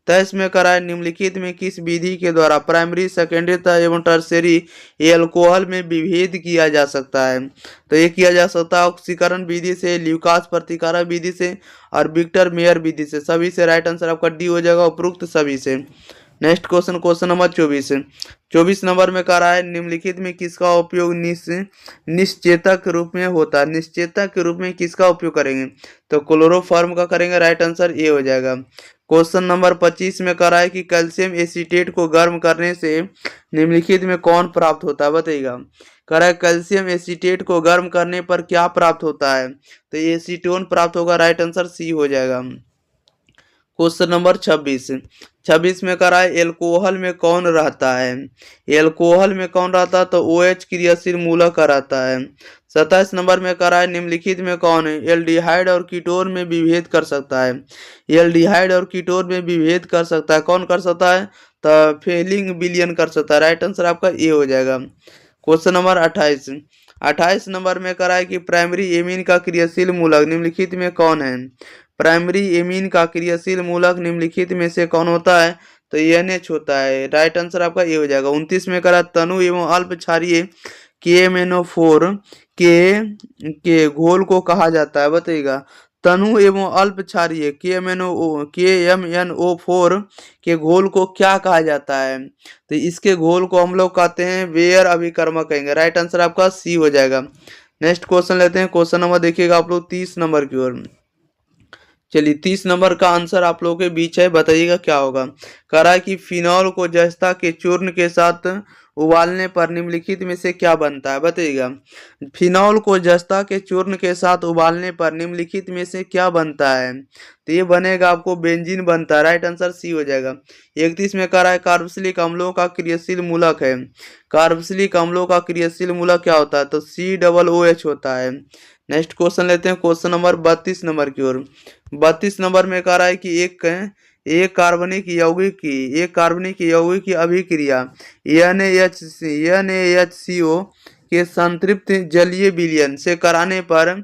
23 में कह रहा है निम्नलिखित में किस विधि के द्वारा प्राइमरी सेकेंडरी एवं टर्शियरी एल्कोहल में विभेद किया जा सकता है? तो ये किया जा सकता है ऑक्सीकरण विधि से, ल्यूकास प्रतिकारक विधि से और विक्टर मेयर विधि से। सभी से राइट आंसर आपका डी हो जाएगा, उपरोक्त सभी से। नेक्स्ट क्वेश्चन नंबर 24 नंबर में कह रहा है निम्नलिखित में किसका उपयोग निश्चेतक रूप में होता है? निश्चेतक के रूप में किसका उपयोग करेंगे? तो क्लोरोफॉर्म का करेंगे। राइट आंसर ए हो जाएगा। क्वेश्चन नंबर 25 में कह रहा है कि कैल्शियम एसीटेट को गर्म करने से निम्नलिखित में कौन प्राप्त होता है? बताइएगा। कह रहा है कैल्शियम एसीटेट को गर्म करने पर क्या प्राप्त होता है? तो एसीटोन प्राप्त होगा। राइट आंसर सी हो जाएगा। क्वेश्चन नंबर 26 में कह रहा है एल्कोहल में कौन रहता है? एल्कोहल में कौन रहता है? तो OH क्रियाशील मूलक का रहता है। 27 नंबर में कह रहा है निम्नलिखित में कौन है एल्डिहाइड और कीटोन में विभेद कर सकता है? एल्डिहाइड और कीटोन में विभेद कर सकता है, कौन कर सकता है? तो फेलिंग विलियन कर सकता है। राइट आंसर आपका ए हो जाएगा। क्वेश्चन नंबर 28 नंबर में कह रहा है कि प्राइमरी एमीन का क्रियाशील मूलक निम्नलिखित में कौन है? प्राइमरी एमीन का क्रियाशील मूलक निम्नलिखित में से कौन होता है? तो NH होता है। राइट आंसर आपका ये हो जाएगा। 29 में करा तनु एवं अल्प क्षारीय KMnO4 के घोल को कहा जाता है? बताइएगा। तनु एवं अल्प क्षारीय KMnO4 के घोल को क्या कहा जाता है? तो इसके घोल को हम लोग कहते हैं वेयर अभिकर्मक कहेंगे। राइट आंसर आपका सी हो जाएगा। नेक्स्ट क्वेश्चन लेते हैं। क्वेश्चन नंबर देखिएगा आप लोग 30 नंबर की ओर। चलिए 30 नंबर का आंसर आप लोगों के बीच है, बताइएगा क्या होगा। कह रहा है कि फिनॉल को जस्ता के चूर्ण के साथ उबालने पर निम्नलिखित में से क्या बनता है? बताइएगा। फिनॉल को जस्ता के चूर्ण के साथ उबालने पर निम्नलिखित में से क्या बनता है? तो ये बनेगा आपको बेंजीन बनता है। राइट आंसर सी हो जाएगा। 31 में कह रहा है कार्बोक्सिलिक अम्लों का क्रियाशील मूलक है। कार्बोक्सिलिक अम्लों का क्रियाशील मूलक क्या होता है? तो COOH होता है। नेक्स्ट क्वेश्चन लेते हैं। क्वेश्चन नंबर 32 नंबर की ओर। 32 नंबर में कह रहा है कि एक कार्बनिक यौगिक की अभिक्रिया NaHCO के संतृप्त जलीय विलयन से कराने पर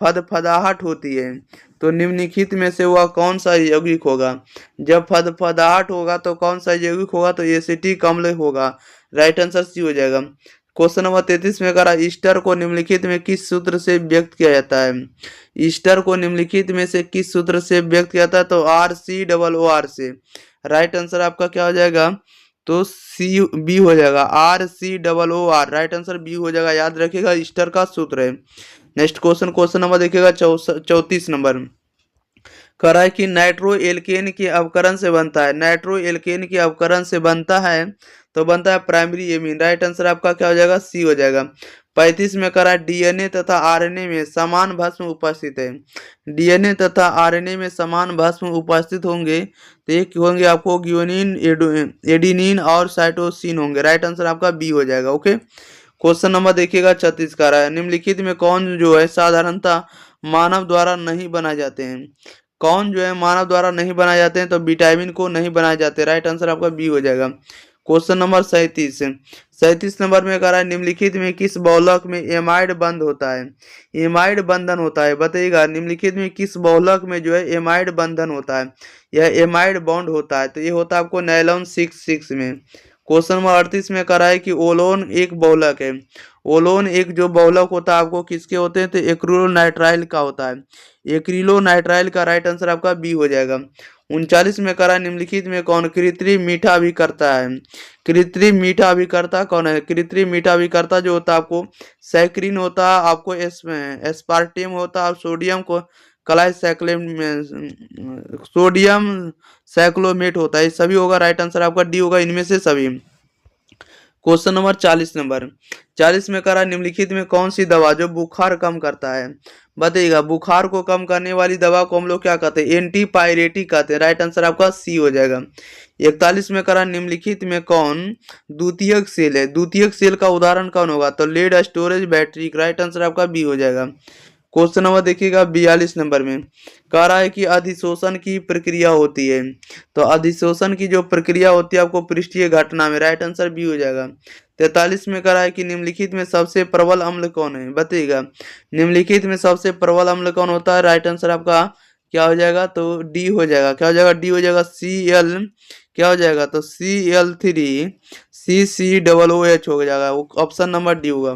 फदफदाहट होती है। तो निम्नलिखित में से वह कौन सा यौगिक होगा? जब फदफदाहट होगा तो कौन सा यौगिक होगा? तो एसिटिक अम्ल होगा। राइट आंसर सी हो जाएगा। क्वेश्चन नंबर 33 में करा ईस्टर को निम्नलिखित में किस सूत्र से व्यक्त किया जाता है? ईस्टर को निम्नलिखित में से किस सूत्र से व्यक्त किया जाता है? तो RCOOR से। राइट आंसर आपका क्या हो जाएगा? तो बी हो जाएगा। RCOOR। राइट आंसर बी हो जाएगा। याद रखिएगा ईस्टर का सूत्र है। नेक्स्ट क्वेश्चन नंबर देखिएगा 34 नंबर। कह रहा है कि नाइट्रो एल्केन के अवकरण से बनता है। नाइट्रो एल्केन के अवकरण से बनता है तो बनता है प्राइमरी एमीन। राइट आंसर आपका क्या हो जाएगा? सी हो जाएगा। 35 में कह रहा है DNA तथा RNA में समान भस्म उपस्थित है। DNA तथा RNA में समान भस्म उपस्थित होंगे तो एक होंगे आपको ग्यूनिन, एडिनिन और साइटोसिन होंगे। राइट आंसर आपका बी हो जाएगा। ओके, क्वेश्चन नंबर देखिएगा 36 का रहा है निम्नलिखित में कौन जो है साधारणतः मानव द्वारा नहीं बनाए जाते हैं? कौन जो है मानव द्वारा नहीं बनाए जाते हैं? तो विटामिन को नहीं बनाए जाते। राइट आंसर आपका बी हो जाएगा। क्वेश्चन नंबर 37 नंबर में कह रहा है निम्नलिखित में किस बहुलक में एमाइड बंद होता है, एमाइड बंधन होता है, बताइएगा निम्नलिखित में किस बहुलक में जो है एमाइड बंधन होता है या एमाइड बॉन्ड होता है, तो ये होता है आपको नायलॉन 6 में। क्वेश्चन नंबर 38 में कह रहा है कि ओलोन एक बहुलक है, ओलोन एक जो बहुलक होता है आपको किसके होते हैं, तो एक्रिलोनाइट्राइल का होता है, एक्रिलोनाइट्राइल का राइट आंसर आपका बी हो जाएगा। 39 में करा निम्नलिखित में कौन कृत्रिम मीठा अभिकर्ता है, कृत्रिम मीठा अभिकर्ता कौन है, कृत्रिम मीठा अभिकर्ता जो होता है आपको सैक्रिन होता है, आपको एस्पार्टेम होता है, सोडियम को कलाइसाइक्लेम सोडियम साइक्लोमेट होता है, ये सभी होगा, राइट आंसर आपका डी होगा इनमें से सभी। क्वेश्चन नंबर 40 में करा निम्नलिखित में कौन सी दवा जो बुखार कम करता है, बताइएगा बुखार को कम करने वाली दवा को हम लोग क्या कहते हैं, एंटीपायरेटिक कहते हैं, राइट आंसर आपका सी हो जाएगा। 41 में करा निम्नलिखित में कौन द्वितीयक सेल है, द्वितीयक सेल का उदाहरण कौन होगा, तो lead storage battery, right answer आपका बी हो जाएगा। क्वेश्चन नंबर देखिएगा 42 नंबर में कह रहा है कि अधिशोषण की प्रक्रिया होती है, तो अधिशोषण की जो प्रक्रिया होती है आपको पृष्ठीय घटना में, राइट आंसर बी हो जाएगा। 43 में कह रहा है कि निम्नलिखित में सबसे प्रबल अम्ल कौन है, बताइएगा निम्नलिखित में सबसे प्रबल अम्ल कौन होता है, राइट आंसर आपका क्या हो जाएगा, तो डी हो जाएगा, क्या हो जाएगा, डी हो जाएगा, Cl क्या हो जाएगा, तो Cl3CCOOH हो जाएगा, ऑप्शन नंबर डी होगा।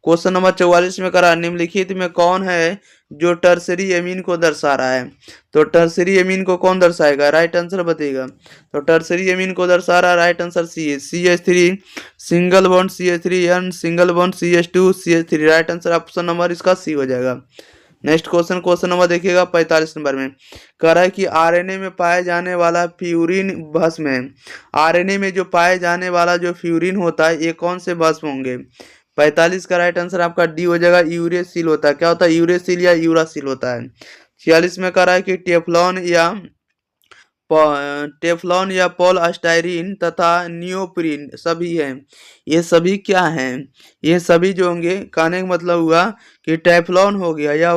क्वेश्चन नंबर 44 में करा निम्नलिखित में कौन है जो टर्सरी एमीन को दर्शा रहा है, तो टर्सरी एमीन को कौन दर्शाएगा, राइट आंसर बताइएगा, तो टर्सरी एमीन को दर्शा रहा है, राइट आंसर सी है, CH3 single bond CH3N single bond CH2 CH3, right answer option number इसका सी हो जाएगा। नेक्स्ट क्वेश्चन नंबर देखिएगा 45 नंबर में कह रहा है कि आरएनए में पाए जाने वाला फ्यूरिन भस्म है, आरएनए में जो पाए जाने वाला जो फ्यूरिन होता है ये कौन से भस्म होंगे, 45 का राइट आंसर आपका डी हो जाएगा, यूरेसिल होता है, क्या होता है, यूरेसिल या यूरासिल होता है। 46 में कह रहा है कि टेफ्लॉन या पॉलस्टाइरीन तथा नियोप्रीन सभी हैं, ये सभी क्या हैं, ये सभी जो होंगे कहने का मतलब हुआ कि टेफ्लॉन हो गया या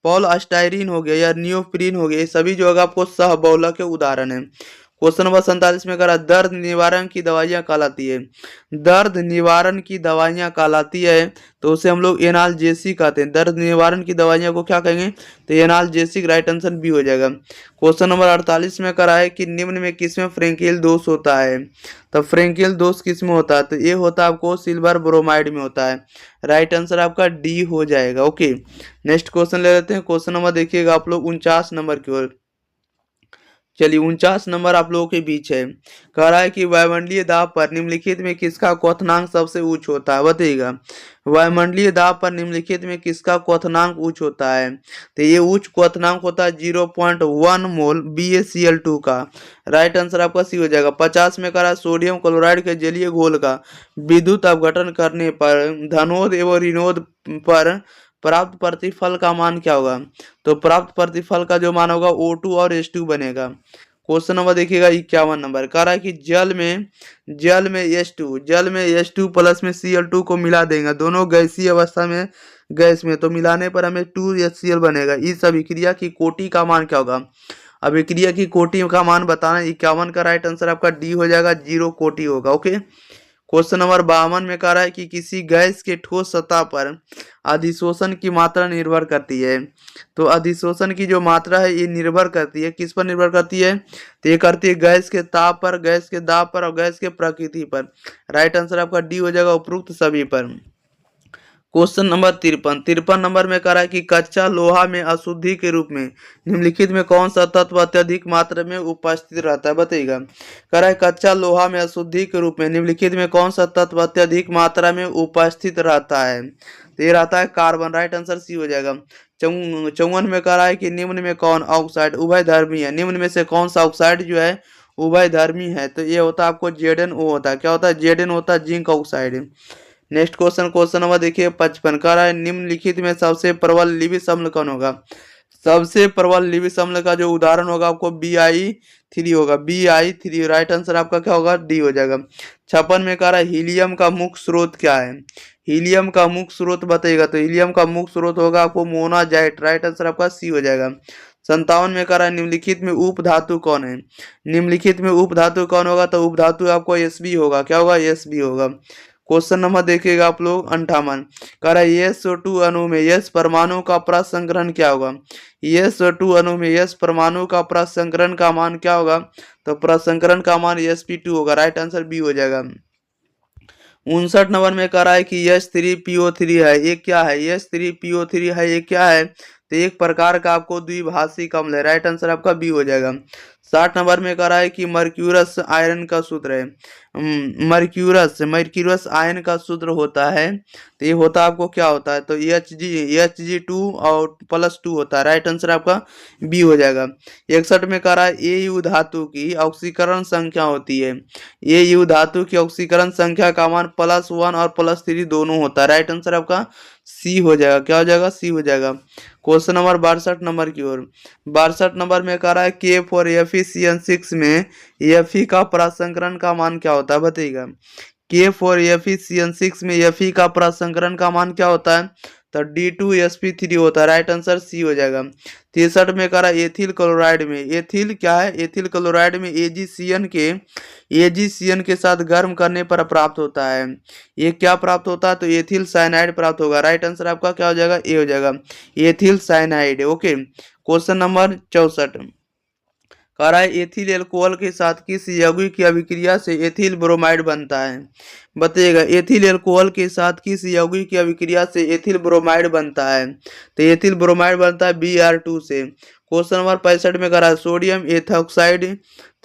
पॉलस्टाइरीन हो गया या नियोप्रीन हो गया, ये सभी जो होगा आपको सहबौलक के उदाहरण है। क्वेश्चन नंबर 47 में करा दर्द निवारण की दवाइयाँ कहलाती है, दर्द निवारण की दवाइयाँ कहलाती है तो उसे हम लोग एनाल्जेसिक कहते हैं, दर्द निवारण की दवाइयाँ को क्या कहेंगे, तो एनाल्जेसिक, राइट आंसर बी हो जाएगा। क्वेश्चन नंबर 48 में करा है कि निम्न में किसमें फ्रेंकेल दोष होता है, तो फ्रेंकेल दोष किसमें होता है, तो ये होता है आपको सिल्वर ब्रोमाइड में होता है, राइट आंसर आपका डी हो जाएगा। ओके नेक्स्ट क्वेश्चन ले लेते हैं, क्वेश्चन नंबर देखिएगा आप लोग 49 नंबर की ओर, चलिए 49 नंबर आप लोगों के बीच है, कह रहा है कि वायुमंडलीय दाब पर निम्नलिखित में किसका क्वथनांक सबसे उच्च होता है, बताइएगा वायुमंडलीय दाब पर निम्नलिखित में किसका क्वथनांक उच्च होता है, तो ये उच्च क्वथनांक होता है 0.1 मोल BaCl2 का, राइट आंसर आपका सी हो जाएगा। 50 में कह रहा है सोडियम क्लोराइड के जलीय घोल का विद्युत अपघटन करने पर धनोद एवं ऋणोद पर प्राप्त प्रतिफल का मान क्या होगा, तो प्राप्त प्रतिफल का जो मान होगा O2 और H2 बनेगा। क्वेश्चन नंबर देखिएगा 51 नंबर कह रहा है कि जल में H2 प्लस में Cl2 को मिला देंगे, दोनों गैसीय अवस्था में गैस में, तो मिलाने पर हमें 2HCl बनेगा, इस अभिक्रिया की कोटि का मान क्या होगा, अभिक्रिया की कोटि का मान बताना, 51 का राइट आंसर आपका डी हो जाएगा, 0 कोटि होगा। ओके क्वेश्चन नंबर 52 में कह रहा है कि किसी गैस के ठोस सतह पर अधिशोषण की मात्रा निर्भर करती है, तो अधिशोषण की जो मात्रा है ये निर्भर करती है, किस पर निर्भर करती है, तो ये करती है गैस के ताप पर, गैस के दाब पर और गैस के प्रकृति पर, राइट आंसर आपका डी हो जाएगा उपरोक्त सभी पर। क्वेश्चन नंबर 53 नंबर में कह रहा है कि कच्चा लोहा में अशुद्धि के रूप में निम्नलिखित में कौन सा तत्व अत्यधिक मात्रा में उपस्थित रहता है, बताइएगा कह रहा है कच्चा लोहा में अशुद्धि के रूप में निम्नलिखित में कौन सा तत्व अत्यधिक मात्रा में उपस्थित रहता है, तो ये रहता है कार्बन, राइट आंसर सी हो जाएगा। 54 में कह रहा है कि निम्न में कौन ऑक्साइड उभयधर्मी है, निम्न में से कौन सा ऑक्साइड जो है उभयधर्मी है, तो ये होता है आपको ZnO होता है, क्या होता है, Zn होता है zinc oxide. Next question number देखिए 55 कह रहा है निम्नलिखित में सबसे प्रबल लिविस अम्ल कौन होगा, सबसे प्रबल लिविस अम्ल का जो उदाहरण होगा आपको Bi3 होगा, Bi3, राइट आंसर आपका क्या होगा, डी हो जाएगा। 56 में कह रहा है हीलियम का मुख्य स्रोत क्या है, हीलियम का मुख्य स्रोत बताइएगा, तो हीलियम का मुख्य स्रोत होगा आपको मोनाजाइट, राइट आंसर आपका सी हो जाएगा। 57 में कह रहा है निम्नलिखित में उपधातु कौन है। निम्नलिखित में उपधातु कौन होगा, तो उपधातु आपको Sb होगा। क्या होगा, Sb होगा। क्वेश्चन नंबर देखिएगा आप लोग 58, कह रहा है SO2 अणु में S परमाणु का प्रसंकरण क्या होगा। SO2 अणु में S परमाणु का प्रसंकरण का मान क्या होगा, तो प्रसंकरण का मान sp2 होगा। राइट आंसर बी हो जाएगा। 59 नंबर में कह रहा है कि H3PO3 है, ये क्या है, H3PO3 है, ये क्या है, तो एक प्रकार का आपको द्विभाषिक अम्ल है। राइट आंसर आपका बी हो जाएगा। 60 नंबर में कह रहा है कि मर्क्यूरस आयरन का सूत्र है। मर्क्यूरस आयन का सूत्र होता है, तो ये होता आपको क्या होता है, तो Hg2 और +2 होता है। राइट आंसर आपका बी हो जाएगा। 61 में कह रहा है Au धातु की ऑक्सीकरण संख्या होती है। Au धातु की ऑक्सीकरण संख्या का मान +1 और +3 दोनों होता है। राइट आंसर आपका सी हो जाएगा। क्या हो जाएगा, सी हो जाएगा। क्वेश्चन नंबर 62 नंबर की ओर। 62 नंबर में कह रहा है K4FeCN6 में Fe का प्रसंकरण का मान क्या होता है, बताइएगा। K4FeCN6 में Fe का प्रसंकरण का मान क्या होता है, तो D2sp3 होता है। राइट आंसर सी हो जाएगा। 63 में कह रहा है एथिल क्लोराइड में, एथिल क्या है, एथिल क्लोराइड में AgCN के साथ गर्म करने पर प्राप्त होता है। ये क्या प्राप्त होता है, तो एथिल साइनाइड प्राप्त होगा। राइट आंसर आपका क्या हो जाएगा, ए हो जाएगा, ethyl cyanide. Okay. Question number 64 कह रहा है एथिल एल्कोहल के साथ किस यौगिक की अभिक्रिया से एथिल ब्रोमाइड बनता है, बताइएगा। एथिल एल्कोहल के साथ किस यौगिक की अभिक्रिया से एथिल ब्रोमाइड बनता है, तो एथिल ब्रोमाइड बनता है Br2 से। क्वेश्चन नंबर 65 में कह रहा है सोडियम एथॉक्साइड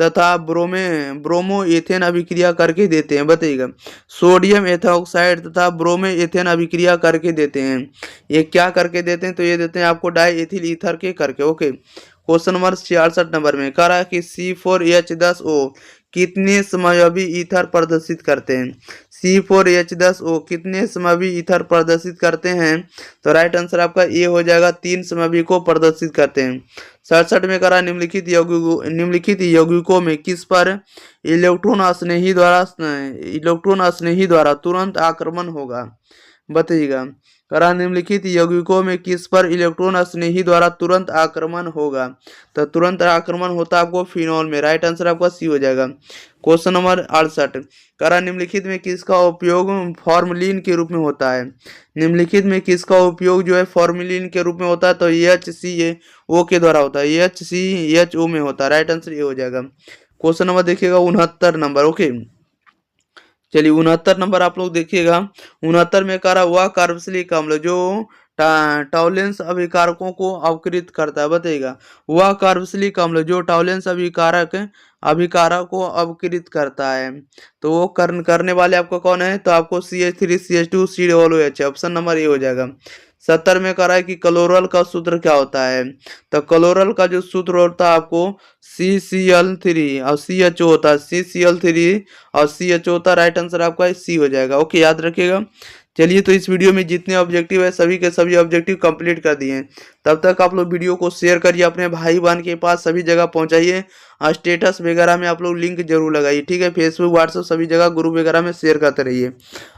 तथा ब्रोमो एथेन अभिक्रिया करके देते हैं, बताइएगा। सोडियम एथॉक्साइड तथा ब्रोमो एथेन अभिक्रिया करके देते हैं, ये क्या करके देते हैं, तो ये देते हैं आपको डाई एथिल ईथर के करके। ओके। क्वेश्चन नंबर 66 नंबर में कह रहा है कि C4H10O कितने समयावी ईथर प्रदर्शित करते हैं। C4H10O कितने समयावी ईथर प्रदर्शित करते हैं, तो राइट आंसर आपका ए हो जाएगा, 3 समयावी को प्रदर्शित करते हैं। 67 में कह रहा है निम्नलिखित यौगिकों में किस पर इलेक्ट्रॉन स्नेही द्वारा तुरंत आक्रमण होगा, बताइएगा। करा निम्नलिखित यौगिकों में किस पर इलेक्ट्रॉन स्नेही द्वारा तुरंत आक्रमण होगा, तो तुरंत आक्रमण होता है आपको फिनॉल में। राइट आंसर आपका सी हो जाएगा। क्वेश्चन नंबर 68 करा निम्नलिखित में किसका उपयोग फॉर्मलिन के रूप में होता है। निम्नलिखित में किसका उपयोग जो है फॉर्मलिन के रूप में होता है, तो HCO के द्वारा होता है, HCHO में होता है। राइट आंसर ये हो जाएगा। क्वेश्चन नंबर देखिएगा 69 नंबर। ओके, चलिए 69 नंबर आप लोग देखिएगा। 69 में कह रहा वह कार्बोक्सिलिक अम्ल जो टॉलेंस अभिकारकों को अवकृत करता है, बताइएगा। वह कार्बोक्सिलिक अम्ल जो टॉलेंस अभिकारक को अवकृत करता है, तो वो करने वाले आपको कौन है, तो आपको CH3CH2COOH, ऑप्शन नंबर ए हो जाएगा। 70 में कह रहा है कि क्लोरल का सूत्र क्या होता है, तो क्लोरल का जो सूत्र होता है आपको CCl3 और CHO होता है, CCl3 और CHO होता है। राइट आंसर आपका सी हो जाएगा। ओके, याद रखिएगा। चलिए, तो इस वीडियो में जितने ऑब्जेक्टिव है सभी के सभी ऑब्जेक्टिव कंप्लीट कर दिए हैं। तब तक आप लोग वीडियो को शेयर करिए, अपने भाई बहन के पास सभी जगह पहुंचाइए, और स्टेटस वगैरह में आप लोग लिंक जरूर लगाइए, ठीक है। फेसबुक, व्हाट्सएप सभी जगह ग्रुप वगैरह में शेयर करते रहिए।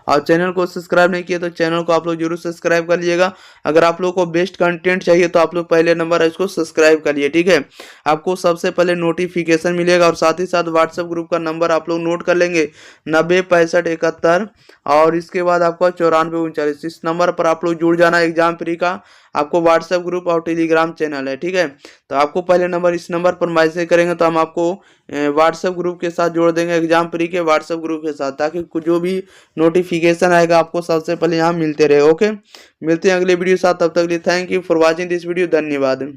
और चैनल को सब्सक्राइब नहीं किया तो चैनल को आप लोग जरूर सब्सक्राइब कर लीजिएगा। अगर आप लोग को बेस्ट कंटेंट चाहिए तो आप लोग पहले नंबर इसको सब्सक्राइब कर लिए, ठीक है। आपको सबसे पहले नोटिफिकेशन मिलेगा, और साथ ही साथ व्हाट्सएप ग्रुप का नंबर आप लोग नोट कर लेंगे 906571, और इसके बाद आपका 9439। इस नंबर पर आप लोग जुड़ जाना। एग्जाम फ्री का आपको व्हाट्सएप ग्रुप और टेलीग्राम चैनल है, ठीक है। तो आपको पहले नंबर इस नंबर पर मैसेज करेंगे तो हम आपको व्हाट्सएप ग्रुप के साथ जोड़ देंगे, एग्जाम फ्री के व्हाट्सएप ग्रुप के साथ, ताकि जो भी नोटिफिकेशन आएगा आपको सबसे पहले यहाँ मिलते रहे। ओके, मिलते हैं अगले वीडियो के साथ, तब तक के लिए thank you for watching this video, धन्यवाद।